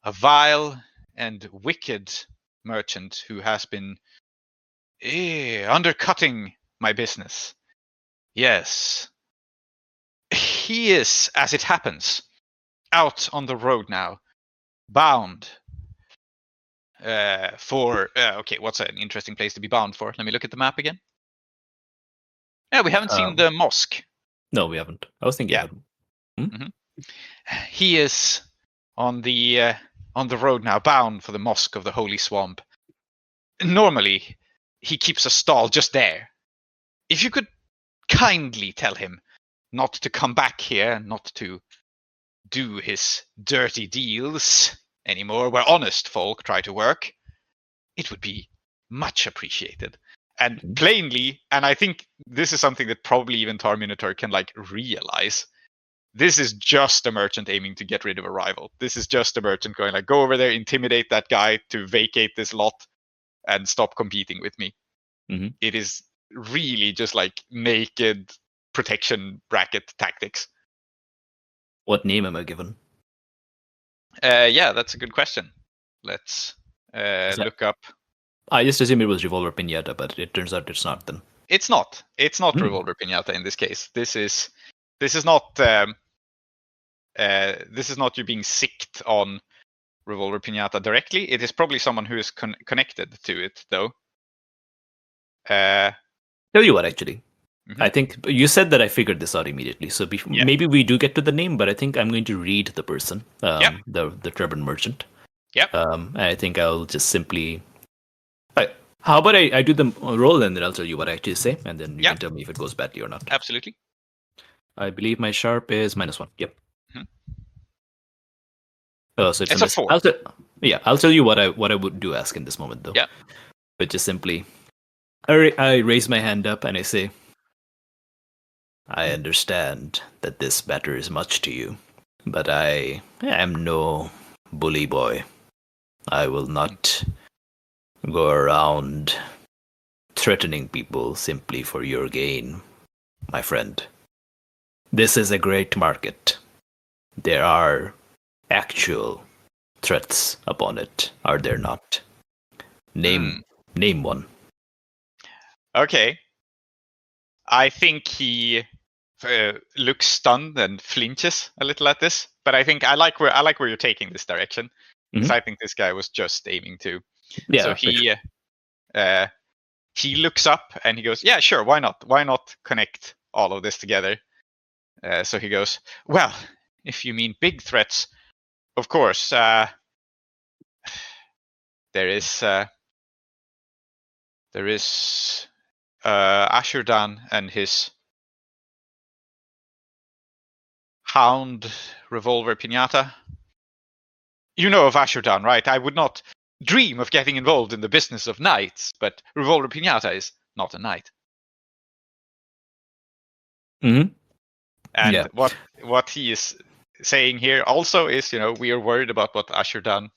vile and wicked merchant who has been undercutting my business. Yes. He is, as it happens, out on the road now, bound for... okay, what's an interesting place to be bound for? Let me look at the map again. Yeah, we haven't seen the mosque. No, we haven't. I was thinking. Yeah. He is on the road now, bound for the Mosque of the Holy Swamp. Normally, he keeps a stall just there. If you could kindly tell him not to come back here, not to do his dirty deals anymore, where honest folk try to work, it would be much appreciated. And plainly, and I think this is something that probably even Tar-Minotaur can realize, this is just a merchant aiming to get rid of a rival. This is just a merchant going go over there, intimidate that guy to vacate this lot and stop competing with me. Mm-hmm. It is really just naked protection bracket tactics. What name am I given? Yeah, that's a good question. Let's look up. I just assumed it was Revolver Pinata, but it turns out it's not then. It's not. It's not Revolver Pinata in this case. This is not you being sicked on Revolver Pinata directly. It is probably someone who is connected to it, though. Tell you what, actually. Mm-hmm. I think you said that I figured this out immediately. So maybe we do get to the name, but I think I'm going to read the person, the turban merchant. Yep. I think I'll just simply... How about I do the roll and then I'll tell you what I actually say, and then you can tell me if it goes badly or not. Absolutely. I believe my sharp is -1. Yep. Mm-hmm. So it's a 4. I'll tell you what I would do ask in this moment, though. Yeah. But just simply, I raise my hand up and I say, I understand that this matters much to you, but I am no bully boy. I will not go around threatening people simply for your gain, my friend. This is a great market. There are actual threats upon it, are there not? Name one. Okay. I think he looks stunned and flinches a little at this, but I think I like where you're taking this direction, because I think this guy was just aiming to. Yeah. So he looks up and he goes, "Yeah, sure, why not? Why not connect all of this together?" So he goes, "Well, if you mean big threats, of course, there is Ashurdan and his hound Revolver Pinata. You know of Ashurdan, right? I would not dream of getting involved in the business of knights, but Revolver Pinata is not a knight." Mm-hmm. And what he is saying here also is, we are worried about what Ashurdan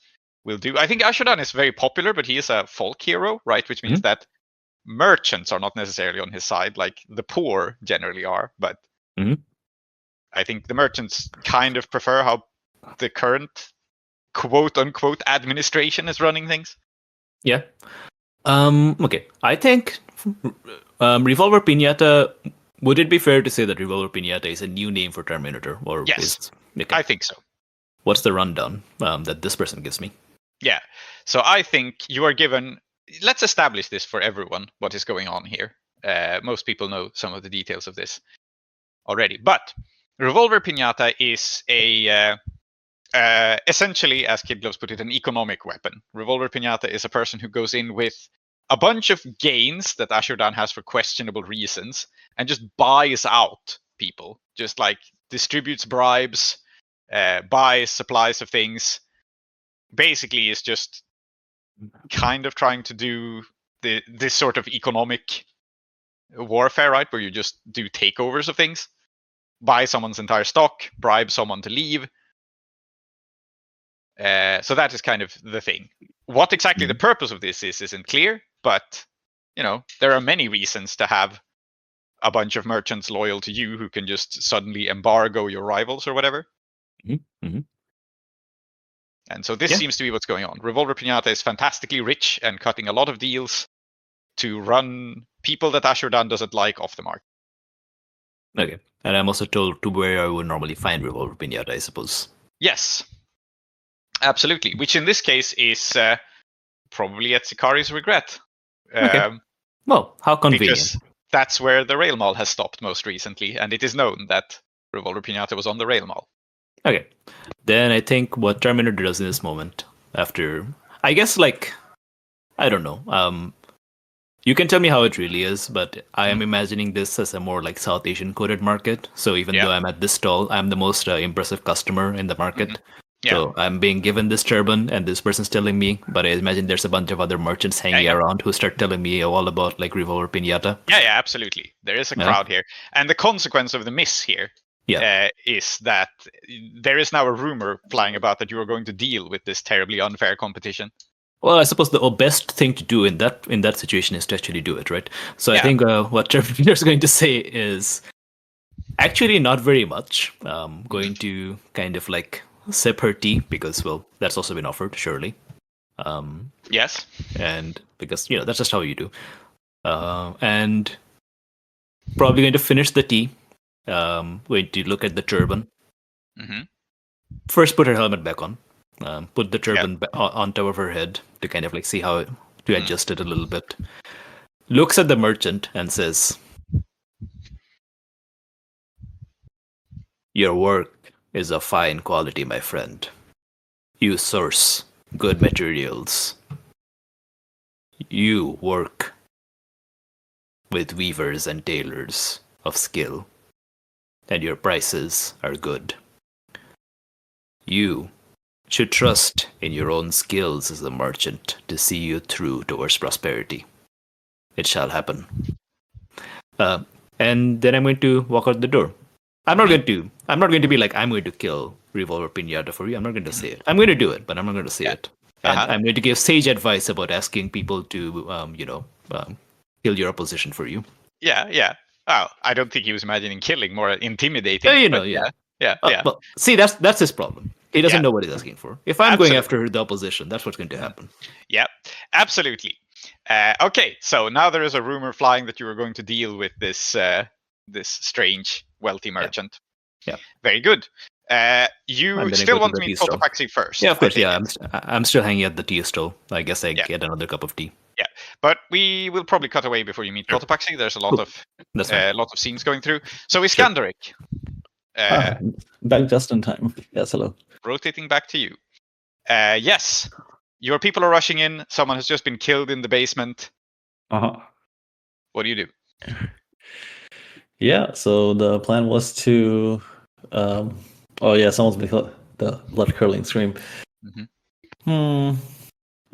will do. I think Ashurdan is very popular, but he is a folk hero, right? Which means that merchants are not necessarily on his side, like the poor generally are. But I think the merchants kind of prefer how the current quote-unquote administration is running things. Yeah. Okay. I think Revolver Pinata Would it be fair to say that Revolver Pinata is a new name for Tar-Minotaur? Or Yes. is, okay. I think so. What's the rundown that this person gives me? Yeah. So I think you are given. Let's establish this for everyone. What is going on here? Most people know some of the details of this already, but Revolver Pinata is a essentially, as Kid Gloves put it, an economic weapon. Revolver Pinata is a person who goes in with a bunch of gains that Ashurdan has for questionable reasons and just buys out people, just like distributes bribes, buys supplies of things. Basically, is just kind of trying to do this sort of economic warfare, right? Where you just do takeovers of things, buy someone's entire stock, bribe someone to leave. So that is kind of the thing. What exactly the purpose of this isn't clear, but there are many reasons to have a bunch of merchants loyal to you who can just suddenly embargo your rivals or whatever. Mm-hmm. And so this seems to be what's going on. Revolver Pinata is fantastically rich and cutting a lot of deals to run people that Ashurdan doesn't like off the market. Okay. And I'm also told to where I would normally find Revolver Pinata, I suppose. Yes. Absolutely. Which in this case is probably at Sikari's regret. Okay. Well, how convenient. Because that's where the rail mall has stopped most recently, and it is known that Revolver Pinata was on the rail mall. Okay. Then I think what Tar-Minotaur does in this moment, after, I guess, I don't know. You can tell me how it really is, but I am imagining this as a more like South Asian coded market. So even though I'm at this stall, I'm the most impressive customer in the market. Mm-hmm. Yeah. So I'm being given this turban, and this person's telling me, but I imagine there's a bunch of other merchants hanging around who start telling me all about like Revolver Pinata. Yeah, absolutely. There is a crowd here. And the consequence of the miss here is that there is now a rumor flying about that you are going to deal with this terribly unfair competition. Well, I suppose the best thing to do in that situation is to actually do it, right? So I think what Tar-Minotaur's going to say is actually not very much. Going to kind of like sip her tea because, well, that's also been offered, surely. Yes. And because, that's just how you do. And probably going to finish the tea. Going to look at the turban. Mm-hmm. First, put her helmet back on. Put the turban on top of her head to kind of like see how to adjust it a little bit. Looks at the merchant and says, "Your work is of fine quality, my friend. You source good materials. You work with weavers and tailors of skill, and your prices are good. You should trust in your own skills as a merchant to see you through towards prosperity. It shall happen." And then I'm going to walk out the door. I'm not going to be like, I'm going to kill Revolver Pinata for you. I'm not going to say it. I'm going to do it, but I'm not going to say it. And I'm going to give sage advice about asking people to, kill your opposition for you. Yeah. Well, I don't think he was imagining killing, more intimidating. Yeah. Well, see, that's his problem. He doesn't know what he's asking for. If I'm going after the opposition, that's what's going to happen. Yeah, absolutely. Okay, so now there is a rumor flying that you are going to deal with this strange wealthy merchant. Yeah. Very good. You still want to meet Cotopaxi first? Yeah, of course. Yeah, I'm still hanging at the tea stall. I guess I get another cup of tea. Yeah, but we will probably cut away before you meet Cotopaxi. There's a lot of scenes going through. So Iskandaric. Back just in time. Yes, hello. Rotating back to you. Yes, your people are rushing in. Someone has just been killed in the basement. What do you do? Yeah, so the plan was to someone's been killed. The blood curdling scream. I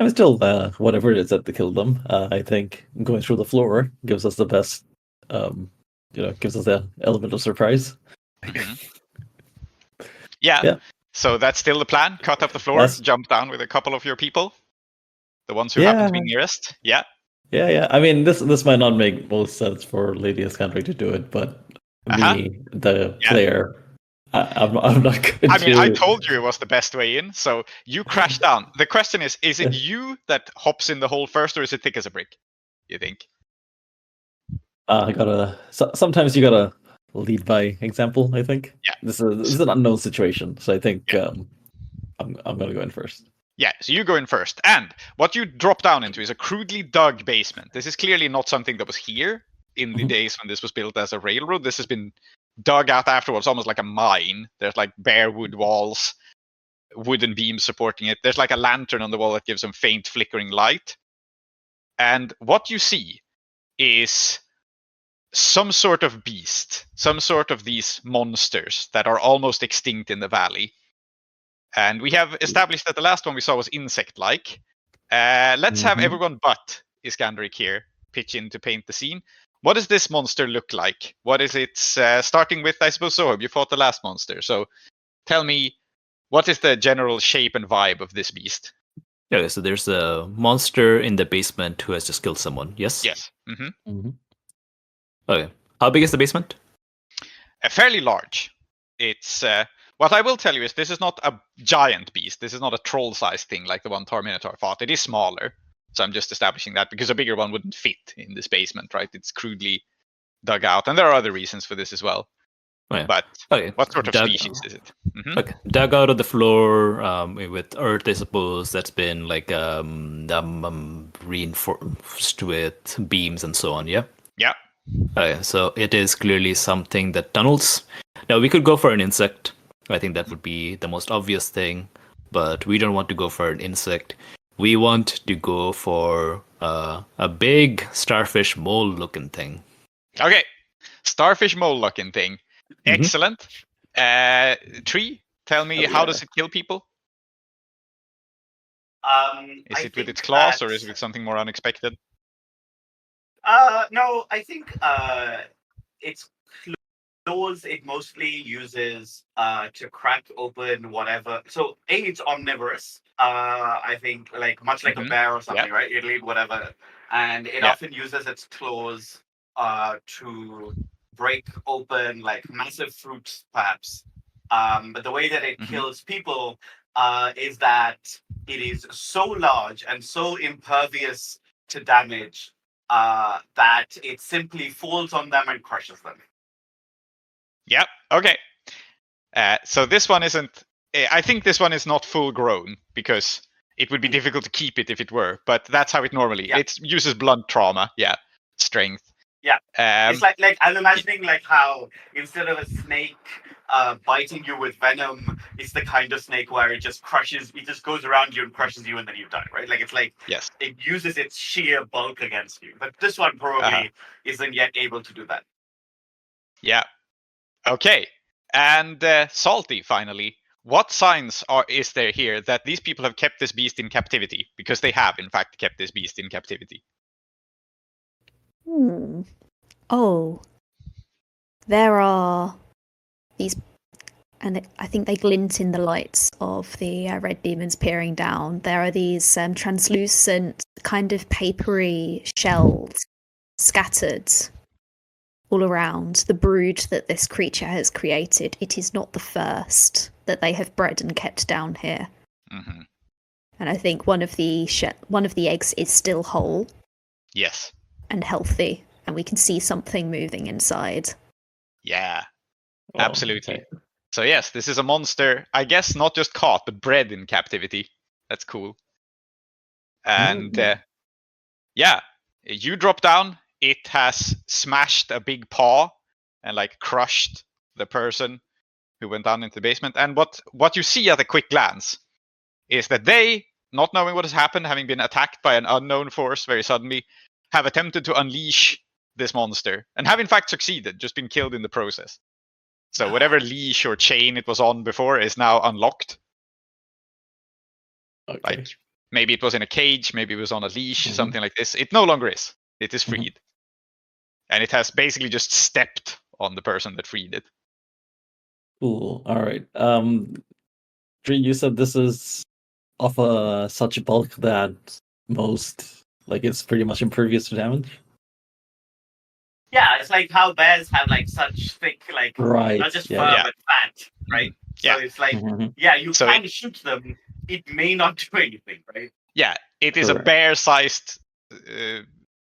mean, still, whatever it is that killed them, I think going through the floor gives us the best, gives us the element of surprise. Yeah. So that's still the plan. Cut up the floor, jump down with a couple of your people, the ones who happen to be nearest. Yeah. I mean, this might not make most sense for Lady Iskandaric to do it, but the player, I'm not going to. I mean, I told you it was the best way in, so you crash down. The question is it you that hops in the hole first, or is it thick as a brick, you think? I gotta. Sometimes you gotta lead by example. I think. Yeah. This is an unknown situation, so I think I'm gonna go in first. Yeah, so you go in first. And what you drop down into is a crudely dug basement. This is clearly not something that was here in the days when this was built as a railroad. This has been dug out afterwards, almost like a mine. There's like bare wood walls, wooden beams supporting it. There's like a lantern on the wall that gives some faint flickering light. And what you see is some sort of beast, some sort of these monsters that are almost extinct in the valley. And we have established that the last one we saw was insect-like. Let's have everyone but Iskandaric here pitch in to paint the scene. What does this monster look like? What is it? Starting with, I suppose, Zoheb, you fought the last monster. So tell me, what is the general shape and vibe of this beast? Okay, so there's a monster in the basement who has just killed someone. Yes. Yes. Okay. How big is the basement? Fairly large. It's what I will tell you is this is not a giant beast. This is not a troll-sized thing like the one Tar-Minotaur fought. It is smaller. So I'm just establishing that because a bigger one wouldn't fit in this basement, right? It's crudely dug out, and there are other reasons for this as well. Oh, yeah. But Okay. what sort of species is it? Okay, dug out of the floor with earth, I suppose. That's been like reinforced with beams and so on. Yeah. Yeah. Okay, so it is clearly something that tunnels. Now we could go for an insect. I think that would be the most obvious thing, but we don't want to go for an insect. We want to go for a big starfish mole-looking thing. Okay, starfish mole-looking thing. Excellent. Tree, tell me, how does it kill people? Is it with its claws, or is it with something more unexpected? No, I think its claws it mostly uses to crack open whatever. So it's omnivorous. I think like much like a bear or something, right? It'll eat whatever, and it often uses its claws to break open like massive fruits, perhaps. But the way that it kills people is that it is so large and so impervious to damage that it simply falls on them and crushes them. Yep. Okay. So this one isn't. I think this one is not full grown because it would be difficult to keep it if it were. But that's how it normally. Yeah. It uses blunt trauma. Yeah. Strength. Yeah. It's like I'm imagining like how instead of a snake biting you with venom, it's the kind of snake where it just goes around you and crushes you and then you die, right? Like it's like yes, it uses its sheer bulk against you. But this one probably isn't yet able to do that. Yeah. Okay. And Salty, finally. What signs is there here that these people have kept this beast in captivity? Because they have, in fact, kept this beast in captivity. Oh, there are these, and I think they glint in the lights of the red demons peering down. There are these translucent, kind of papery shells scattered all around the brood that this creature has created. It is not the first that they have bred and kept down here. And I think one of the eggs is still whole. Yes. And healthy, and we can see something moving inside. Yeah, absolutely. Okay. So yes, this is a monster, I guess not just caught, but bred in captivity. That's cool. And yeah, you drop down, it has smashed a big paw and like crushed the person who went down into the basement. And what you see at a quick glance is that they, not knowing what has happened, having been attacked by an unknown force very suddenly, have attempted to unleash this monster and have in fact succeeded, just been killed in the process. So whatever leash or chain it was on before is now unlocked. Okay. Like maybe it was in a cage, maybe it was on a leash, something like this. It no longer is. It is freed. And it has basically just stepped on the person that freed it. Cool. All right. Dree, you said this is of such bulk that it's pretty much impervious to damage. Yeah, it's like how bears have like such thick, like not just fur but fat, right? So it's like you can shoot them. It may not do anything, right? Yeah, it is a bear-sized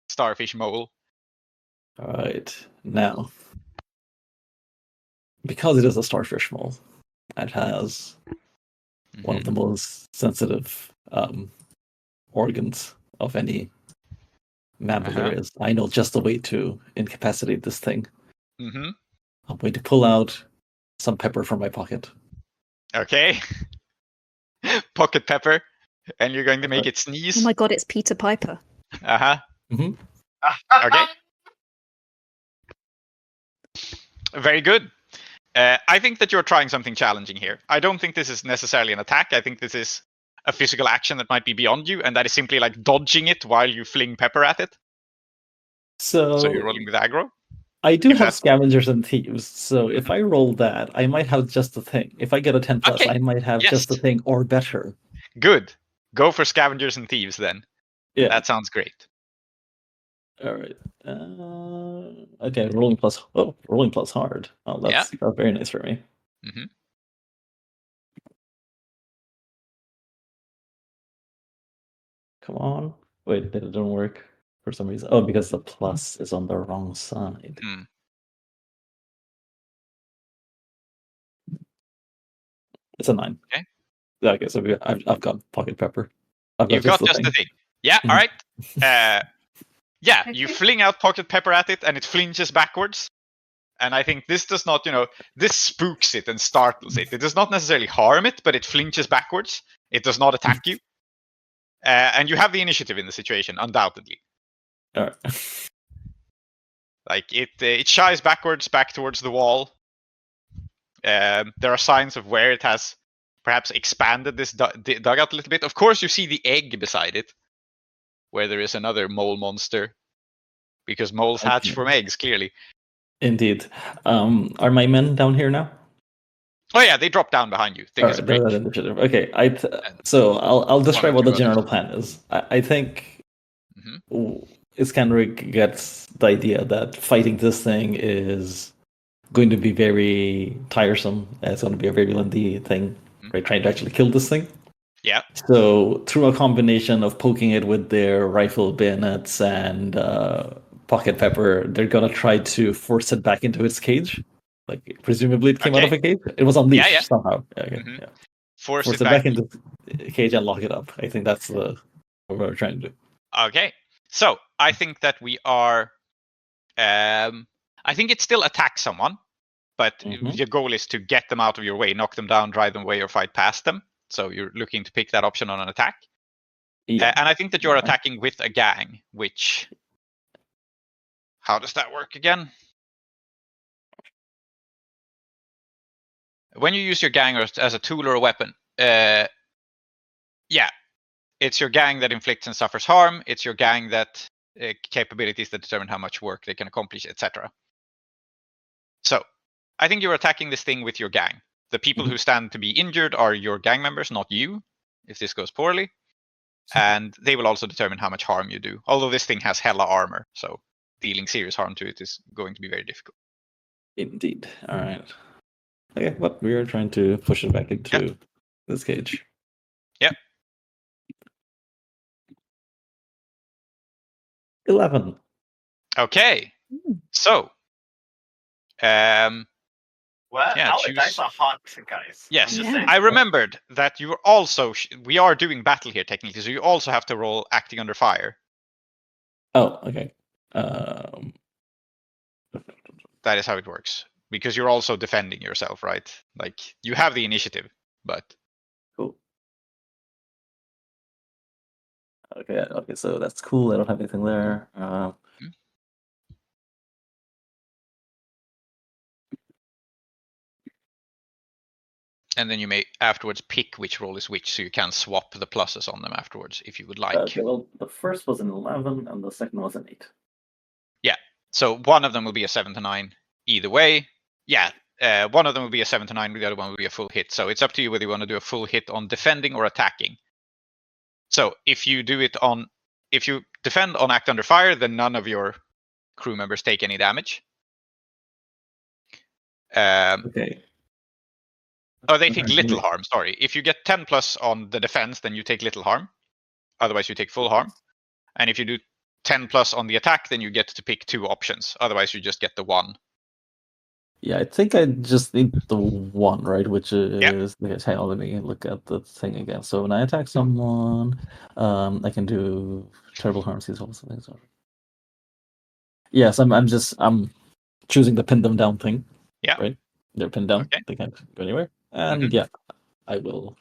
starfish mole. All right, now because it is a starfish mold, it has one of the most sensitive organs of any mammal there is. I know just the way to incapacitate this thing. Mm-hmm. I'm going to pull out some pepper from my pocket. Okay. Pocket pepper, and you're going to make it Oh sneeze. my god, it's Peter Piper. Uh-huh. Mm-hmm. Okay. Very good. I think that you're trying something challenging here. I don't think this is necessarily an attack. I think this is a physical action that might be beyond you, and that is simply like dodging it while you fling pepper at it. So you're rolling with aggro? I do If have that's- scavengers and thieves, so if I roll that, I might have just the thing. If I get a 10 plus, Okay. I might have Yes. just the thing or better. Good. Go for scavengers and thieves then. Yeah. That sounds great. All right. Okay, rolling plus hard. Oh, that's very nice for me. Mm-hmm. Come on. Wait, it didn't work for some reason. Oh, because the plus is on the wrong side. Mm. It's a 9. Okay. Okay, so I've got pocket pepper. You've got just the thing. Yeah, all right. Yeah, you fling out pocket pepper at it, and it flinches backwards. And I think this does not, this spooks it and startles it. It does not necessarily harm it, but it flinches backwards. It does not attack you. And you have the initiative in the situation, undoubtedly. All right. Like, it shies backwards, back towards the wall. There are signs of where it has perhaps expanded this dugout a little bit. Of course, you see the egg beside it, where there is another mole monster. Because moles hatch from eggs, clearly. Indeed. Are my men down here now? Oh yeah, they drop down behind you. Thing is a bridge. Okay, so I'll describe what the general plan is. I think Iskandaric gets the idea that fighting this thing is going to be very tiresome. It's going to be a very lengthy thing, right? Trying to actually kill this thing. Yeah. So through a combination of poking it with their rifle bayonets and pocket pepper, they're gonna try to force it back into its cage. Like presumably it came out of a cage. It was unleashed somehow. Yeah. Force it back into the cage and lock it up. I think that's what we're trying to do. Okay. So I think that we are. I think it still attacks someone, but the goal is to get them out of your way, knock them down, drive them away, or fight past them. So you're looking to pick that option on an attack. Yeah. And I think that you're attacking with a gang, which. How does that work again? When you use your gang as a tool or a weapon, it's your gang that inflicts and suffers harm. It's your gang that capabilities that determine how much work they can accomplish, etc. So, I think you're attacking this thing with your gang. The people who stand to be injured are your gang members, not you, if this goes poorly. And they will also determine how much harm you do. Although this thing has hella armor, so dealing serious harm to it is going to be very difficult. Indeed. All right. Okay, but we are trying to push it back into this cage. Yep. 11. Okay. So. Well, yeah, our dice are hot, guys. Yes, I'm just saying. I remembered that you are also. We are doing battle here technically, so you also have to roll acting under fire. Oh, okay. That is how it works. Because you're also defending yourself, right? Like, you have the initiative, but... Cool. Okay, so that's cool. I don't have anything there. And then you may afterwards pick which roll is which, so you can swap the pluses on them afterwards, if you would like. Okay, well, the first was an 11, and the second was an 8. Yeah, so one of them will be a 7 to 9 either way. Yeah, one of them will be a 7 to 9, the other one will be a full hit. So it's up to you whether you want to do a full hit on defending or attacking. So if you defend on act under fire, then none of your crew members take any damage. Okay. Oh, they take little harm, sorry. If you get 10 plus on the defense, then you take little harm. Otherwise, you take full harm. And if you do 10 plus on the attack, then you get to pick 2 options. Otherwise, you just get the 1. Yeah, I think I just need the 1, right? Which is hang on, let me look at the thing again. So when I attack someone, I can do terrible harm, seize all something. So yes, I'm choosing the pin them down thing. Yeah. Right? They're pinned down. Okay. They can't go anywhere. And yeah, I will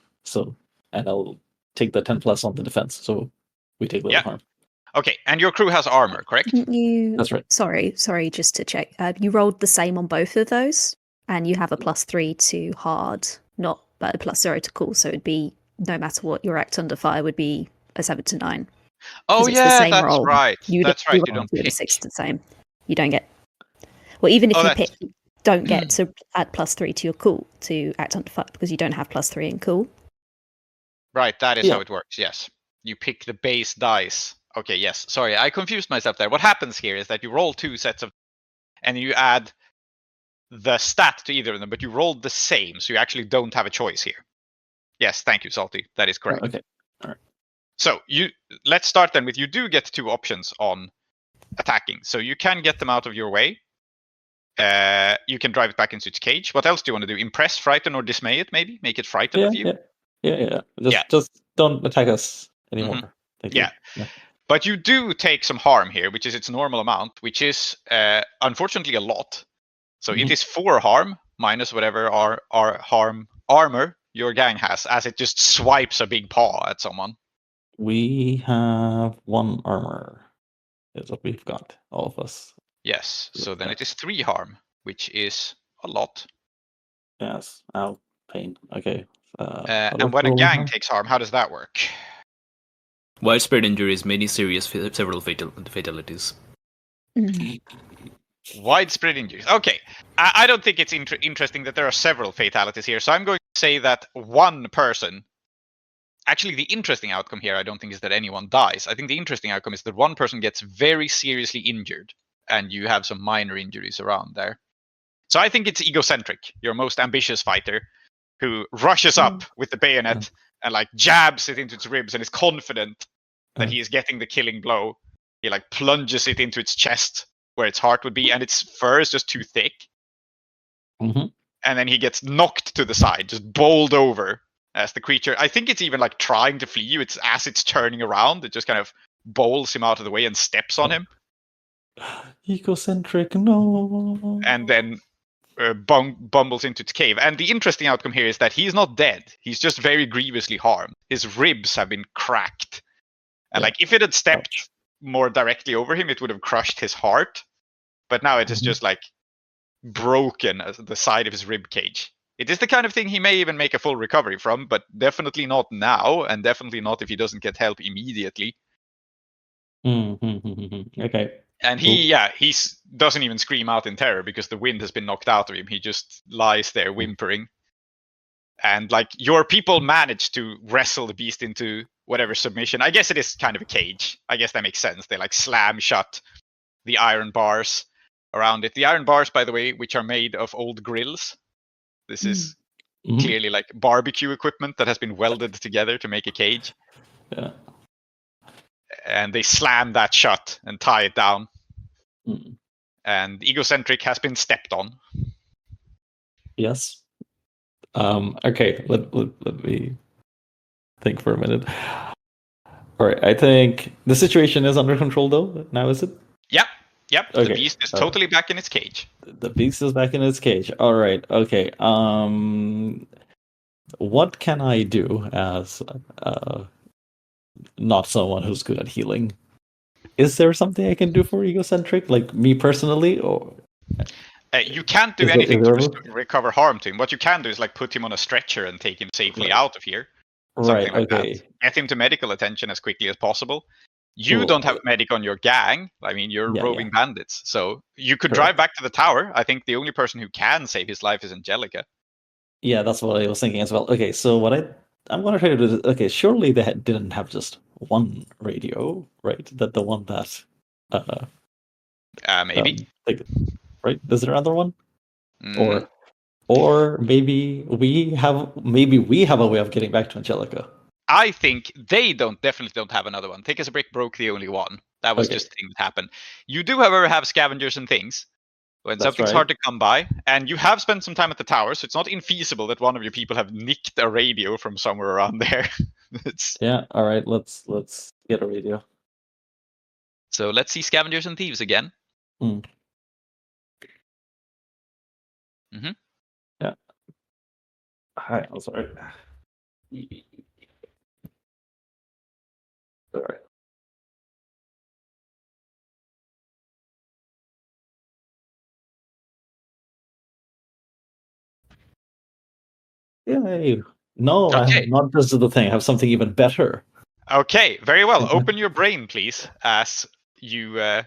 and I'll take the 10 plus on the defense. So we take little harm. Okay, and your crew has armor, correct? Didn't you? That's right. Sorry, just to check. You rolled the same on both of those, and you have a +3 to hard, not but a +0 to cool. So it'd be no matter what your act under fire would be a 7 to 9. Oh it's the same that's roll. right. That's right. You roll don't with pick. a 6 the same. You don't get. Well, even if you pick, you don't get to add +3 to your cool to act under fire because you don't have +3 in cool. Right, that is how it works. Yes, you pick the base dice. Okay, yes. Sorry, I confused myself there. What happens here is that you roll 2 sets of, and you add the stat to either of them, but you rolled the same, so you actually don't have a choice here. Yes, thank you, Salty. That is correct. Okay. All right. So let's start then with you do get 2 options on attacking. So you can get them out of your way. You can drive it back into its cage. What else do you want to do? Impress, frighten, or dismay it? Maybe make it frightened of you. Yeah. Just don't attack us anymore. Mm-hmm. Thank you. Yeah. But you do take some harm here, which is its normal amount, which is unfortunately a lot. So it is 4 harm minus whatever harm armor your gang has, as it just swipes a big paw at someone. We have 1 armor. Is what we've got, all of us. Yes. So then it is 3 harm, which is a lot. Yes. Ow. Pain. Okay. And when a gang takes harm, how does that work? Widespread injuries, many serious, several fatalities. Widespread injuries. Okay. I don't think it's interesting that there are several fatalities here. So I'm going to say that 1 person. Actually, the interesting outcome here, I don't think, is that anyone dies. I think the interesting outcome is that 1 person gets very seriously injured, and you have some minor injuries around there. So I think it's egocentric, your most ambitious fighter, who rushes up with the bayonet and like jabs it into its ribs and is confident that he is getting the killing blow. He like plunges it into its chest where its heart would be, and its fur is just too thick. And then he gets knocked to the side, just bowled over as the creature. I think it's even like trying to flee you. It's as it's turning around, it just kind of bowls him out of the way and steps on him. Egocentric, no. And then bumbles into its cave. And the interesting outcome here is that he's not dead. He's just very grievously harmed. His ribs have been cracked. And like if it had stepped more directly over him, it would have crushed his heart. But now it is just like broken at the side of his rib cage. It is the kind of thing he may even make a full recovery from, but definitely not now, and definitely not if he doesn't get help immediately. Okay. And he doesn't even scream out in terror because the wind has been knocked out of him. He just lies there whimpering. And like your people manage to wrestle the beast into whatever submission. I guess it is kind of a cage. I guess that makes sense. They like slam shut the iron bars around it. The iron bars, by the way, which are made of old grills. This is clearly like barbecue equipment that has been welded together to make a cage. Yeah. And they slam that shut and tie it down. And Egocentric has been stepped on. Yes. Okay, let me think for a minute. All right, I think the situation is under control though. Now is it? Yep. Okay. The beast is totally back in its cage. The beast is back in its cage. All right. Okay. What can I do as not someone who's good at healing? Is there something I can do for Egocentric, like me personally, or? You can't do anything to recover harm to him. What you can do is like put him on a stretcher and take him safely out of here. Right. Like Okay. that. Get him to medical attention as quickly as possible. You don't have medic on your gang. I mean, you're roving bandits. So you could drive back to the tower. I think the only person who can save his life is Angelica. Yeah, that's what I was thinking as well. Okay, so what I'm going to try to do is, okay, surely they didn't have just one radio, right? That the one that... maybe. Right? Is there another one? Or maybe we have a way of getting back to Angelica. I think they definitely don't have another one. Take as a brick broke the only one. That was just a thing that happened. You do, however, have scavengers and things. When something's hard to come by, and you have spent some time at the tower, so it's not infeasible that one of your people have nicked a radio from somewhere around there. Yeah, all right, let's get a radio. So let's see scavengers and thieves again. Mm. Mm-hmm. Yeah. Hi, I'm sorry. All right. Yay. No, Okay. not this is the thing. I have something even better. Okay, very well. Open your brain, please, as you are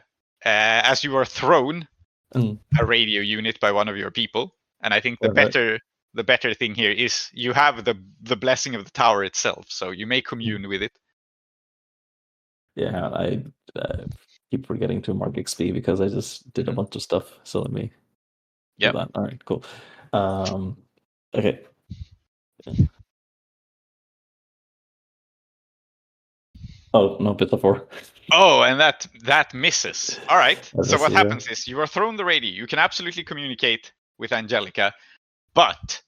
thrown a radio unit by one of your people. And I think the better thing here is you have the blessing of the tower itself, so you may commune with it. Yeah, I keep forgetting to mark XP because I just did a bunch of stuff. So let me do that. All right, cool. Okay. Oh, no, bit of 4. Oh, and that misses. All right. So what misses, happens is you are thrown the radio. You can absolutely communicate with Angelica, but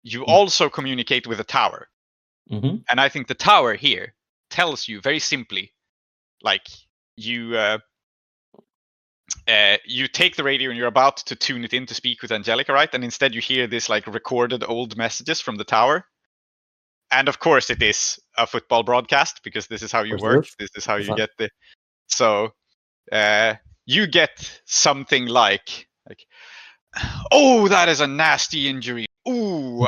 you also communicate with the tower. Mm-hmm. And I think the tower here tells you very simply, like you take the radio and you're about to tune it in to speak with Angelica, right? And instead you hear this like recorded old messages from the tower. And of course it is a football broadcast because this is how you work. This is how you get the... So you get something like, oh, that is a nasty injury. Ooh,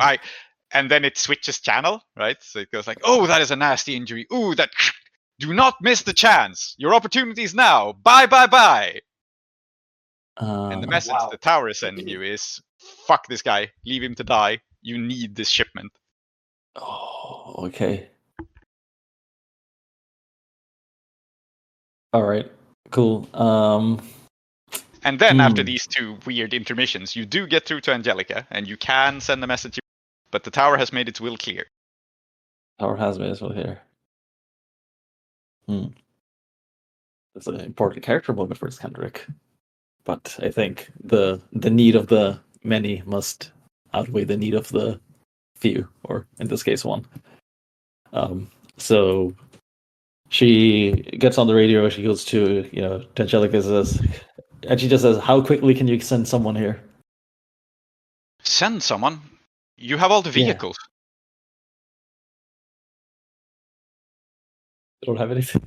and then it switches channel, right? So it goes like, oh, that is a nasty injury. Ooh, that... Do not miss the chance. Your opportunity is now. Bye, bye, bye. And the message the tower is sending you is, fuck this guy. Leave him to die. You need this shipment. Oh, okay. All right, cool. And then after these 2 weird intermissions, you do get through to Angelica, and you can send a message, but the tower has made its will clear. Tower has made its will clear. That's an important character moment for Iskandaric. But I think the need of the many must outweigh the need of the few, or in this case, one. So she gets on the radio. She goes to Angelica, and she just says, "How quickly can you send someone here?" Send someone? You have all the vehicles. I don't have anything.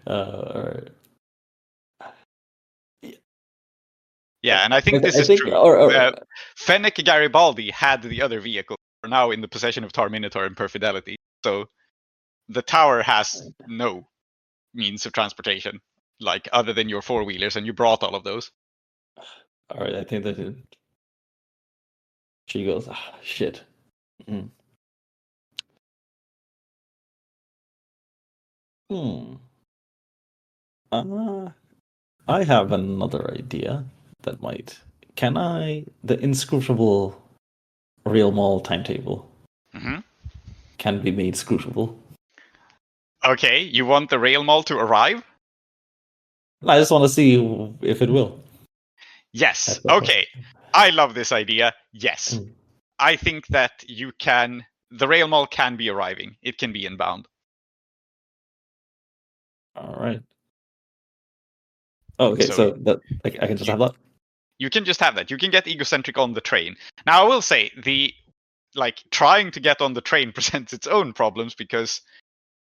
All right. Yeah, and I think this is true. Fennec Garibaldi had the other vehicle, are now in the possession of Tar-Minotaur and Perfidelity. So the tower has no means of transportation, like other than your 4-wheelers, and you brought all of those. All right, I think that she goes, shit. I have another idea that might... the inscrutable real mall timetable can be made scrutable. Okay, you want the rail mall to arrive? I just want to see if it will. Yes, okay. I love this idea. Yes. I think that the rail mall can be arriving. It can be inbound. All right. Oh, okay, so that I can just have that? You can just have that. You can get egocentric on the train. Now, I will say, trying to get on the train presents its own problems because,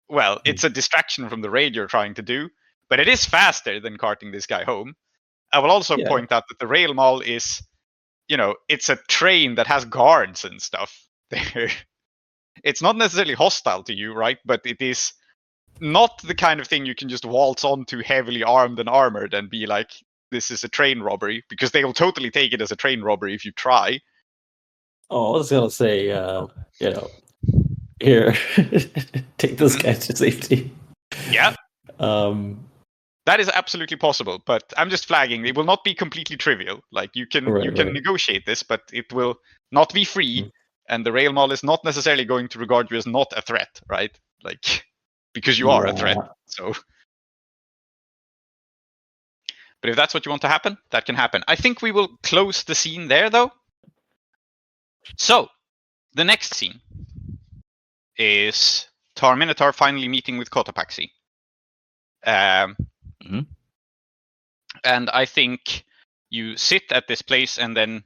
well, it's a distraction from the raid you're trying to do, but it is faster than carting this guy home. I will also point out that the rail mall is, it's a train that has guards and stuff. It's not necessarily hostile to you, right? But it is not the kind of thing you can just waltz onto heavily armed and armored and be like, this is a train robbery, because they will totally take it as a train robbery if you try. Oh, I was going to say, here, take this guy to safety. Yeah. That is absolutely possible, but I'm just flagging. It will not be completely trivial. Like, you can negotiate this, but it will not be free. and the rail mall is not necessarily going to regard you as not a threat, right? Like, because you are a threat. So, but if that's what you want to happen, that can happen. I think we will close the scene there, though. So, the next scene is Tar-Minotaur finally meeting with Cotopaxi. Mhm. And I think you sit at this place, and then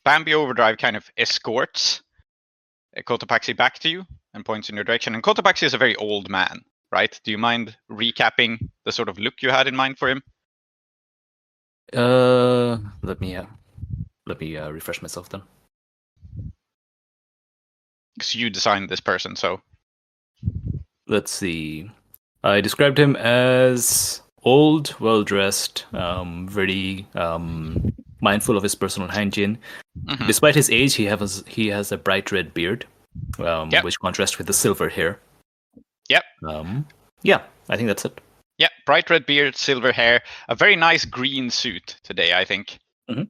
Bambi Overdrive kind of escorts Cotopaxi back to you and points in your direction. And Cotopaxi is a very old man, right? Do you mind recapping the sort of look you had in mind for him? Let me refresh myself then. Because you designed this person, so Let's see. I described him as old, well-dressed, very mindful of his personal hygiene. Mhm. Despite his age, he has a bright red beard, Yep. which contrasts with the silver hair. Yep. Yeah, I think that's it. yeah, bright red beard, silver hair, a very nice green suit today, I think. Mhm.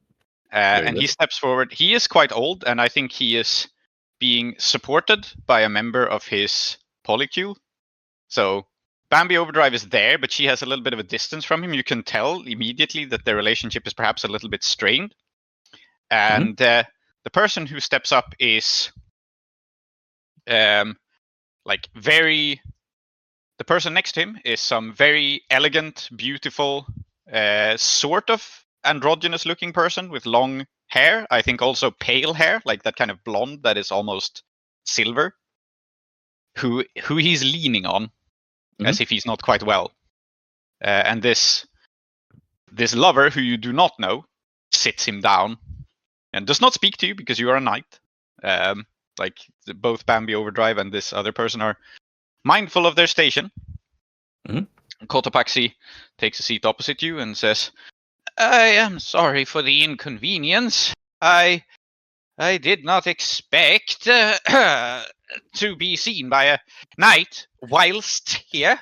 And he good. steps forward. He is quite old, and I think he is being supported by a member of his polycule. So Bambi Overdrive is there, but she has a little bit of a distance from him. You can tell immediately that their relationship is perhaps a little bit strained. And the person who steps up is like very... The person next to him is some very elegant, beautiful, sort of androgynous looking person with long hair. I think also pale hair, like that kind of blonde that is almost silver, who he's leaning on as if he's not quite well. And this lover, who you do not know, sits him down and does not speak to you because you are a knight. Like both Bambi Overdrive and this other person are mindful of their station. Mhm. Cotopaxi takes a seat opposite you and says, "I am sorry for the inconvenience. I did not expect to be seen by a knight whilst here."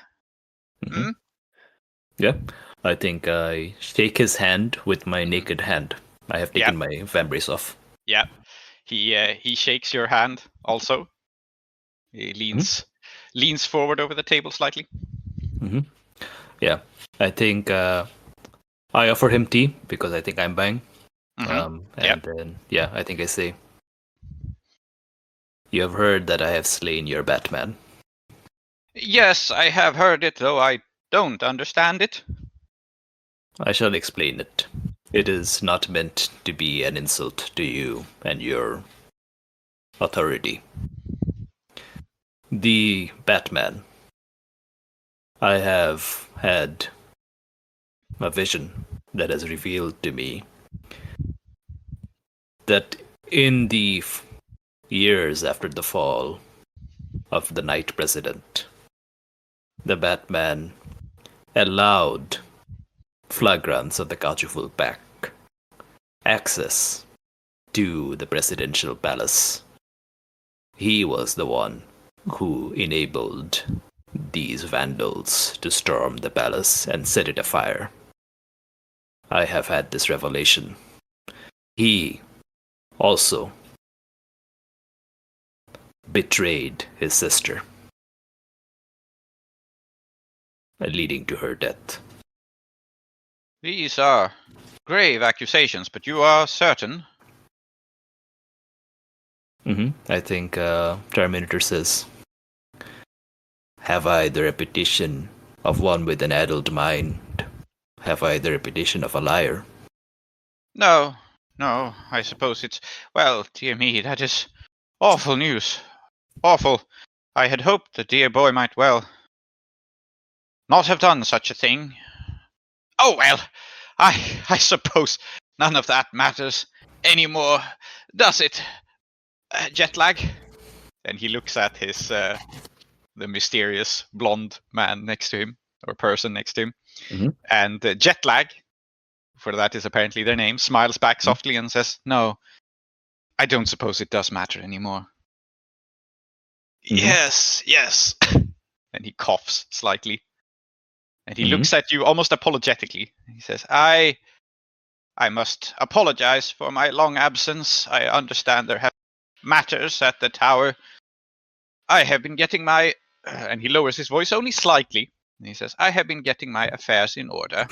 Yeah, I think I shake his hand with my naked hand. I have taken my vambrace off. Yeah, he shakes your hand also. He leans forward over the table slightly. Yeah, I think I offer him tea because I think I'm buying. Mhm. And then, I think I say, "You have heard that I have slain your Batman." Yes, I have heard it, though I don't understand it. I shall explain it. It is not meant to be an insult to you and your authority. The Batman. I have had a vision that has revealed to me that in the years after the fall of the Knight President, the Batman allowed flagrants of the Kajuful Pack access to the presidential palace. He was the one who enabled these vandals to storm the palace and set it afire. I have had this revelation. He also betrayed his sister, leading to her death. These are grave accusations, but you are certain? I think Tar-Minotaur says, "Have I the reputation of one with an addled mind? Have I the reputation of a liar?" No, I suppose it's... Well, dear me, that is awful news. Awful. I had hoped the dear boy might, well, not have done such a thing. Oh, well, I suppose none of that matters anymore, does it? Jet lag? And he looks at his the mysterious blonde man next to him, or person next to him. And Jet lag, for that is apparently their name, smiles back softly and says, "No, I don't suppose it does matter anymore." Yes. And he coughs slightly. And he looks at you almost apologetically. He says, I must apologize for my long absence. I understand there have matters at the tower. I have been getting my... and he lowers his voice only slightly. And he says, I have been getting my affairs in order.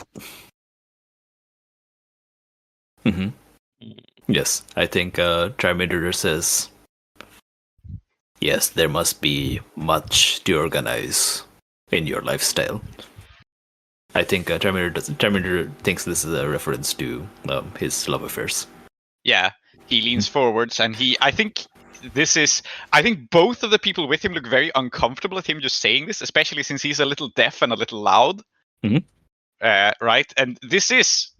Mm-hmm. Yes, I think Tar-Minotaur says, yes, there must be much to organize in your lifestyle. I think Tar-Minotaur thinks this is a reference to his love affairs. Yeah, he leans forwards and I think both of the people with him look very uncomfortable at him just saying this, especially since he's a little deaf and a little loud. Mhm. Right? And this is,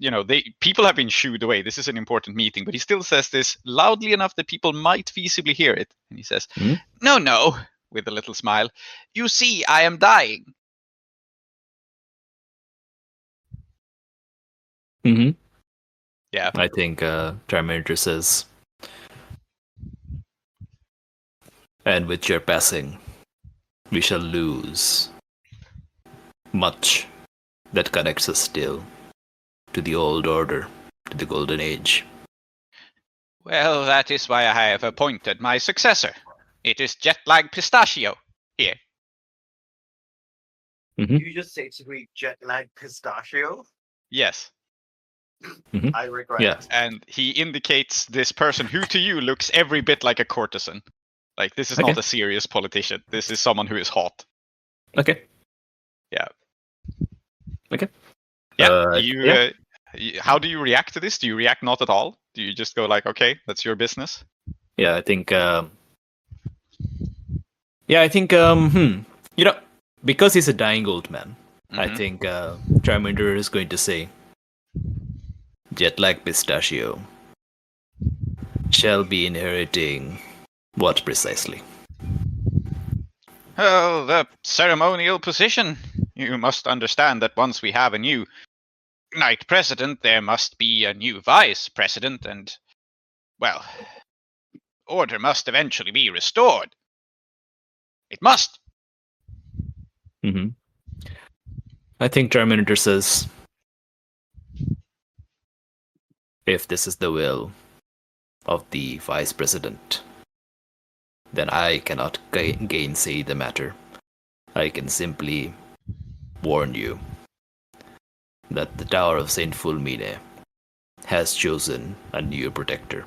people have been shooed away. This is an important meeting, but he still says this loudly enough that people might feasibly hear it. And he says, Mhm. No, with a little smile. You see, I am dying. Mm-hmm. Yeah. I think Tar-Minotaur says, and with your passing, we shall lose much that connects us still to the old order, to the golden age. Well, that is why I have appointed my successor. It is Jetlag Pistachio here. You just say to me jet lag pistachio? Yes. I regret. Yeah. And he indicates this person who to you looks every bit like a courtesan. Like, this is Okay. not a serious politician. This is someone who is hot. Okay. Yeah. Okay. Yeah. How do you react to this? Do you react not at all? Do you just go like, okay, that's your business? Yeah, I think. Because he's a dying old man, I Mhm. think Tar-Minotaur is going to say, Jetlag Pistachio shall be inheriting what precisely? Oh, the ceremonial position. You must understand that once we have a new knight president, there must be a new vice president, and, well, order must eventually be restored. It must. Mm-hmm. I think Tar-Minotaur says, if this is the will of the vice president, then I cannot gainsay the matter. I can simply warn you that the Tower of Saint Fulmine has chosen a new protector.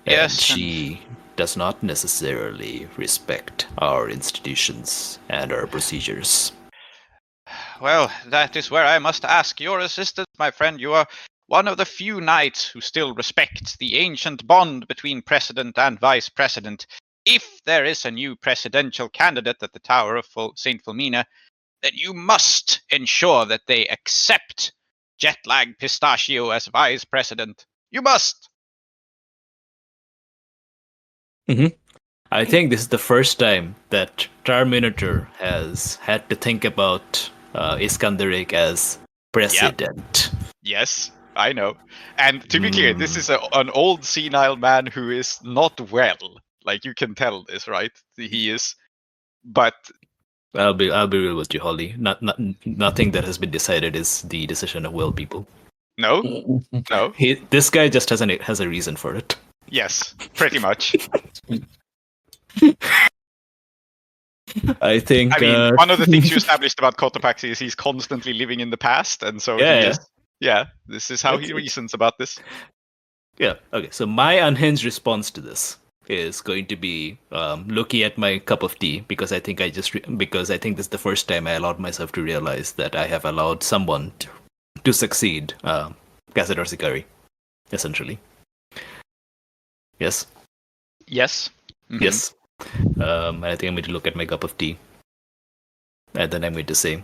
Yes, And she does not necessarily respect our institutions and our procedures. Well, that is where I must ask your assistance, my friend. You are one of the few knights who still respect the ancient bond between president and vice president. If there is a new presidential candidate at the Tower of St. Fulmina, then you must ensure that they accept Jetlag Pistachio as vice president. You must! I think this is the first time that Tar-Minotaur has had to think about Iskandaric as president. Yes, I know. And to be clear, this is an old senile man who is not well. Like, you can tell this, right? He is, but I'll be real with you, Holly. Nothing that has been decided is the decision of well people. no. This guy just has a reason for it. Yes, pretty much. I think. I mean, one of the things you established about Cotopaxi is he's constantly living in the past, and so this is how he reasons about this. Yeah. Okay. So my unhinged response to this is going to be looking at my cup of tea because I think because I think this is the first time I allowed myself to realize that I have allowed someone to succeed Cazador Sicari, essentially. Yes. Yes. Mm-hmm. Yes. And I think I'm going to look at my cup of tea, and then I'm going to say,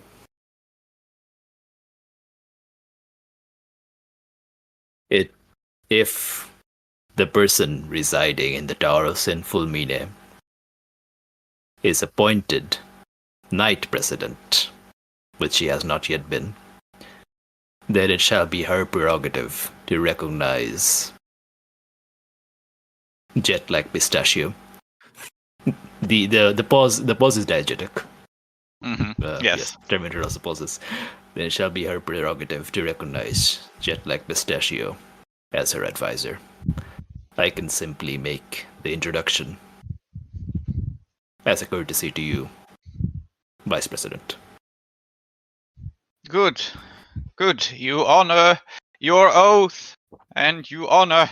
if the person residing in the Tower of Saint Fulmine is appointed knight president, which she has not yet been, then it shall be her prerogative to recognize Jetlag Pistachio. The pause is diegetic. Mm-hmm. Yes. Tar-Minotaur also pauses. Then it shall be her prerogative to recognize Jetlag Pistachio as her advisor. I can simply make the introduction as a courtesy to you, Vice President. Good. Good. You honor your oath, and you honor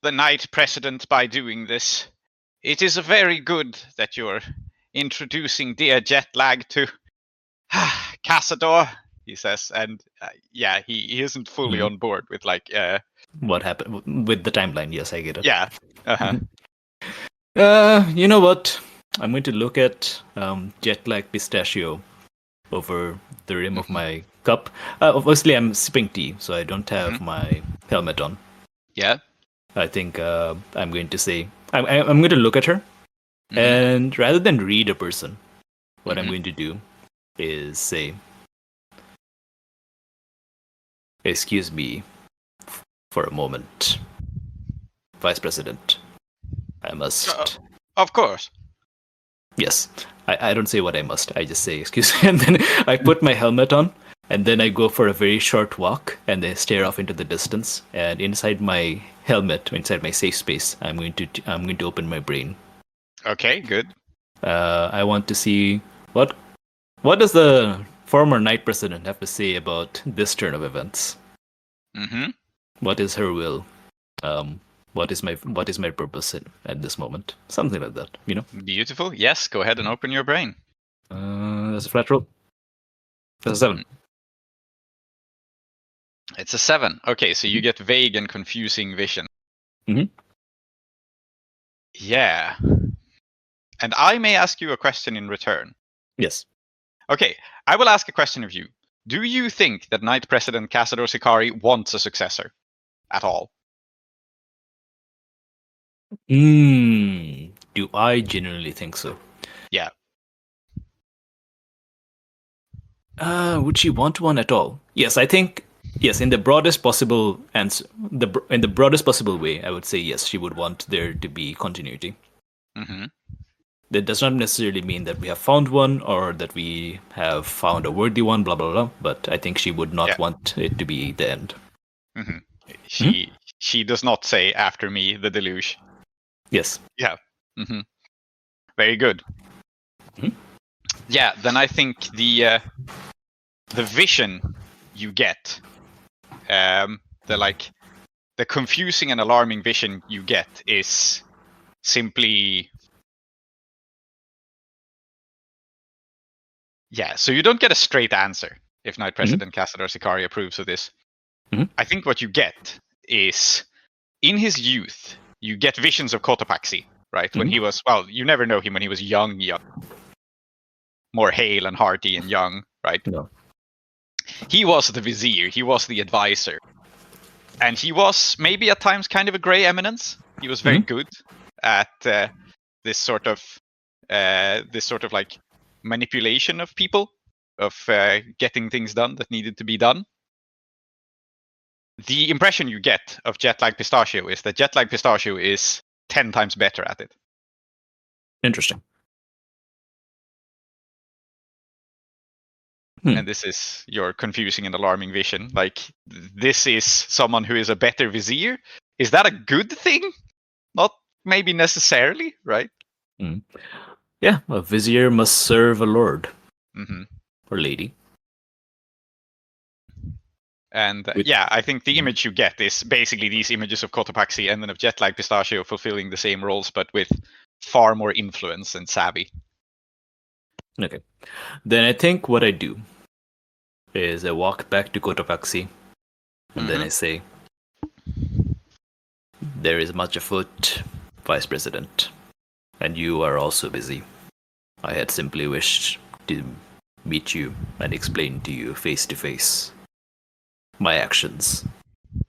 the Knight President by doing this. It is very good that you're introducing dear Jetlag to Cassador, he says, and he isn't fully on board with What happened with the timeline? Yes, I get it. yeah. Uh-huh. You know what? I'm going to look at Jetlag Pistachio over the rim of my cup. Obviously, I'm sipping tea, so I don't have my helmet on. Yeah. I think I'm going to say I'm going to look at her, and rather than read a person, what I'm going to do is say, "Excuse me for a moment, Vice President. I must." Of course. Yes, I don't say what I must. I just say excuse me, and then I put my helmet on, and then I go for a very short walk, and then stare off into the distance. And inside my helmet, inside my safe space, I'm going to open my brain. Okay, good. I want to see what does the former Knight President have to say about this turn of events. What is her will? What is my purpose at this moment? Something like that, you know. Beautiful. Yes, go ahead and open your brain. That's a flat roll. That's a 7. It's a 7. Okay, so you get vague and confusing vision. Yeah. And I may ask you a question in return. Yes. Okay, I will ask a question of you. Do you think that Knight President Cassador Sicari wants a successor at all? Do I genuinely think so? Yeah. Would she want one at all? Yes, I think yes. In the broadest possible answer, in the broadest possible way, I would say yes. She would want there to be continuity. That does not necessarily mean that we have found one or that we have found a worthy one. Blah blah blah. But I think she would not want it to be the end. She does not say after me the deluge. Yes. Yeah. Very good. Yeah. Then I think the vision you get, the confusing and alarming vision you get is simply. Yeah. So you don't get a straight answer if Knight President Cassador Sicari approves of this. I think what you get is in his youth. You get visions of Cotopaxi, right? When he was, well, you never know him when he was young. More hale and hearty and young, right? No. He was the vizier, he was the advisor. And he was maybe at times kind of a grey eminence. He was very good at this sort of like manipulation of people, of getting things done that needed to be done. The impression you get of Jetlag Pistachio is that Jetlag Pistachio is 10 times better at it. Interesting. And this is your confusing and alarming vision. Like, this is someone who is a better vizier. Is that a good thing? Not maybe necessarily, right? Yeah, a vizier must serve a lord or lady. And I think the image you get is basically these images of Cotopaxi and then of Jetlag Pistachio fulfilling the same roles, but with far more influence and savvy. Okay. Then I think what I do is I walk back to Cotopaxi, and then I say, "There is much afoot, Vice President, and you are also busy. I had simply wished to meet you and explain to you face to face my actions,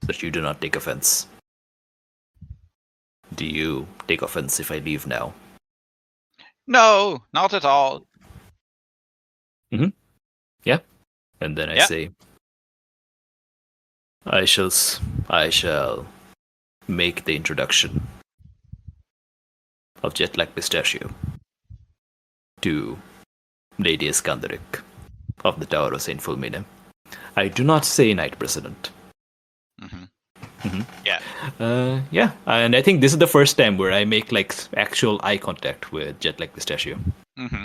so that you do not take offense. Do you take offense if I leave now?" No, not at all. Yeah. And then I say, I shall make the introduction of Jetlag Pistachio to Lady Iskandaric of the Tower of St. Fulmine. I do not say Knight President. Yeah. Yeah, and I think this is the first time where I make like actual eye contact with Jetlag Pistachio. Mm-hmm.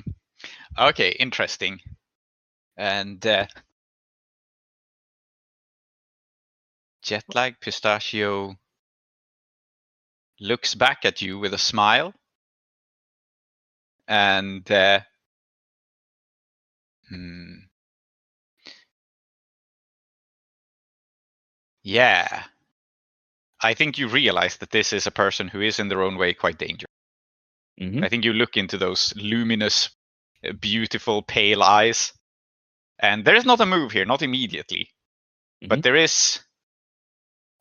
Okay, interesting. And Jetlag Pistachio looks back at you with a smile, and yeah, I think you realize that this is a person who is in their own way quite dangerous. Mm-hmm. I think you look into those luminous, beautiful, pale eyes, and there is not a move here, not immediately, but there is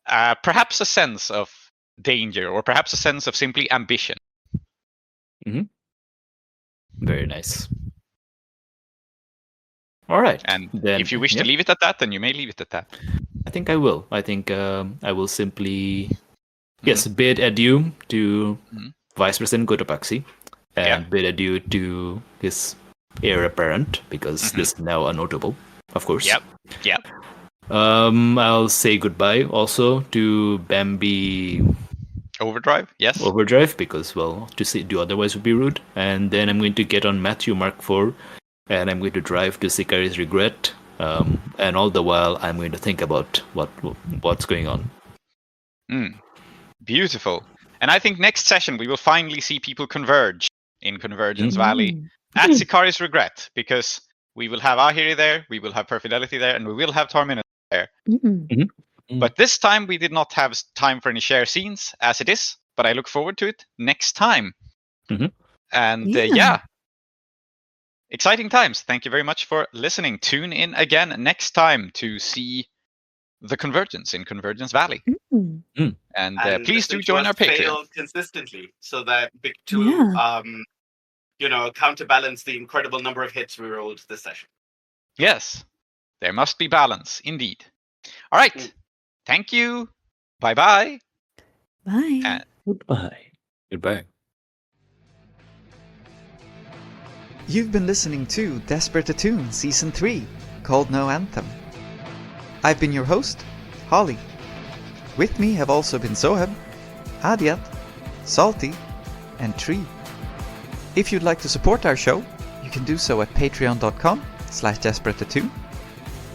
perhaps a sense of danger, or perhaps a sense of simply ambition. Very nice. All right. And then, if you wish to leave it at that, then you may leave it at that. I think I will. I think I will simply, yes, bid adieu to Vice President Cotopaxi, and bid adieu to his heir apparent, because this is now a notable, of course. Yep. I'll say goodbye also to Bambi Overdrive, yes. Overdrive, because, well, to do otherwise would be rude. And then I'm going to get on Matthew Mark IV, and I'm going to drive to Sicari's Regret. And all the while, I'm going to think about what's going on. Beautiful. And I think next session we will finally see people converge in Convergence Valley at Sicari's Regret, because we will have Ahiri there, we will have Perfidelity there, and we will have Tar-Minotaur there. But this time we did not have time for any share scenes, as it is, but I look forward to it next time. And exciting times. Thank you very much for listening. Tune in again next time to see the Convergence in Convergence Valley. And please do join our Patreon. Fail consistently, so that counterbalance the incredible number of hits we rolled this session. Yes, there must be balance, indeed. All right. Thank you. Bye-bye. Bye. And Goodbye. Goodbye. You've been listening to Desperate Attune Season 3, called No Anthem. I've been your host, Holly. With me have also been Zoheb, Aadiyat, Salty, and Tree. If you'd like to support our show, you can do so at patreon.com/desperateattune,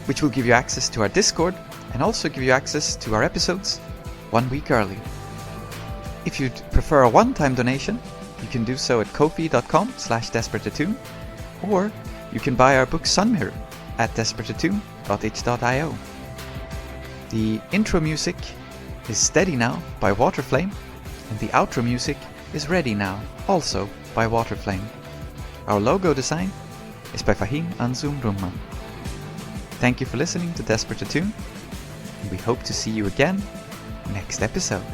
which will give you access to our Discord and also give you access to our episodes 1 week early. If you'd prefer a one-time donation, you can do so at ko-fi.com/desperateattune, or you can buy our book Sunmirror at desperateattune.itch.io. The intro music is Steady Now by Waterflame, and the outro music is Ready Now, also by Waterflame. Our logo design is by Fahim, Anzoom, Rumman. Thank you for listening to Desperate Attune, and we hope to see you again next episode.